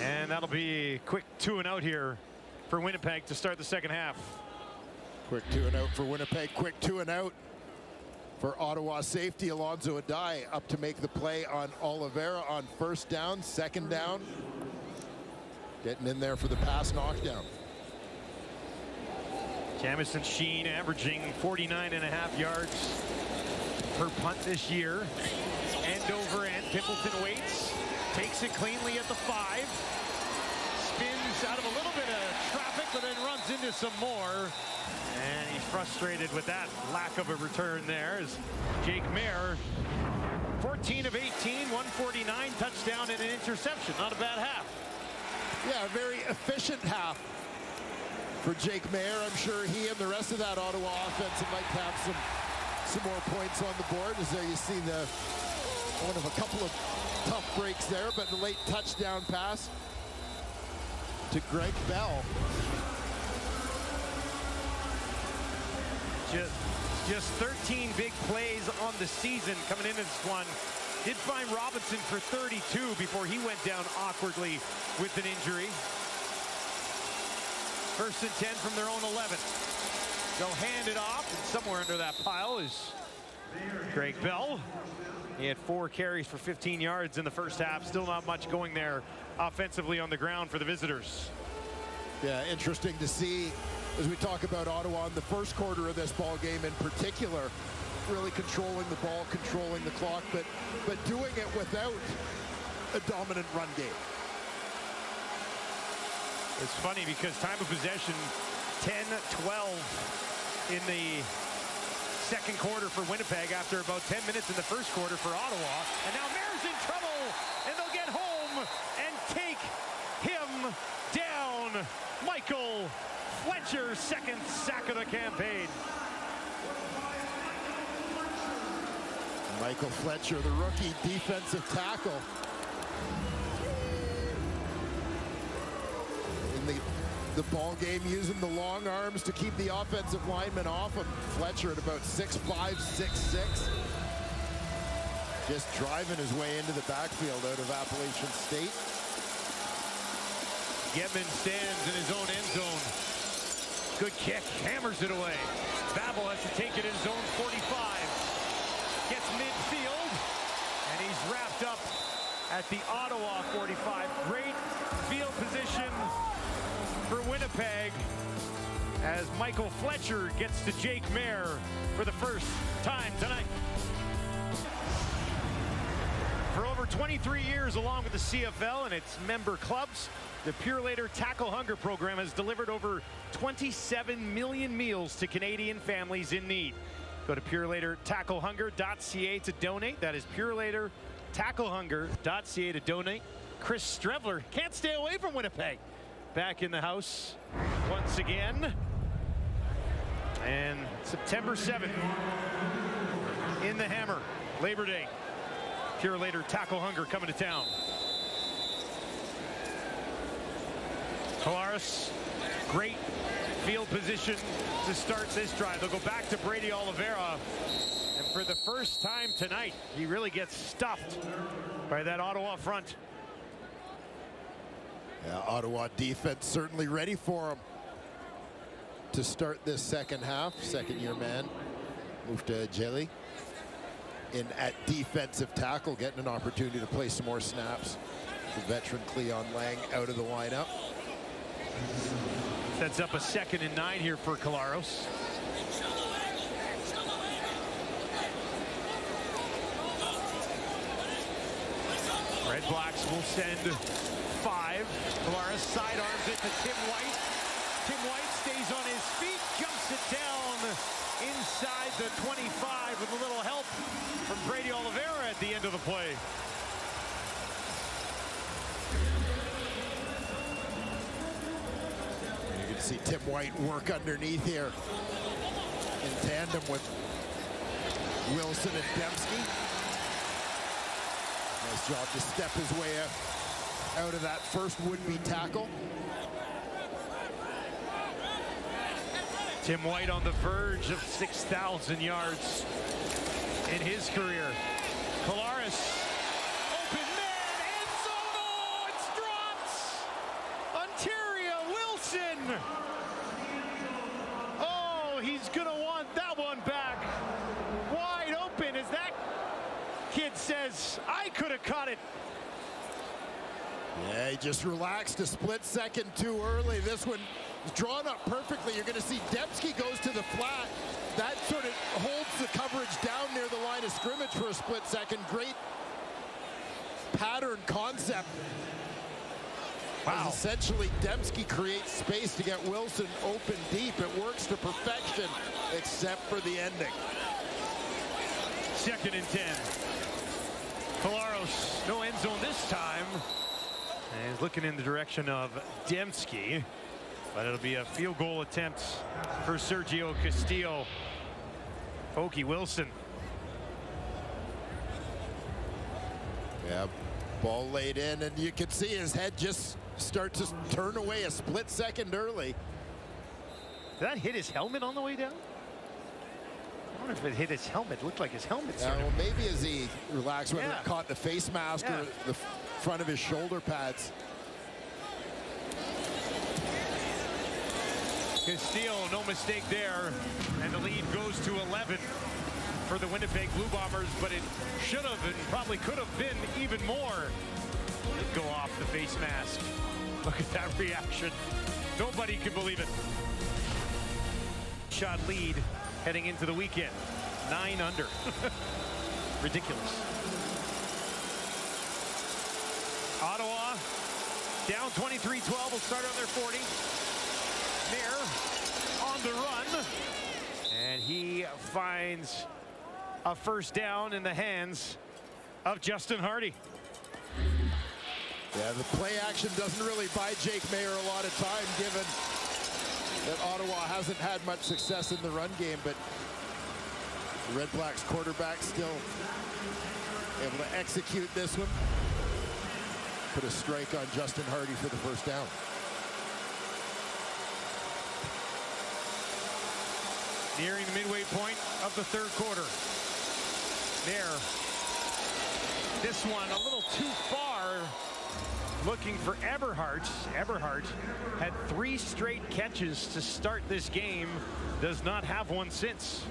And that'll be a quick 2 and out here for Winnipeg to start the second half. Quick 2 and out for Winnipeg. Quick 2 and out for Ottawa safety Alonzo Adai up to make the play on Oliveira on first down, second down. Getting in there for the pass knockdown. Jamison Sheen averaging 49.5 yards per punt this year. End over end. Pimpleton waits. Takes it cleanly at the 5. Spins out of a little bit of traffic, but then runs into some more. And he's frustrated with that lack of a return there as Jake Mayer, 14 of 18, 149, touchdown and an interception. Not a bad half. Yeah, a very efficient half for Jake Mayer. I'm sure he and the rest of that Ottawa offense would like to have some more points on the board. As there you see one of a couple of tough breaks there, but the late touchdown pass to Greg Bell. Just 13 big plays on the season coming into this one. Did find Robinson for 32 before he went down awkwardly with an injury. 1st and 10 from their own 11. They'll hand it off, and somewhere under that pile is Greg Bell. He had 4 carries for 15 yards in the first half. Still not much going there offensively on the ground for the visitors. Yeah, interesting to see as we talk about Ottawa in the first quarter of this ball game in particular, really controlling the ball, controlling the clock, but doing it without a dominant run game. It's funny because time of possession 10-12 in the second quarter for Winnipeg after about 10 minutes in the first quarter for Ottawa. And now Mayer's in trouble, and they'll get home and take him down. Michael Fletcher, second sack of the campaign. Michael Fletcher, the rookie defensive tackle. In the ball game, using the long arms to keep the offensive lineman off him. Fletcher at about 6'5", 6'6". Just driving his way into the backfield out of Appalachian State. Getman stands in his own end zone. Good kick, hammers it away. Babel has to take it in zone 45. Gets midfield, and he's wrapped up at the Ottawa 45. Great field position for Winnipeg as Michael Fletcher gets to Jake Mayer for the first time tonight. For over 23 years, along with the CFL and its member clubs, the Purelator Tackle Hunger program has delivered over 27 million meals to Canadian families in need. Go to PurelatorTackleHunger.ca to donate. That is PurelatorTackleHunger.ca to donate. Chris Strevler can't stay away from Winnipeg. Back in the house once again. And September 7th in the Hammer, Labor Day. Purelator Tackle Hunger coming to town. Collaros, great field position to start this drive. They'll go back to Brady Oliveira. And for the first time tonight, he really gets stuffed by that Ottawa front. Yeah, Ottawa defense certainly ready for him to start this second half. Second-year man, move to Jelly. in at defensive tackle, getting an opportunity to play some more snaps. The veteran Cleon Lang out of the lineup. Sets up a 2nd and 9 here for Collaros. Redblacks will send 5. Collaros sidearms it to Tim White. Tim White stays on his feet, jumps it down inside the 25 with a little help from Brady Oliveira at the end of the play. You can see Tim White work underneath here in tandem with Wilson and Dembski. Nice job to step his way out of that first would-be tackle. Tim White on the verge of 6,000 yards in his career. Collaros, open man, end zone, oh, it's dropped! Ontario Wilson! Oh, he's gonna want that one back. Wide open as that kid says, I could have caught it. Yeah, he just relaxed a split second too early. This one is drawn up perfectly. You're going to see Dembski goes to the flat. That sort of holds the coverage down near the line of scrimmage for a split second. Great pattern concept. Wow. As essentially, Dembski creates space to get Wilson open deep. It works to perfection, except for the ending. 2nd and 10. Collaros, no end zone this time. And he's looking in the direction of Dembski, but it'll be a field goal attempt for Sergio Castillo. Pokey Wilson. Yeah, ball laid in, and you can see his head just start to turn away a split second early. Did that hit his helmet on the way down? I wonder if it hit his helmet. It looked like his helmet. Well, maybe as he relaxed, whether it caught the face mask or the front of his shoulder pads. Castillo, no mistake there, and the lead goes to 11 for the Winnipeg Blue Bombers, but it should have and probably could have been even more. Did go off the face mask. Look at that reaction. Nobody can believe it. Shot lead heading into the weekend. 9 under. Ridiculous. Ottawa down 23-12. Will start on their 40. Mayer on the run. And he finds a first down in the hands of Justin Hardy. Yeah, the play action doesn't really buy Jake Mayer a lot of time, given that Ottawa hasn't had much success in the run game, but the Redblacks quarterback still able to execute this one. Put a strike on Justin Hardy for the first down. Nearing the midway point of the third quarter. There. This one a little too far. Looking for Eberhardt. Eberhardt had 3 straight catches to start this game. Does not have one since.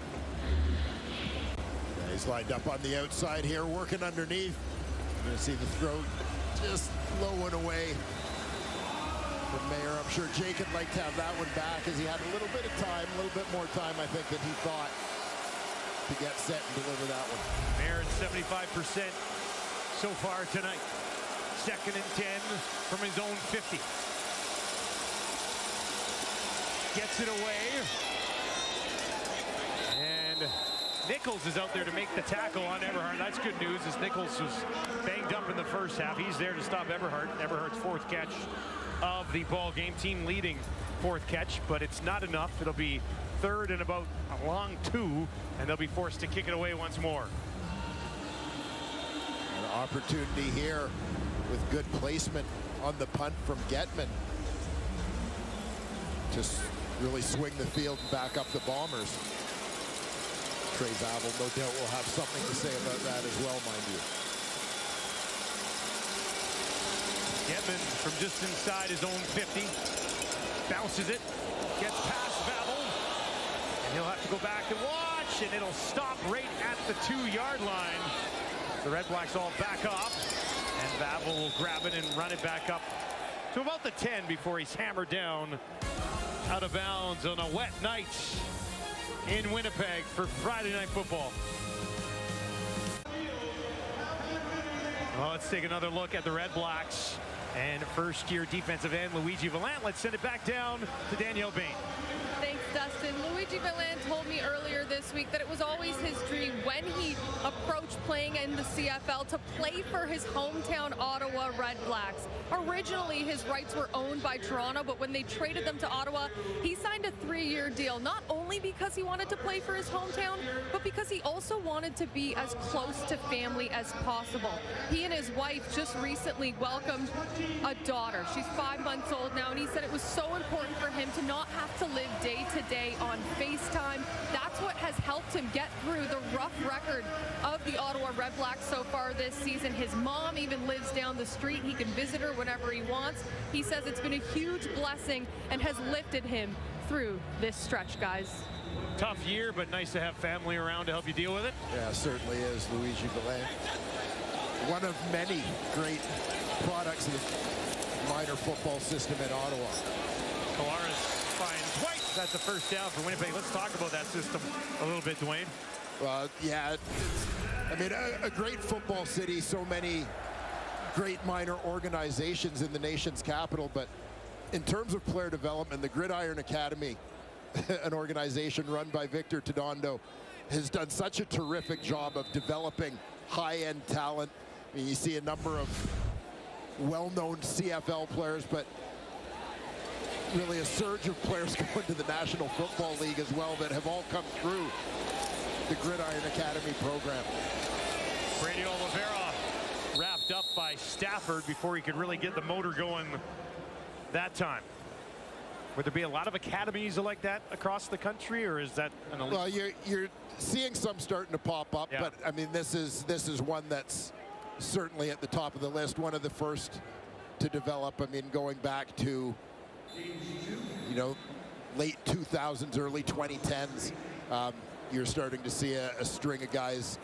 Yeah, he's lined up on the outside here, working underneath. You're going to see the throw just low and away from Mayer. I'm sure Jake would like to have that one back, as he had a little bit of time, a little bit more time, I think, than he thought to get set and deliver that one. Mayer at 75% so far tonight. 2nd and 10 from his own 50. Gets it away. And Nichols is out there to make the tackle on Eberhardt. That's good news, as Nichols was banged up in the first half. He's there to stop Eberhardt. Eberhardt's 4th catch of the ball game. Team leading 4th catch, but it's not enough. It'll be 3rd and about a long 2, and they'll be forced to kick it away once more. An opportunity here with good placement on the punt from Getman. Just really swing the field and back up the Bombers. Trey Babel, no doubt, will have something to say about that as well, mind you. Getman from just inside his own 50. Bounces it. Gets past Babel. And He'll have to go back and watch, and it'll stop right at the 2-yard line. The Redblacks all back up, and Babel will grab it and run it back up to about the 10 before he's hammered down out of bounds on a wet night in Winnipeg for Friday Night Football. Well, let's take another look at the Redblacks and first-year defensive end Luigi Vallant. Let's send it back down to Danielle Bain. Thanks, Dustin. Luigi Vallant told me earlier this week that it was always his dream when he approached playing in the CFL to play for his hometown Ottawa Redblacks. Originally, his rights were owned by Toronto, but when they traded them to Ottawa, he signed a 3-year deal, not only because he wanted to play for his hometown, but because he also wanted to be as close to family as possible. He and his wife just recently welcomed a daughter. She's 5 months old now, and he said it was so important for him to not have to live day to day on FaceTime. That's what has helped him get through the rough record of the Ottawa Redblacks so far this season. His mom even lives down the street. He can visit her whenever he wants. He says it's been a huge blessing and has lifted him through this stretch, guys. Tough year, but nice to have family around to help you deal with it. Yeah, certainly is. Luigi Vallant, one of many great products of the minor football system in Ottawa. Collaros finds White. That's a first down for Winnipeg. Let's talk about that system a little bit, Dwayne. Yeah, I mean, a great football city, so many great minor organizations in the nation's capital, but in terms of player development, the Gridiron Academy, an organization run by Victor Todondo, has done such a terrific job of developing high-end talent. I mean, you see a number of well-known CFL players, but really a surge of players going to the National Football League as well that have all come through the Gridiron Academy program. Brady Oliveira wrapped up by Stafford before he could really get the motor going that time. Would there be a lot of academies like that across the country, or is that an elite? Well, you're seeing some starting to pop up, but I mean, this is one that's certainly at the top of the list, one of the first to develop. I mean, going back to, you know, late 2000s, early 2010s, you're starting to see a string of guys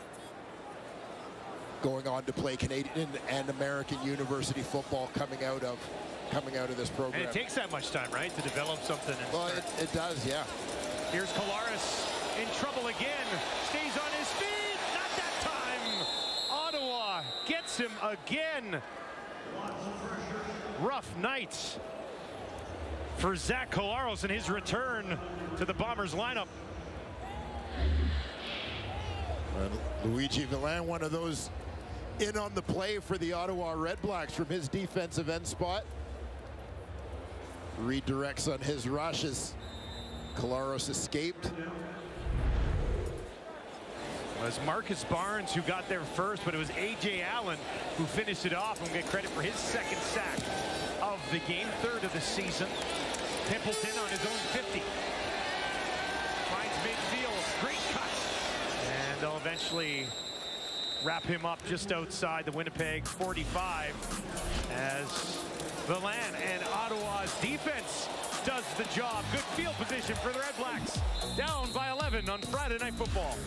going on to play Canadian and American university football coming out of this program. And it takes that much time, right, to develop something? Well, it does, yeah. Here's Collaros in trouble again. Stays on his feet. Not that time. Ottawa gets him again. Rough night for Zach Collaros in his return to the Bombers lineup. And Luigi Vallant, one of those in on the play for the Ottawa Redblacks from his defensive end spot. Redirects on his rush as Collaros escaped. It was Marcus Barnes who got there first, but it was A.J. Allen who finished it off and get credit for his second sack of the game, third of the season. Pimpleton on his own 50. Finds midfield, great cut. And they'll eventually wrap him up just outside the Winnipeg 45 as Vallant and Ottawa's defense does the job. Good field position for the Redblacks. Down by 11 on Friday Night Football.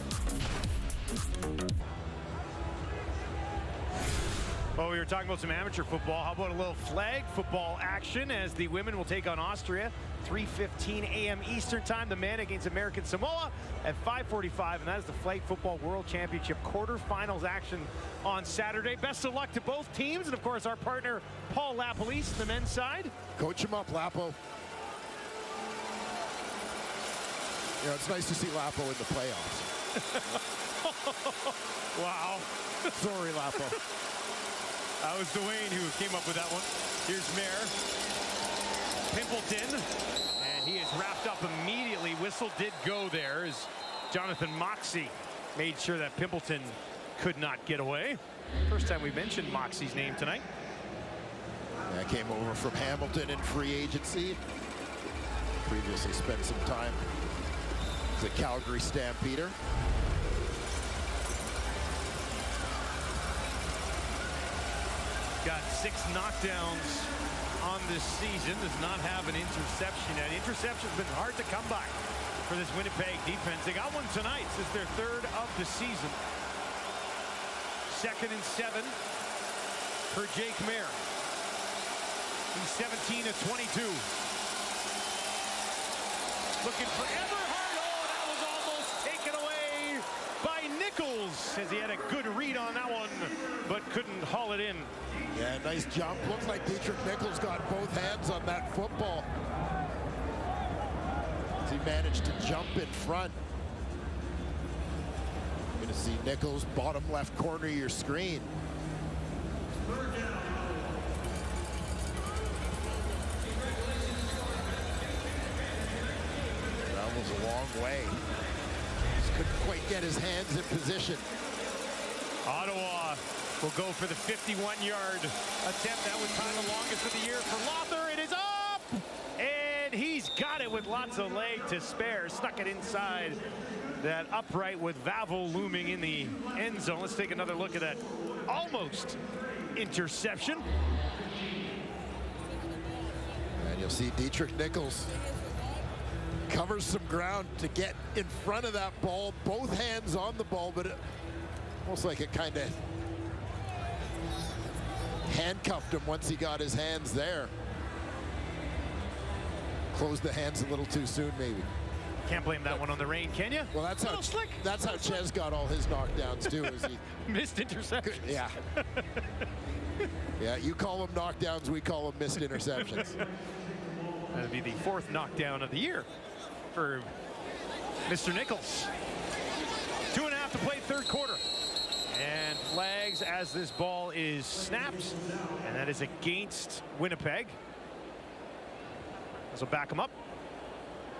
Well, we were talking about some amateur football. How about a little flag football action as the women will take on Austria. 3:15 a.m. Eastern time. The men against American Samoa at 5:45, and that is the Flag Football World Championship quarterfinals action on Saturday. Best of luck to both teams, and of course our partner Paul Lapolice, the men's side. Coach him up, Lapo. You know, it's nice to see Lapo in the playoffs. Wow. Sorry, Lapo. That was Dwayne who came up with that one. Here's Mayer. Pimpleton, and he is wrapped up immediately. Whistle did go there as Jonathan Moxey made sure that Pimpleton could not get away. First time we mentioned Moxey's name tonight. That came over from Hamilton in free agency. Previously spent some time as a Calgary Stampeder. Got 6 knockdowns on this season. Does not have an interception yet. Interception's been hard to come by for this Winnipeg defense. They got one tonight. This is their third of the season. 2nd and 7 for Jake Mayer. He's 17 of 22. Looking for Everhart. Oh, that was almost taken away by Nichols, as he had a good read on that one, but couldn't haul it in. Yeah, nice jump. Looks like Dietrich Nichols got both hands on that football. He managed to jump in front. You're going to see Nichols, bottom left corner of your screen. Travels a long way. Just couldn't quite get his hands in position. Ottawa will go for the 51-yard attempt. That was time the longest of the year for Lothar. It is up! And he's got it with lots of leg to spare. Stuck it inside that upright with Vavel looming in the end zone. Let's take another look at that almost interception. And you'll see Dietrich Nichols covers some ground to get in front of that ball. Both hands on the ball, but almost like it kind of handcuffed him once he got his hands there. Closed the hands a little too soon, maybe. Can't blame that one on the rain, can you? Well, that's how slick. That's how Ches got all his knockdowns too. Is he missed interceptions? Yeah. Yeah, you call them knockdowns, we call them missed interceptions. That'll be the 4th knockdown of the year for Mr. Nichols. 2.5 to play, 3rd quarter. And flags as this ball is snapped, and that is against Winnipeg. This will back him up.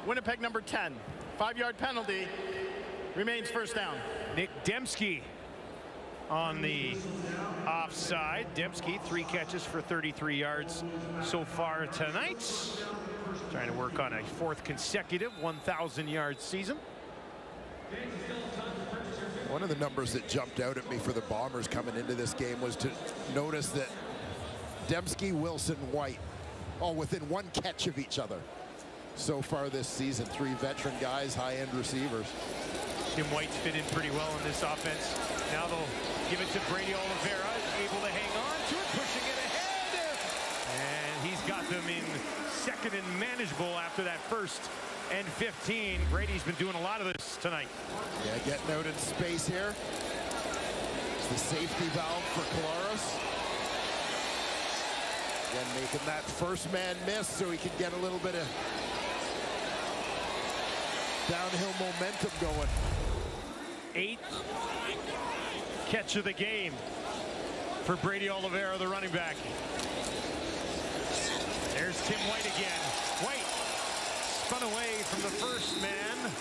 Winnipeg number 10. 5-yard penalty. Remains first down. Nick Dembski on the offside. Dembski, 3 catches for 33 yards so far tonight. Trying to work on a 4th consecutive 1,000-yard season. One of the numbers that jumped out at me for the Bombers coming into this game was to notice that Dembski, Wilson, White, all within 1 catch of each other so far this season. 3 veteran guys, high-end receivers. Tim White's fit in pretty well in this offense. Now they'll give it to Brady Oliveira, able to hang on to it, pushing it ahead. And he's got them in 2nd and manageable after that 1st and 15. Brady's been doing a lot of this tonight. Yeah, getting out in space here. It's the safety valve for Collaros. Again, making that first man miss so he can get a little bit of downhill momentum going. 8th catch of the game for Brady Oliveira, the running back. There's Tim White again. White spun away from the first man.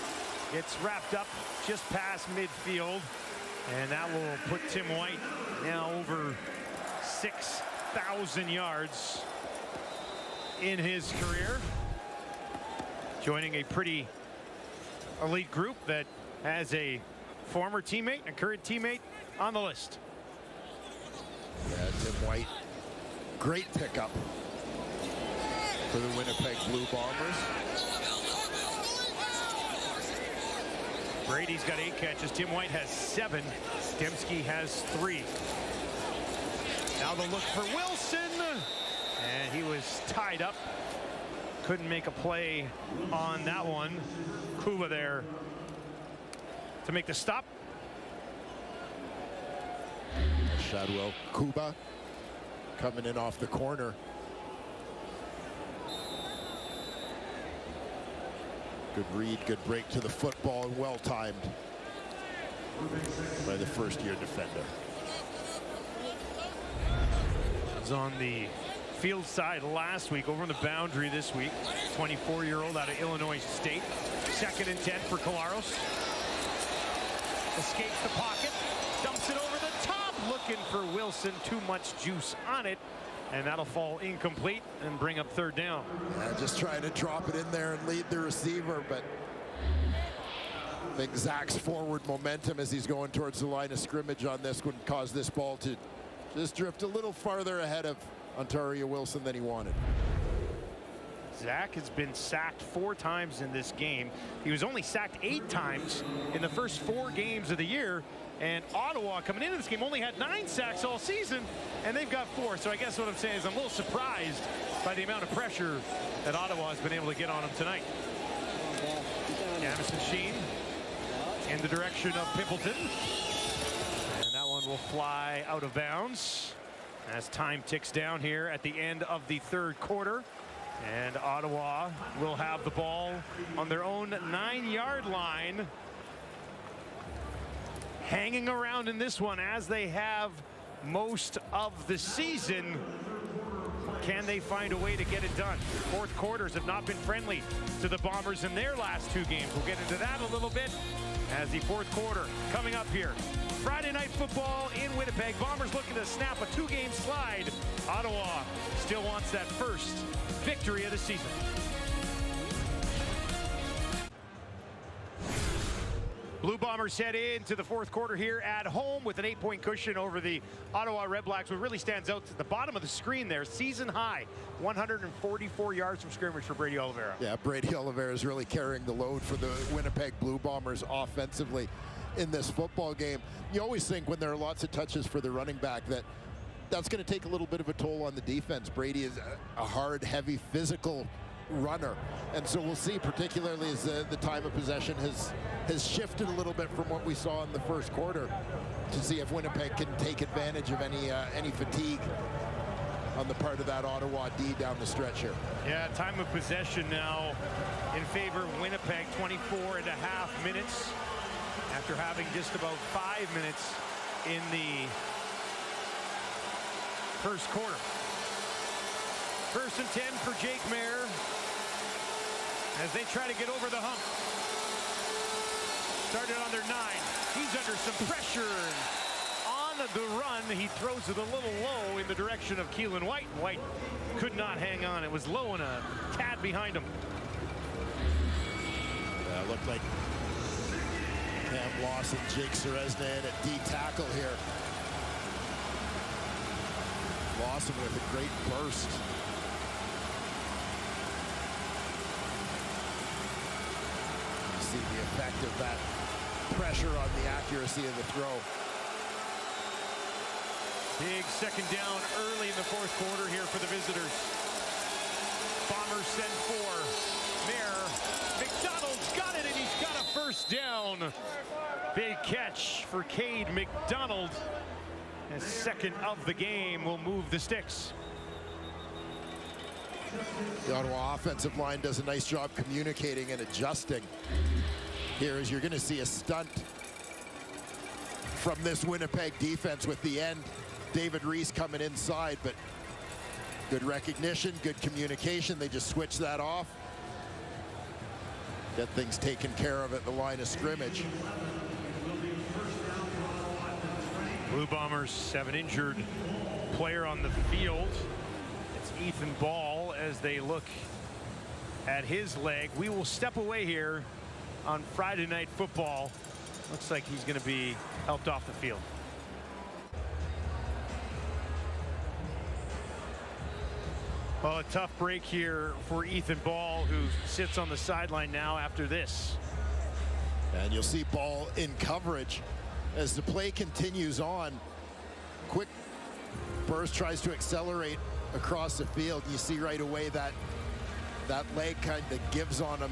Gets wrapped up just past midfield. And that will put Tim White now over 6,000 yards in his career. Joining a pretty elite group that has a former teammate and a current teammate on the list. Yeah, Tim White, great pickup for the Winnipeg Blue Bombers. Brady's got 8 catches. Tim White has 7. Dembski has 3. Now the look for Wilson. And he was tied up. Couldn't make a play on that one. Kuba there to make the stop. Shadwell Kuba coming in off the corner. Good read, good break to the football, and well timed by the first-year defender. Was on the field side last week, over on the boundary this week. 24-year-old out of Illinois State. 2nd and 10 for Collaros. Escapes the pocket, dumps it over the top, looking for Wilson. Too much juice on it, and that'll fall incomplete and bring up 3rd down. Yeah, just trying to drop it in there and lead the receiver, but I think Zach's forward momentum as he's going towards the line of scrimmage on this would cause this ball to just drift a little farther ahead of Ontario Wilson than he wanted. Zach has been sacked 4 times in this game. He was only sacked 8 times in the first 4 games of the year. And Ottawa, coming into this game, only had 9 sacks all season, and they've got 4. So I guess what I'm saying is I'm a little surprised by the amount of pressure that Ottawa has been able to get on him tonight. Jamison Sheen in the direction of Pimpleton. And that one will fly out of bounds as time ticks down here at the end of the 3rd quarter. And Ottawa will have the ball on their own 9-yard line, hanging around in this one as they have most of the season. Can they find a way to get it done? 4th quarters have not been friendly to the Bombers in their last 2 games. We'll get into that a little bit as the 4th quarter coming up here. Friday night football in Winnipeg. Bombers looking to snap a 2-game slide. Ottawa still wants that first victory of the season. Blue Bombers head into the 4th quarter here at home with an 8-point cushion over the Ottawa Redblacks. What really stands out at the bottom of the screen there, season high, 144 yards from scrimmage for Brady Oliveira. Yeah, Brady Oliveira is really carrying the load for the Winnipeg Blue Bombers offensively in this football game. You always think when there are lots of touches for the running back that that's going to take a little bit of a toll on the defense. Brady is a hard, heavy, physical runner, and so we'll see, particularly as the time of possession has shifted a little bit from what we saw in the 1st quarter, to see if Winnipeg can take advantage of any fatigue on the part of that Ottawa D down the stretch here. Yeah, time of possession now in favor of Winnipeg, 24.5 minutes after having just about 5 minutes in the 1st quarter. 1st and 10 for Jake Mayer as they try to get over the hump. Started on their 9. He's under some pressure. On the run, he throws it a little low in the direction of Keelan White. White could not hang on. It was low and a tad behind him. It looked like Cam Lawson, Jake Seresnan at D tackle here. Lawson with a great burst. You see the effect of that pressure on the accuracy of the throw. Big 2nd down early in the 4th quarter here for the visitors. Bombers send 4. Mayer, McDonald's got it, and he's got a 1st down. Big catch for Cade McDonald. His 2nd of the game will move the sticks. The Ottawa offensive line does a nice job communicating and adjusting. Here is you're going to see a stunt from this Winnipeg defense with the end. David Reese coming inside, but good recognition, good communication. They just switch that off. Get things taken care of at the line of scrimmage. Blue Bombers have an injured player on the field. It's Ethan Ball as they look at his leg. We will step away here on Friday Night Football. Looks like he's going to be helped off the field. Well, a tough break here for Ethan Ball, who sits on the sideline now after this. And you'll see Ball in coverage as the play continues on. Quick burst, tries to accelerate across the field. You see right away that leg kind of gives on him.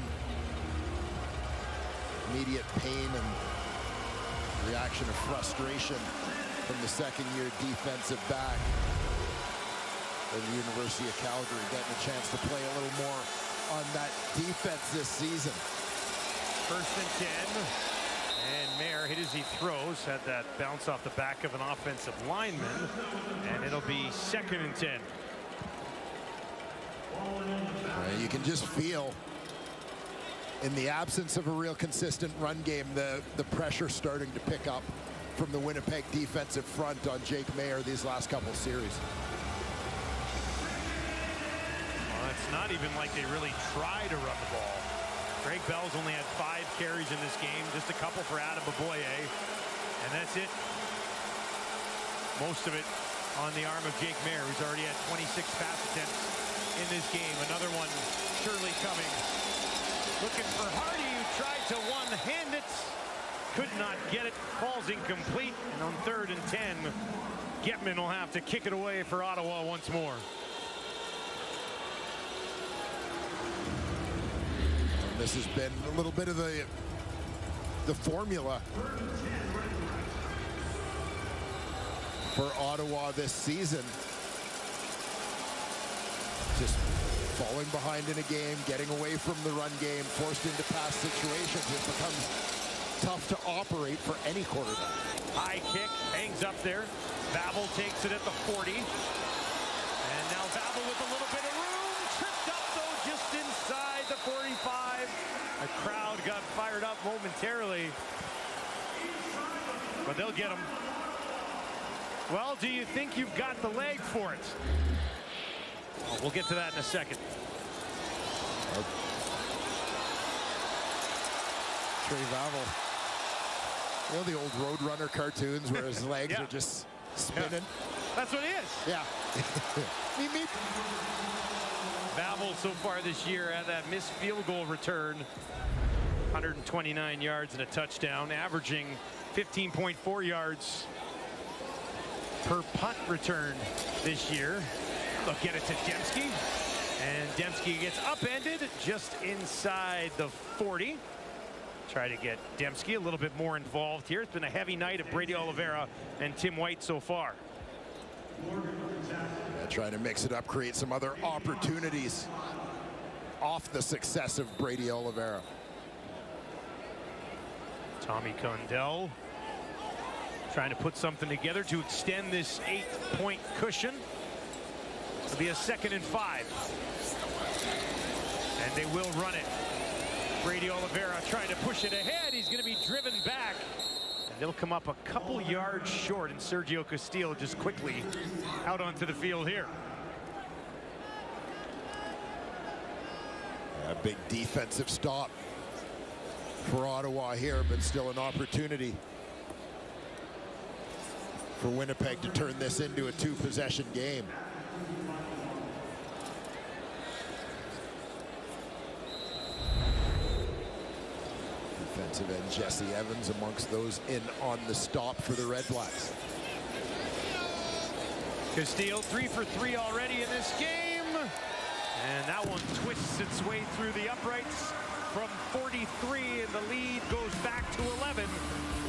Immediate pain and reaction of frustration from the 2nd-year defensive back of the University of Calgary, getting a chance to play a little more on that defense this season. 1st and 10. And Mayer hit as he throws, had that bounce off the back of an offensive lineman, and it'll be 2nd and 10. You can just feel, in the absence of a real consistent run game, the pressure starting to pick up from the Winnipeg defensive front on Jake Mayer these last couple series. Well, it's not even like they really try to run the ball. Greg Bell's only had 5 carries in this game, just a couple for Adam Boboye, and that's it. Most of it on the arm of Jake Mayer, who's already had 26 pass attempts in this game. Another one surely coming. Looking for Hardy, who tried to one-hand it. Could not get it. Falls incomplete. And on 3rd and 10, Getman will have to kick it away for Ottawa once more. And this has been a little bit of the formula for Ottawa this season. Just falling behind in a game, getting away from the run game, forced into pass situations. It becomes tough to operate for any quarterback. High kick, hangs up there. Babel takes it at the 40. And now Babel with a little bit of room. Tripped up, though, just inside the 45. The crowd got fired up momentarily. But they'll get him. Well, do you think you've got the leg for it? Oh, we'll get to that in a second. Trey Babel. You know the old Roadrunner cartoons where his legs are just spinning? Yeah. That's what it is. Yeah. Meep, meep. Babel so far this year had that missed field goal return. 129 yards and a touchdown, averaging 15.4 yards per punt return this year. They'll get it to Dembski. And Dembski gets upended just inside the 40. Try to get Dembski a little bit more involved here. It's been a heavy night of Brady Oliveira and Tim White so far. Trying to mix it up, create some other opportunities off the success of Brady Oliveira. Tommy Condell trying to put something together to extend this 8-point cushion. It'll be a 2nd and 5. And they will run it. Brady Oliveira trying to push it ahead. He's going to be driven back. And they'll come up a couple yards short. And Sergio Castillo just quickly out onto the field here. A big defensive stop for Ottawa here, but still an opportunity for Winnipeg to turn this into a 2-possession game. Defensive end Jesse Evans amongst those in on the stop for the Redblacks. Castillo 3 for 3 already in this game. And that one twists its way through the uprights from 43, and the lead goes back to 11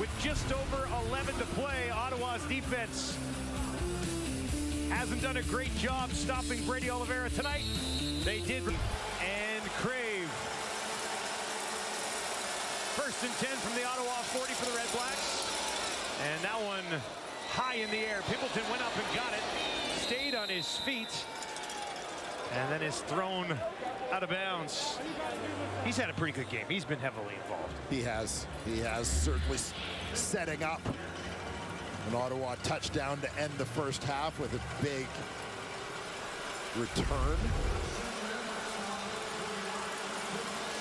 with just over 11 to play. Ottawa's defense hasn't done a great job stopping Brady Oliveira tonight. They did. And Crave. 1st and 10 from the Ottawa 40 for the Redblacks. And that one high in the air. Pimpleton went up and got it. Stayed on his feet. And then is thrown out of bounds. He's had a pretty good game. He's been heavily involved. He has certainly setting up an Ottawa touchdown to end the first half with a big return.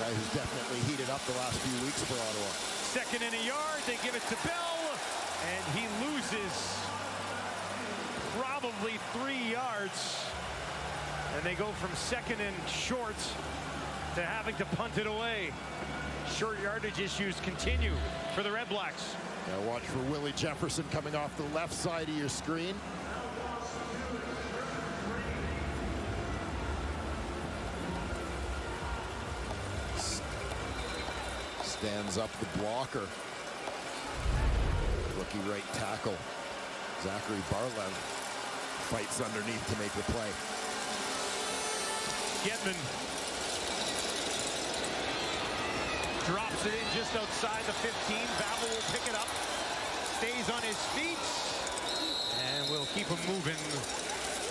Guy who's definitely heated up the last few weeks for Ottawa. 2nd and a yard. They give it to Bell, and he loses probably 3 yards. And they go from 2nd and short to having to punt it away. Short yardage issues continue for the Redblacks. Now watch for Willie Jefferson coming off the left side of your screen. Stands up the blocker. Rookie right tackle Zachary Barlev fights underneath to make the play. Getman drops it in just outside the 15. Babel will pick it up. Stays on his feet. And we'll keep him moving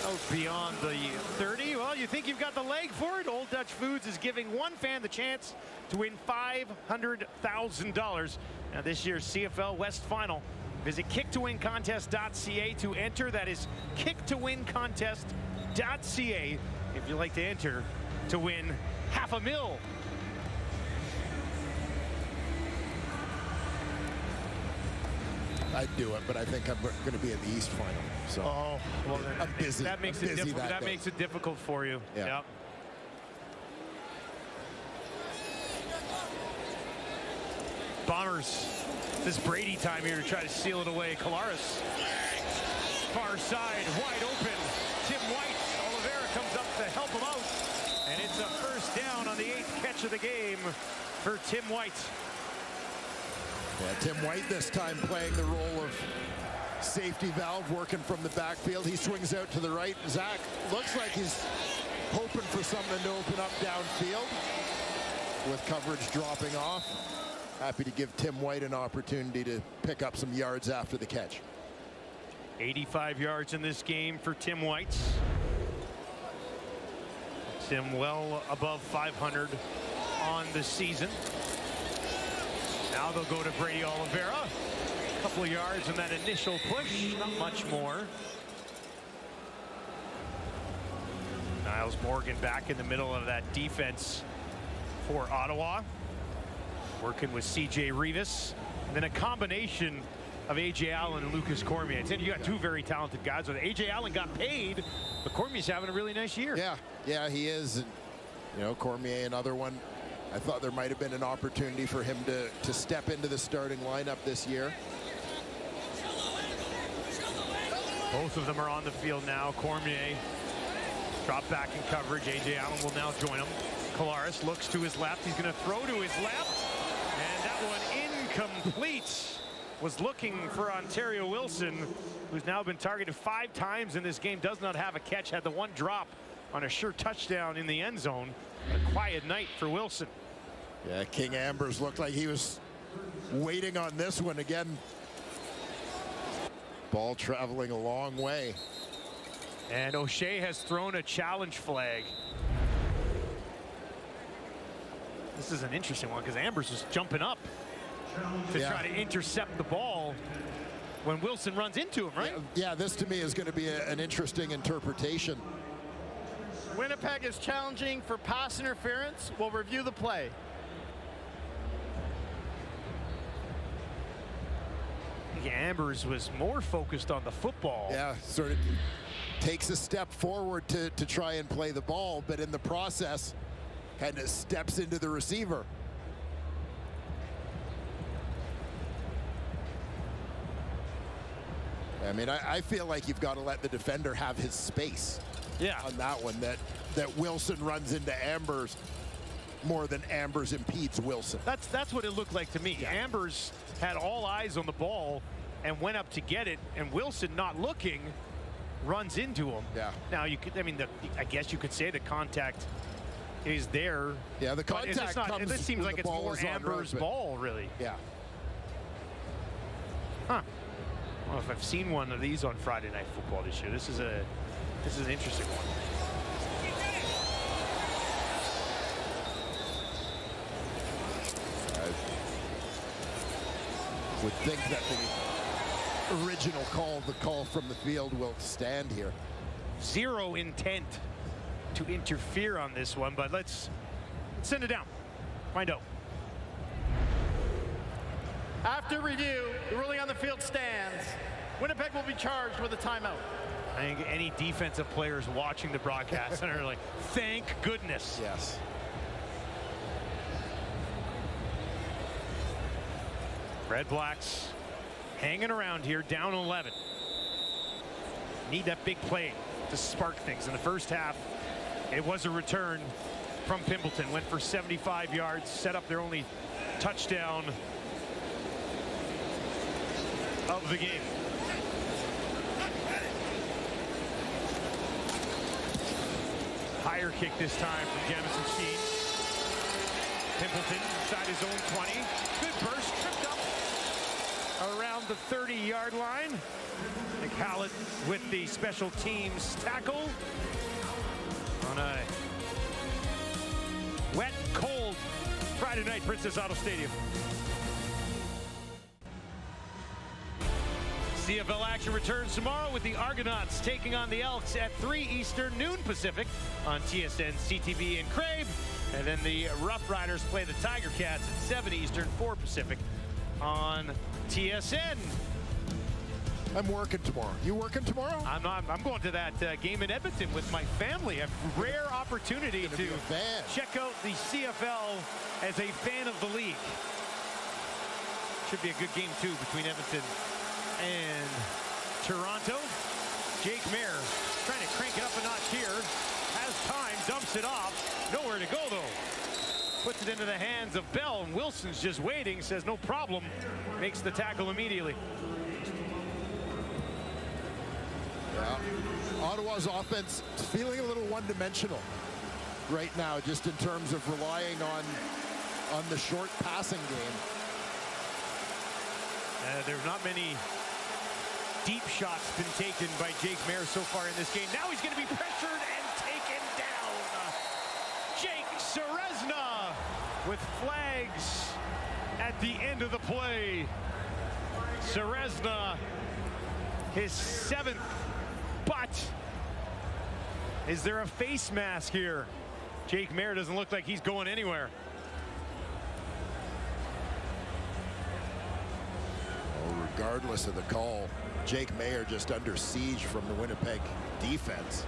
out beyond the 30. Well, you think you've got the leg for it? Old Dutch Foods is giving one fan the chance to win $500,000. Now this year's CFL West Final. Visit kicktowincontest.ca to enter. That is kicktowincontest.ca if you'd like to enter to win $500,000. I'd do it, but I think I'm going to be in the East Final. So well, I'm busy. That makes I'm it busy difficult. That day. makes it difficult for you. Yeah. Yep. Bombers, this Brady time here to try to seal it away. Collaros, far side, wide open. Tim White, Oliveira comes up to help him out. And it's a first down on the 8th catch of the game for Tim White. Yeah, Tim White this time playing the role of safety valve, working from the backfield. He swings out to the right. Zach looks like he's hoping for something to open up downfield with coverage dropping off. Happy to give Tim White an opportunity to pick up some yards after the catch. 85 yards in this game for Tim White. Tim well above 500 on the season. Now they'll go to Brady Oliveira. A couple of yards in that initial push, not much more. Niles Morgan back in the middle of that defense for Ottawa, working with C.J. Rivas, and then a combination of A.J. Allen and Lucas Cormier. And you got two very talented guys. A.J. Allen got paid, but Cormier's having a really nice year. Yeah, he is. And, you know, Cormier, another one. I thought there might have been an opportunity for him to step into the starting lineup this year. Both of them are on the field now. Cormier drop back in coverage. A.J. Allen will now join him. Collaros looks to his left. He's going to throw to his left. And that one incomplete. Was looking for Ontario Wilson, who's now been targeted 5 times in this game. Does not have a catch. Had the one drop on a sure touchdown in the end zone. A quiet night for Wilson. Yeah, King Ambers looked like he was waiting on this one again. Ball traveling a long way. And O'Shea has thrown a challenge flag. This is an interesting one because Ambers was jumping up to try to intercept the ball when Wilson runs into him, right? Yeah, this to me is going to be an interesting interpretation. Winnipeg is challenging for pass interference. We'll review the play. I think Ambers was more focused on the football. Yeah, sort of takes a step forward to try and play the ball, but in the process kind of steps into the receiver. I mean, I feel like you've got to let the defender have his space. Yeah. On that one, that Wilson runs into Ambers more than Ambers impedes Wilson. That's what it looked like to me. Yeah. Ambers had all eyes on the ball and went up to get it, and Wilson, not looking, runs into him. Yeah. Now you could, I mean, I guess you could say the contact is there. Yeah, the contact comes. This seems like it's more Ambers' ball, really. Yeah. Huh. I don't know if I've seen one of these on Friday Night Football this year. This is an interesting one. I would think that the original call, the call from the field, will stand here. Zero intent to interfere on this one, but let's send it down. Find out. After review, the ruling on the field stands. Winnipeg will be charged with a timeout. I think any defensive players watching the broadcast are like, thank goodness. Yes. Redblacks hanging around here, down 11. Need that big play to spark things. In the first half, it was a return from Pimpleton. Went for 75 yards, set up their only touchdown of the game. Higher kick this time from Jamison Sheen. Pimpleton inside his own 20. Good burst, tripped up around the 30-yard line. Nick Hallett with the special teams tackle on a wet, cold Friday night, Princess Auto Stadium. CFL action returns tomorrow with the Argonauts taking on the Elks at 3 Eastern, noon Pacific on TSN, CTV, and Crave. And then the Rough Riders play the Tiger Cats at 7 Eastern, 4 Pacific on TSN. I'm working tomorrow. You working tomorrow? I'm not. I'm going to that game in Edmonton with my family. A rare opportunity to check out the CFL as a fan of the league. Should be a good game, too, between Edmonton and Toronto. Jake Mayer trying to crank it up a notch here. Has time, dumps it off. Nowhere to go, though. Puts it into the hands of Bell, and Wilson's just waiting, says no problem. Makes the tackle immediately. Yeah. Ottawa's offense is feeling a little one-dimensional right now, just in terms of relying on the short passing game. There's not many deep shots been taken by Jake Mayer so far in this game. Now he's going to be pressured and taken down. Jake Serezna with flags at the end of the play. Serezna, his 7th, but is there a face mask here? Jake Mayer doesn't look like he's going anywhere. Well, regardless of the call, Jake Mayer just under siege from the Winnipeg defense.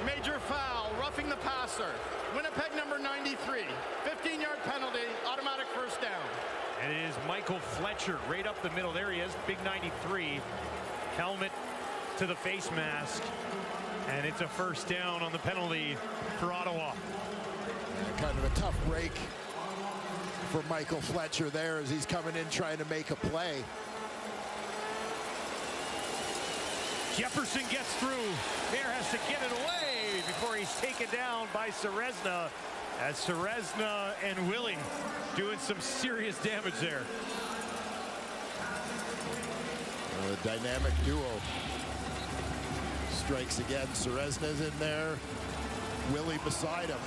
Major foul, roughing the passer. Winnipeg number 93, 15-yard penalty, automatic first down. And it is Michael Fletcher right up the middle. There he is, big 93. Helmet to the face mask. And it's a first down on the penalty for Ottawa. Kind of a tough break for Michael Fletcher there as he's coming in trying to make a play. Jefferson gets through. Mayer has to get it away before he's taken down by Serezna. As Serezna and Willie doing some serious damage there. A dynamic duo. Strikes again. Serezna's in there. Willie beside him.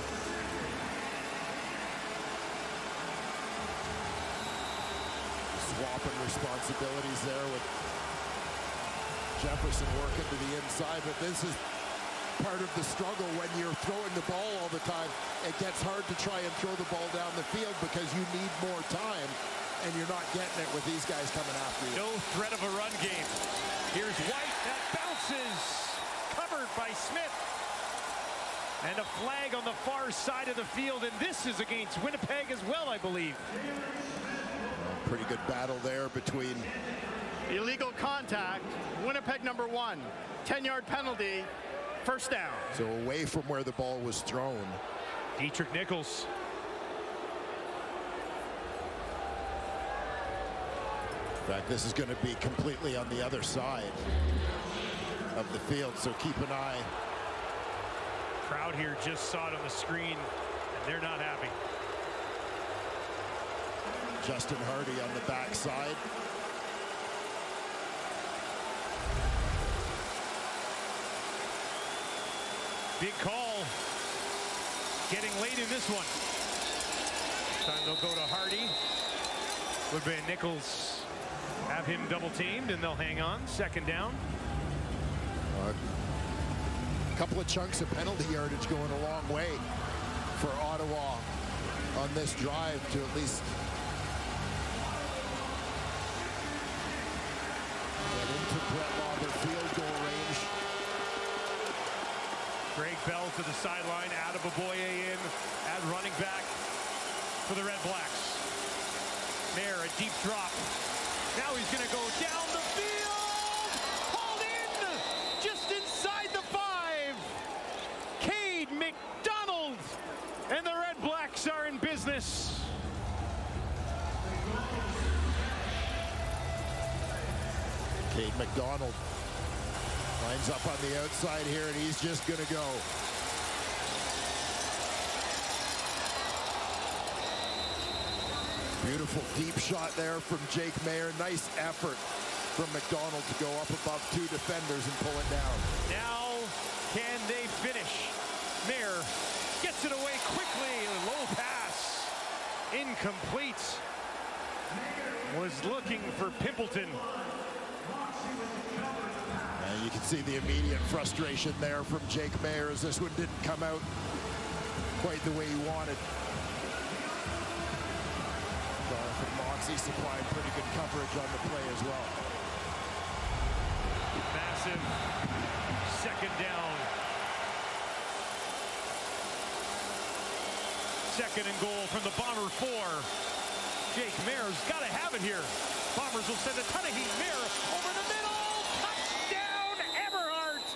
Swapping responsibilities there with Jefferson working to the inside, but this is part of the struggle when you're throwing the ball all the time. It gets hard to try and throw the ball down the field because you need more time, and you're not getting it with these guys coming after you. No threat of a run game. Here's White, that bounces, covered by Smith. And a flag on the far side of the field, and this is against Winnipeg as well, I believe. Pretty good battle there between... Illegal contact, Winnipeg number 1, 10-yard penalty, first down. So away from where the ball was thrown. Dietrich Nichols. In fact, this is going to be completely on the other side of the field, so keep an eye. Crowd here just saw it on the screen, and they're not happy. Justin Hardy on the backside. Big call. Getting late in this one. Time they'll go to Hardy. Woodbury and Nichols have him double teamed, and they'll hang on. Second down. A couple of chunks of penalty yardage going a long way for Ottawa on this drive to at least get into Brett Lauber field goal range. Greg Bell to the sideline. Adeboboye in at running back for the Redblacks. Mayer, a deep drop. Now he's going to go down the field. Hauled in just inside the 5. Cade McDonald. And the Redblacks are in business. Cade McDonald lines up on the outside here, and he's just going to go. Beautiful deep shot there from Jake Mayer. Nice effort from McDonald to go up above 2 defenders and pull it down. Now, can they finish? Mayer gets it away quickly. Low pass. Incomplete. Was looking for Pimpleton. And you can see the immediate frustration there from Jake Mayer as this one didn't come out quite the way he wanted. Jonathan Moxie supplying pretty good coverage on the play as well. Massive second down. Second and goal from the Bomber 4. Jake Maier's got to have it here. Bombers will send a ton of heat. Maier over the middle. Touchdown, Eberhardt.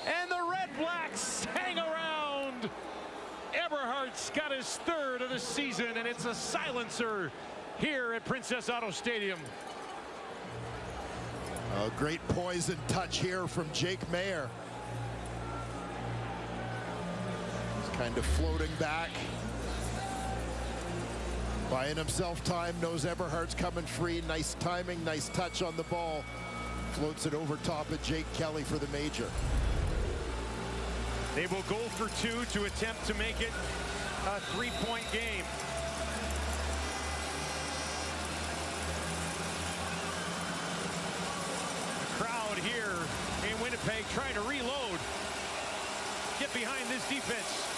And the Redblacks hang around. Eberhardt's got his third of the season, and it's a silencer here at Princess Auto Stadium. A great poise and touch here from Jake Maier. He's kind of floating back. Buying himself time, knows Eberhardt's coming free. Nice timing, nice touch on the ball. Floats it over top of Jake Kelly for the major. They will go for two to attempt to make it a three-point game. The crowd here in Winnipeg trying to reload. Get behind this defense.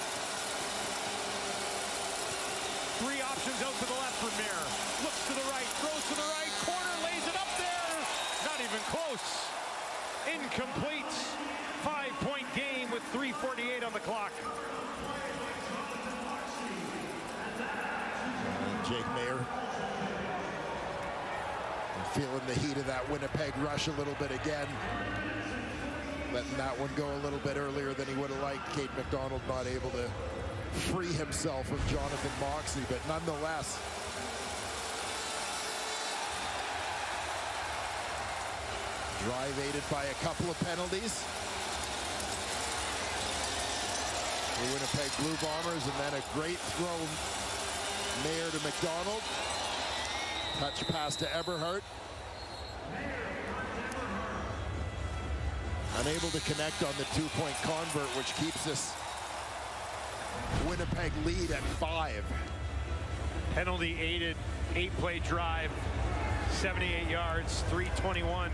Three options out to the left for Maier. Looks to the right, throws to the right, corner, lays it up there. Not even close. Incomplete. 5-point game with 3:48 on the clock. Jake Maier feeling the heat of that Winnipeg rush a little bit again. Letting that one go a little bit earlier than he would have liked. Kate McDonald not able to free himself from Jonathan Moxley, but nonetheless. Drive aided by a couple of penalties. The Winnipeg Blue Bombers, and then a great throw, Maier to McDonald. Touch pass to Eberhardt. Unable to connect on the two-point convert, which keeps this Winnipeg lead at 5. Penalty aided 8-play drive, 78 yards, 3:21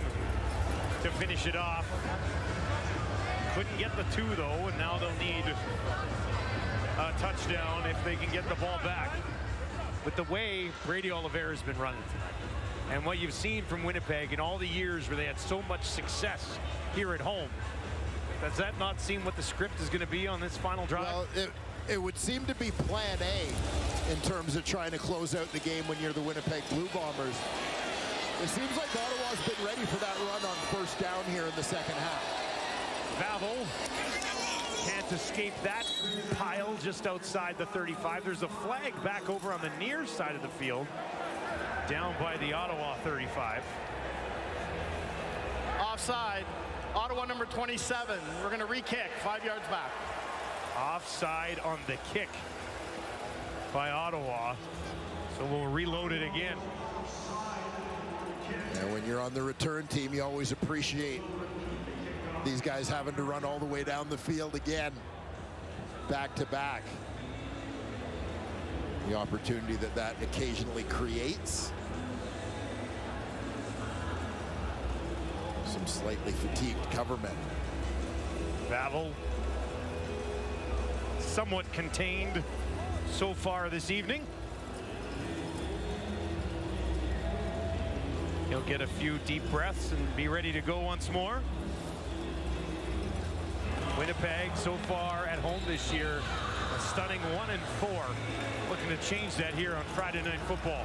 to finish it off. Couldn't get the 2 though, and now they'll need a touchdown if they can get the ball back. With the way Brady Oliveira's been running tonight, and what you've seen from Winnipeg in all the years where they had so much success here at home, does that not seem what the script is going to be on this final drive? Well, it would seem to be plan A in terms of trying to close out the game when you're the Winnipeg Blue Bombers. It seems like Ottawa's been ready for that run on first down here in the second half. Vavel can't escape that pile just outside the 35. There's a flag back over on the near side of the field, down by the Ottawa 35. Offside. Ottawa number 27. We're going to re-kick 5 yards back. Offside on the kick by Ottawa. So we'll reload it again. And when you're on the return team, you always appreciate these guys having to run all the way down the field again, back to back. The opportunity that occasionally creates. Some slightly fatigued covermen. Vavel somewhat contained so far this evening. He'll get a few deep breaths and be ready to go once more. Winnipeg so far at home this year, a stunning 1-4. Looking to change that here on Friday Night Football.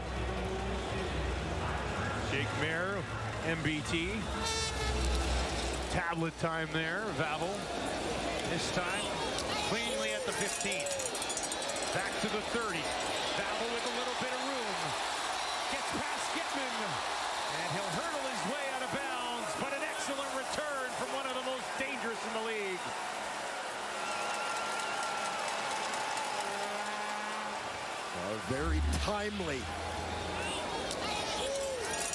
Jake Maier, MBT. Tablet time there, Vavel. This time, cleanly at the 15. Back to the 30. Vavel with a little bit of room. Gets past Gitman. And he'll hurdle his way out of bounds, but an excellent return from one of the most dangerous in the league. A very timely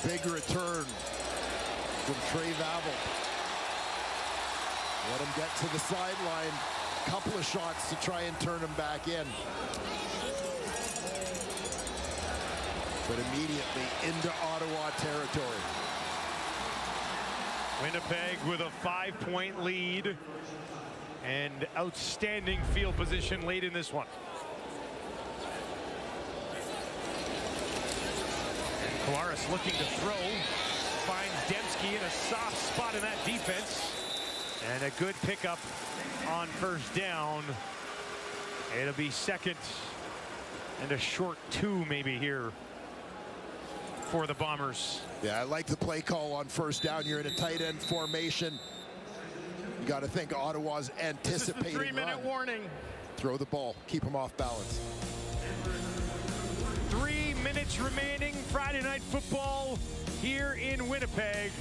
big return from Trey Vavel. Let him get to the sideline. Couple of shots to try and turn him back in. But immediately into Ottawa territory. Winnipeg with a 5-point lead and outstanding field position late in this one. Kolaris looking to throw, finds Dembski in a soft spot in that defense, And a good pickup on first down. It'll be second and a short 2 maybe here for the Bombers. Yeah, I like the play call on first down. You're in a tight end formation. You got to think Ottawa's anticipating. This is the 3-minute warning. Throw the ball, keep him off balance. 3 minutes remaining. Friday Night Football here in Winnipeg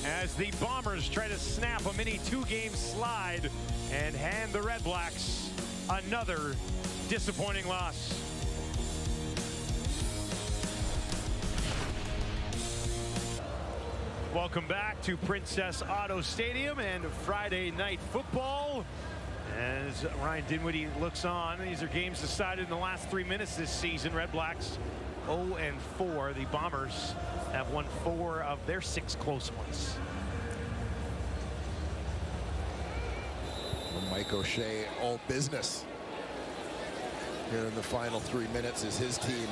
as the Bombers try to snap a mini 2-game slide and hand the Redblacks another disappointing loss. Welcome back to Princess Auto Stadium and Friday Night Football. As Ryan Dinwiddie looks on, these are games decided in the last 3 minutes this season. Redblacks 0-4. The Bombers have won 4 of their 6 close ones. Well, Mike O'Shea, all business here in the final 3 minutes as his team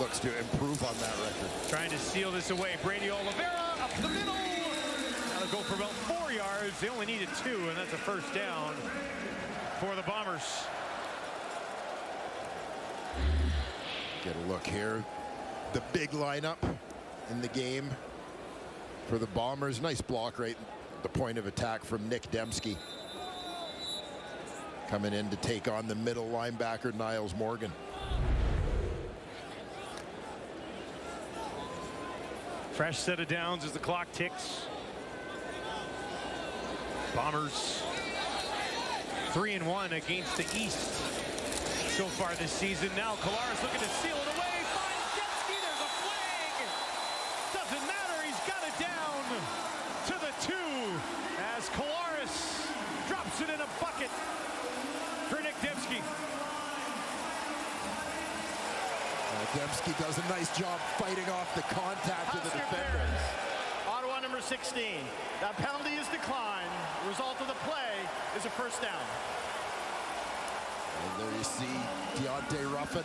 looks to improve on that record. Trying to seal this away. Brady Oliveira up the middle. Now they'll go for about 4 yards. They only needed 2, and that's a first down for the Bombers. Get a look here. The big lineup in the game for the Bombers. Nice block right at the point of attack from Nick Dembski. Coming in to take on the middle linebacker, Niles Morgan. Fresh set of downs as the clock ticks. Bombers 3-1 against the East so far this season. Now Kolar's looking to seal it away. Finds Dembski. There's a flag. Doesn't matter. He's got it down to the 2 as Kolaris drops it in a bucket for Nick Dembski. Dembski does a nice job fighting off the contact of the defender. Ottawa number 16. That penalty is declined. The result of the play is a first down. And there you see Deontay Ruffin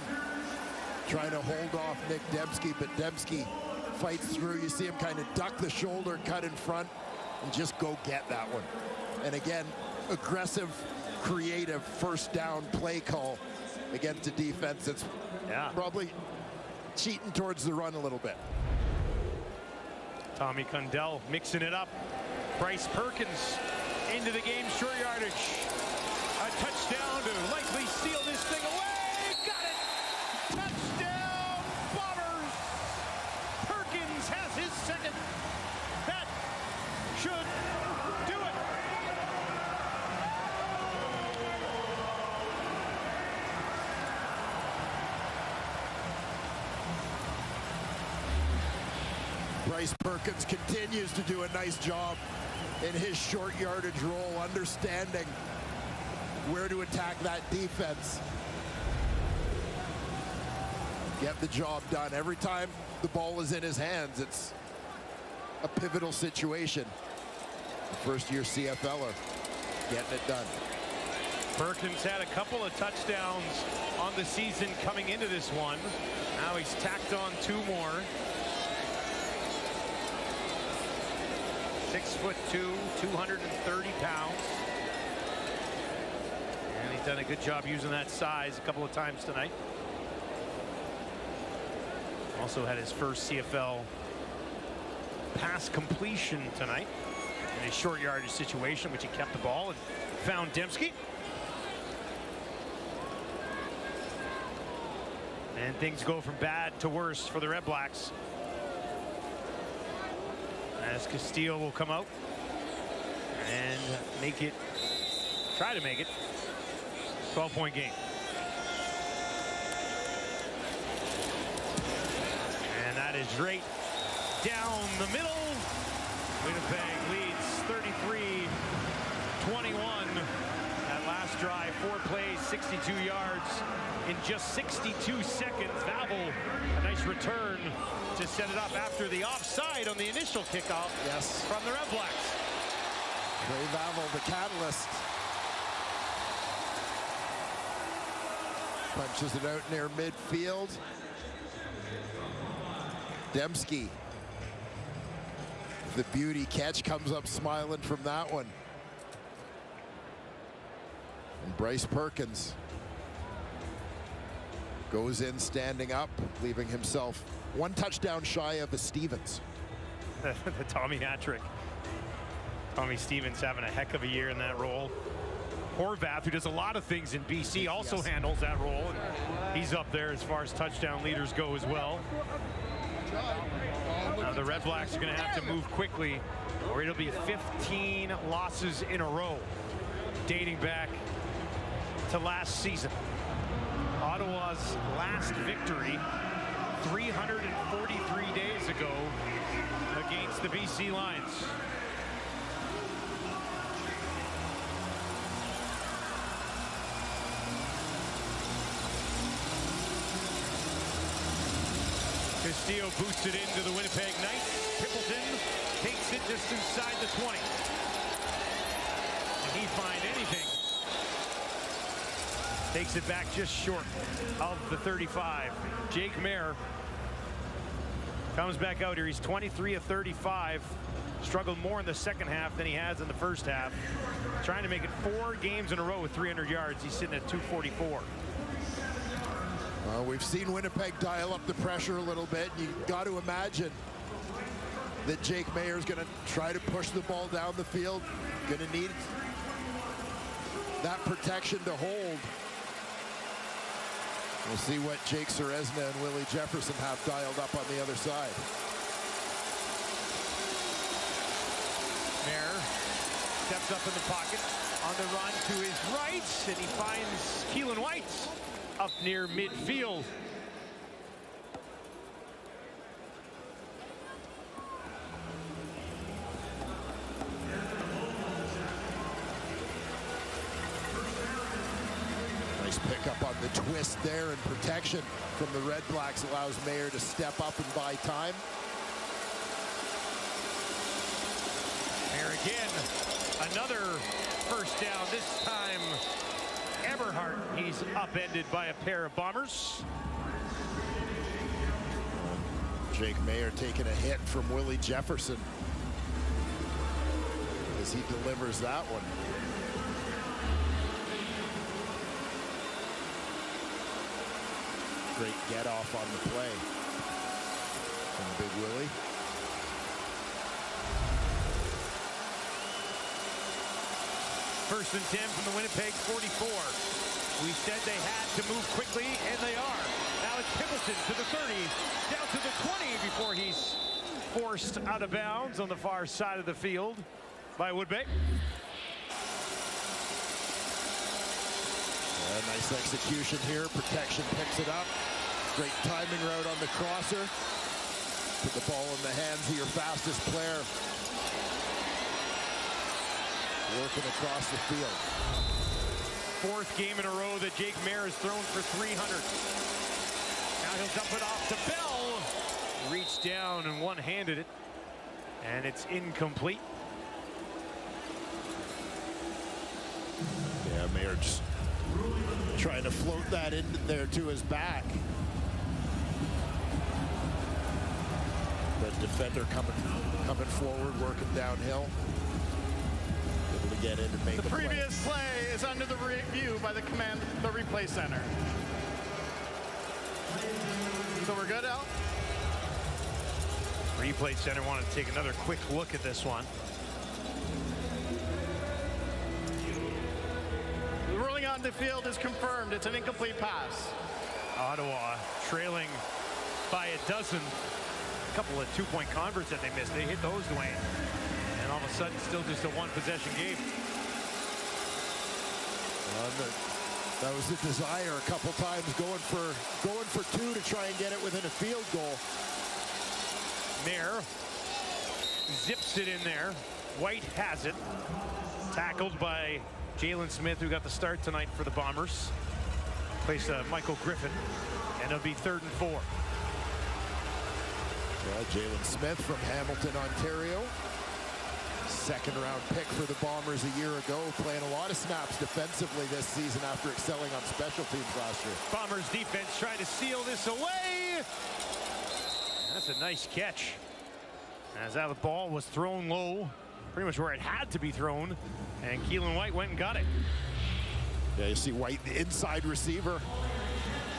trying to hold off Nick Dembski, but Dembski fights through. You see him kind of duck the shoulder, cut in front, and just go get that one. And again, aggressive, creative first down play call against a defense that's probably cheating towards the run a little bit. Tommy Kundell mixing it up. Bryce Perkins into the game, short yardage. A touchdown to likely seal this thing away. Got it! Touchdown, Bombers! Perkins has his second. That should do it. Bryce Perkins continues to do a nice job in his short yardage role, understanding where to attack that defense. Get the job done. Every time the ball is in his hands, it's a pivotal situation. The first-year CFLer getting it done. Perkins had a couple of touchdowns on the season coming into this one. Now he's tacked on 2 more. 6'2", 230 pounds. And he's done a good job using that size a couple of times tonight. Also had his first CFL pass completion tonight in a short yardage situation, which he kept the ball and found Dembski. And things go from bad to worse for the Redblacks, as Castillo will come out and try to make it 12-point game. And that is right down the middle. Winnipeg leads 33-21. That last drive, 4 plays, 62 yards in just 62 seconds. Vavel, a nice return to set it up after the offside on the initial kickoff from the Redblacks. Trey Vavel, the catalyst. Punches it out near midfield. Dembski, the beauty catch, comes up smiling from that one. And Bryce Perkins goes in standing up, leaving himself one touchdown shy of a Stevens. The Tommy hat trick. Tommy Stevens having a heck of a year in that role. Horvath, who does a lot of things in BC, also handles that role. And he's up there as far as touchdown leaders go as well. Now the Redblacks are going to have to move quickly, or it'll be 15 losses in a row, dating back to last season. Ottawa's last victory 343 days ago against the BC Lions. Castillo boots it into the Winnipeg Knights. Pippleton takes it just inside the 20. Can he find anything? Takes it back just short of the 35. Jake Mayer comes back out here. He's 23 of 35. Struggled more in the second half than he has in the first half. Trying to make it 4 games in a row with 300 yards. He's sitting at 244. Well, we've seen Winnipeg dial up the pressure a little bit. You got to imagine that Jake Mayer's going to try to push the ball down the field. Going to need that protection to hold. We'll see what Jake Seresna and Willie Jefferson have dialed up on the other side. Mayer steps up in the pocket on the run to his right, and he finds Keelan White up near midfield. Nice pickup on the twist there, and protection from the Redblacks allows Mayer to step up and buy time. Here again, another first down, this time Eberhardt. He's upended by a pair of Bombers. Jake Mayer taking a hit from Willie Jefferson as he delivers that one. Great get off on the play from Big Willie. First and 10 from the Winnipeg 44. We said they had to move quickly, and they are. Now it's Pippleton to the 30, down to the 20 before he's forced out of bounds on the far side of the field by Woodbay. Nice execution here. Protection picks it up. Great timing route on the crosser. Put the ball in the hands of your fastest player. Working across the field. 4th game in a row that Jake Mayer has thrown for 300. Now he'll dump it off to Bell. Reached down and one-handed it. And it's incomplete. Yeah, Mayer just trying to float that in there to his back. The defender coming forward, working downhill. Able to get in and make the previous play is under the review by the replay center. So we're good, Al? Replay center wanted to take another quick look at this one. The ruling on the field is confirmed. It's an incomplete pass. Ottawa trailing by a dozen. A couple of two-point converts that they missed. They hit those, Dwayne. And all of a sudden, still just a one-possession game. That was the desire a couple times, going for 2 to try and get it within a field goal. Mayer zips it in there. White has it. Tackled by Jalen Smith, who got the start tonight for the Bombers. Placed Michael Griffin, and it'll be 3rd and 4. Well, Jalen Smith from Hamilton, Ontario. 2nd-round pick for the Bombers a year ago, playing a lot of snaps defensively this season after excelling on special teams last year. Bombers defense trying to seal this away. That's a nice catch. As that ball was thrown low, pretty much where it had to be thrown, and Keelan White went and got it. Yeah, you see White, the inside receiver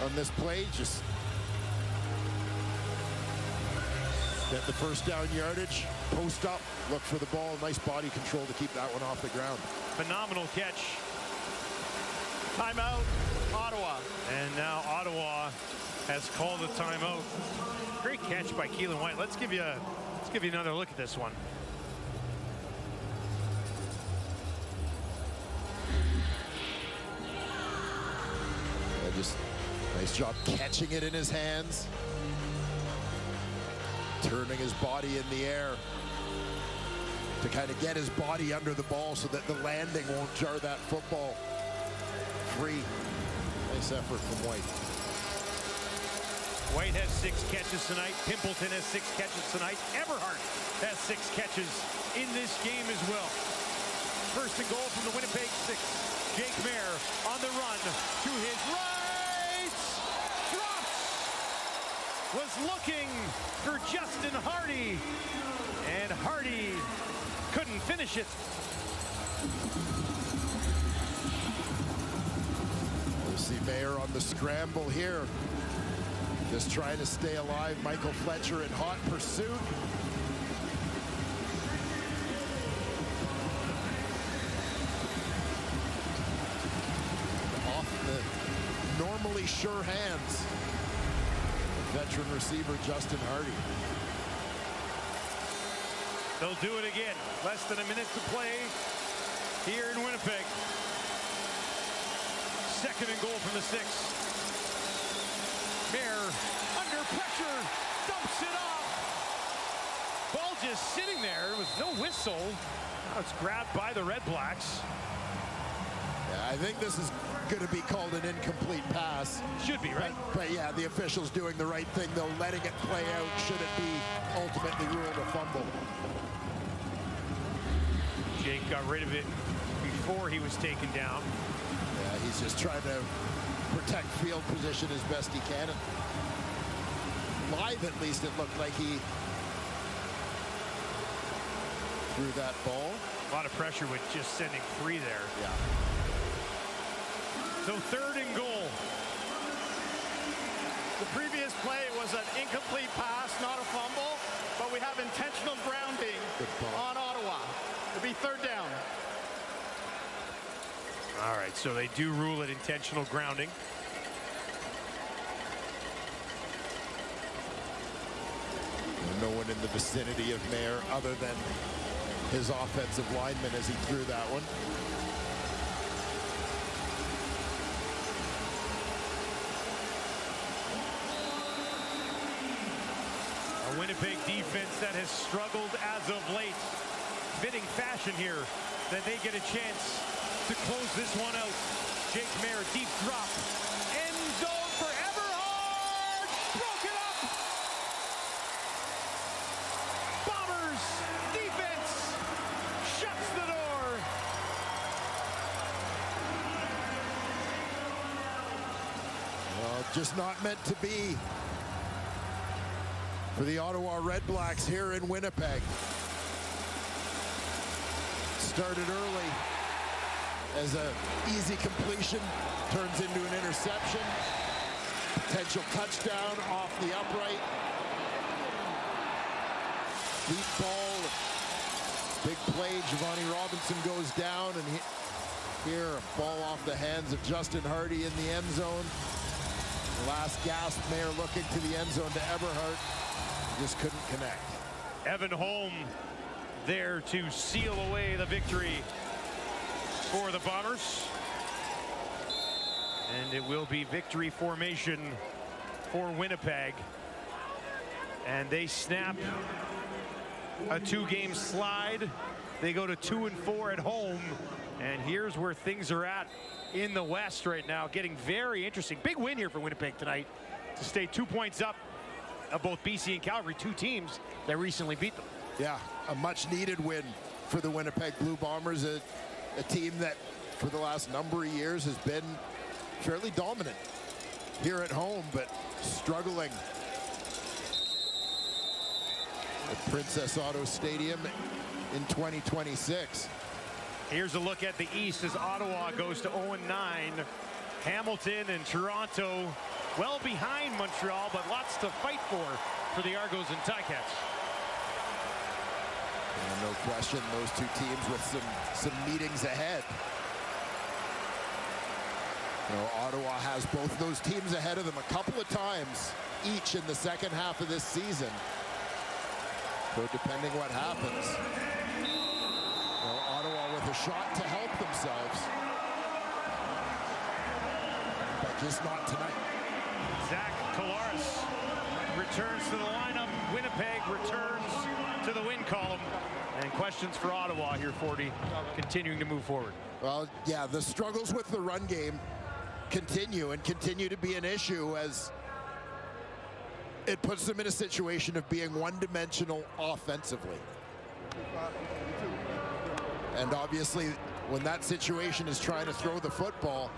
on this play, just get the first down yardage, post up, look for the ball, nice body control to keep that one off the ground. Phenomenal catch. Timeout, Ottawa. And now Ottawa has called a timeout. Great catch by Keelan White. Let's give you another look at this one. Yeah, just nice job catching it in his hands, turning his body in the air to kind of get his body under the ball so that the landing won't jar that football free. Nice effort from White. White has 6 catches tonight. Pimpleton has 6 catches tonight. Everhart has 6 catches in this game as well. First and goal from the Winnipeg 6. Jake Mayer on the run to his right. Drops. Was looking for Justin Hardy. And Hardy couldn't finish it. We'll see Mayer on the scramble here. Just trying to stay alive. Michael Fletcher in hot pursuit. Off the normally sure hands of veteran receiver Justin Hardy. They'll do it again. Less than a minute to play here in Winnipeg. Second and goal from the 6. Mayer under pressure, dumps it off. Ball just sitting there with no whistle. Now it's grabbed by the Redblacks. Yeah, I think this is going to be called an incomplete pass. Should be, right? But yeah, the officials doing the right thing, though, letting it play out. Should it be ultimately ruled a fumble? Jake got rid of it before he was taken down. Yeah, he's just trying to protect field position as best he can. And live, at least, it looked like he threw that ball. A lot of pressure with just sending free there. Yeah. So third and goal. The previous play was an incomplete pass, not a fumble, but we have intentional grounding on Ottawa. It'll be third down. All right, so they do rule it intentional grounding. No one in the vicinity of Mayer other than his offensive lineman as he threw that one. A Winnipeg defense that has struggled as of late. Fitting fashion here that they get a chance to close this one out. Jake Mayer, deep drop. End zone for Everhart. Broke it up. Bombers defense shuts the door. Well, just not meant to be for the Ottawa Redblacks here in Winnipeg. Started early as an easy completion, turns into an interception. Potential touchdown off the upright. Deep ball. Big play. Giovanni Robinson goes down, and here a ball off the hands of Justin Hardy in the end zone. Last gasp, Mayer looking to the end zone to Everhart. Just couldn't connect. Evan Holm there to seal away the victory for the Bombers. And it will be victory formation for Winnipeg. And they snap a 2-game slide. They go to 2-4 at home. And here's where things are at in the West right now. Getting very interesting. Big win here for Winnipeg tonight to stay 2 points up of both BC and Calgary, 2 teams that recently beat them. Yeah, a much needed win for the Winnipeg Blue Bombers, a team that for the last number of years has been fairly dominant here at home, but struggling at Princess Auto Stadium in 2026. Here's a look at the East as Ottawa goes to 0-9. Hamilton and Toronto well behind Montreal, but lots to fight for the Argos and Ticats. And no question, those two teams with some meetings ahead. You know, Ottawa has both of those teams ahead of them a couple of times each in the second half of this season. So depending what happens, you know, Ottawa with a shot to help themselves, but just not tonight. Zach Collaros returns to the lineup. Winnipeg returns to the win column. And questions for Ottawa here, 40, continuing to move forward. Well, yeah, the struggles with the run game continue to be an issue as it puts them in a situation of being one-dimensional offensively. And obviously, when that situation is trying to throw the football,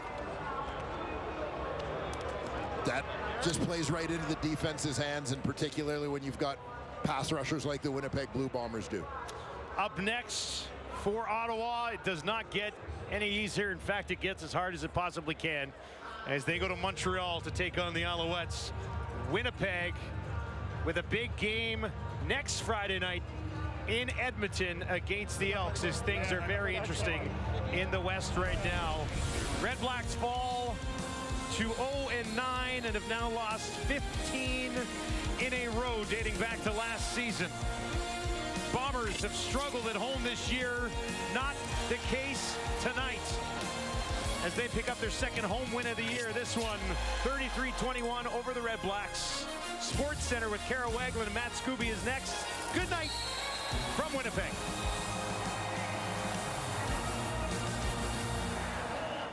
that just plays right into the defense's hands, and particularly when you've got pass rushers like the Winnipeg Blue Bombers do. Up next for Ottawa, it does not get any easier. In fact, it gets as hard as it possibly can as they go to Montreal to take on the Alouettes. Winnipeg with a big game next Friday night in Edmonton against the Elks, as things are very interesting in the West right now. Redblacks fall to 0-9 and have now lost 15 in a row dating back to last season. Bombers have struggled at home this year. Not the case tonight as they pick up their second home win of the year. This one, 33-21 over the Redblacks. Sports Center with Kara Wagland and Matt Scooby is next. Good night from Winnipeg.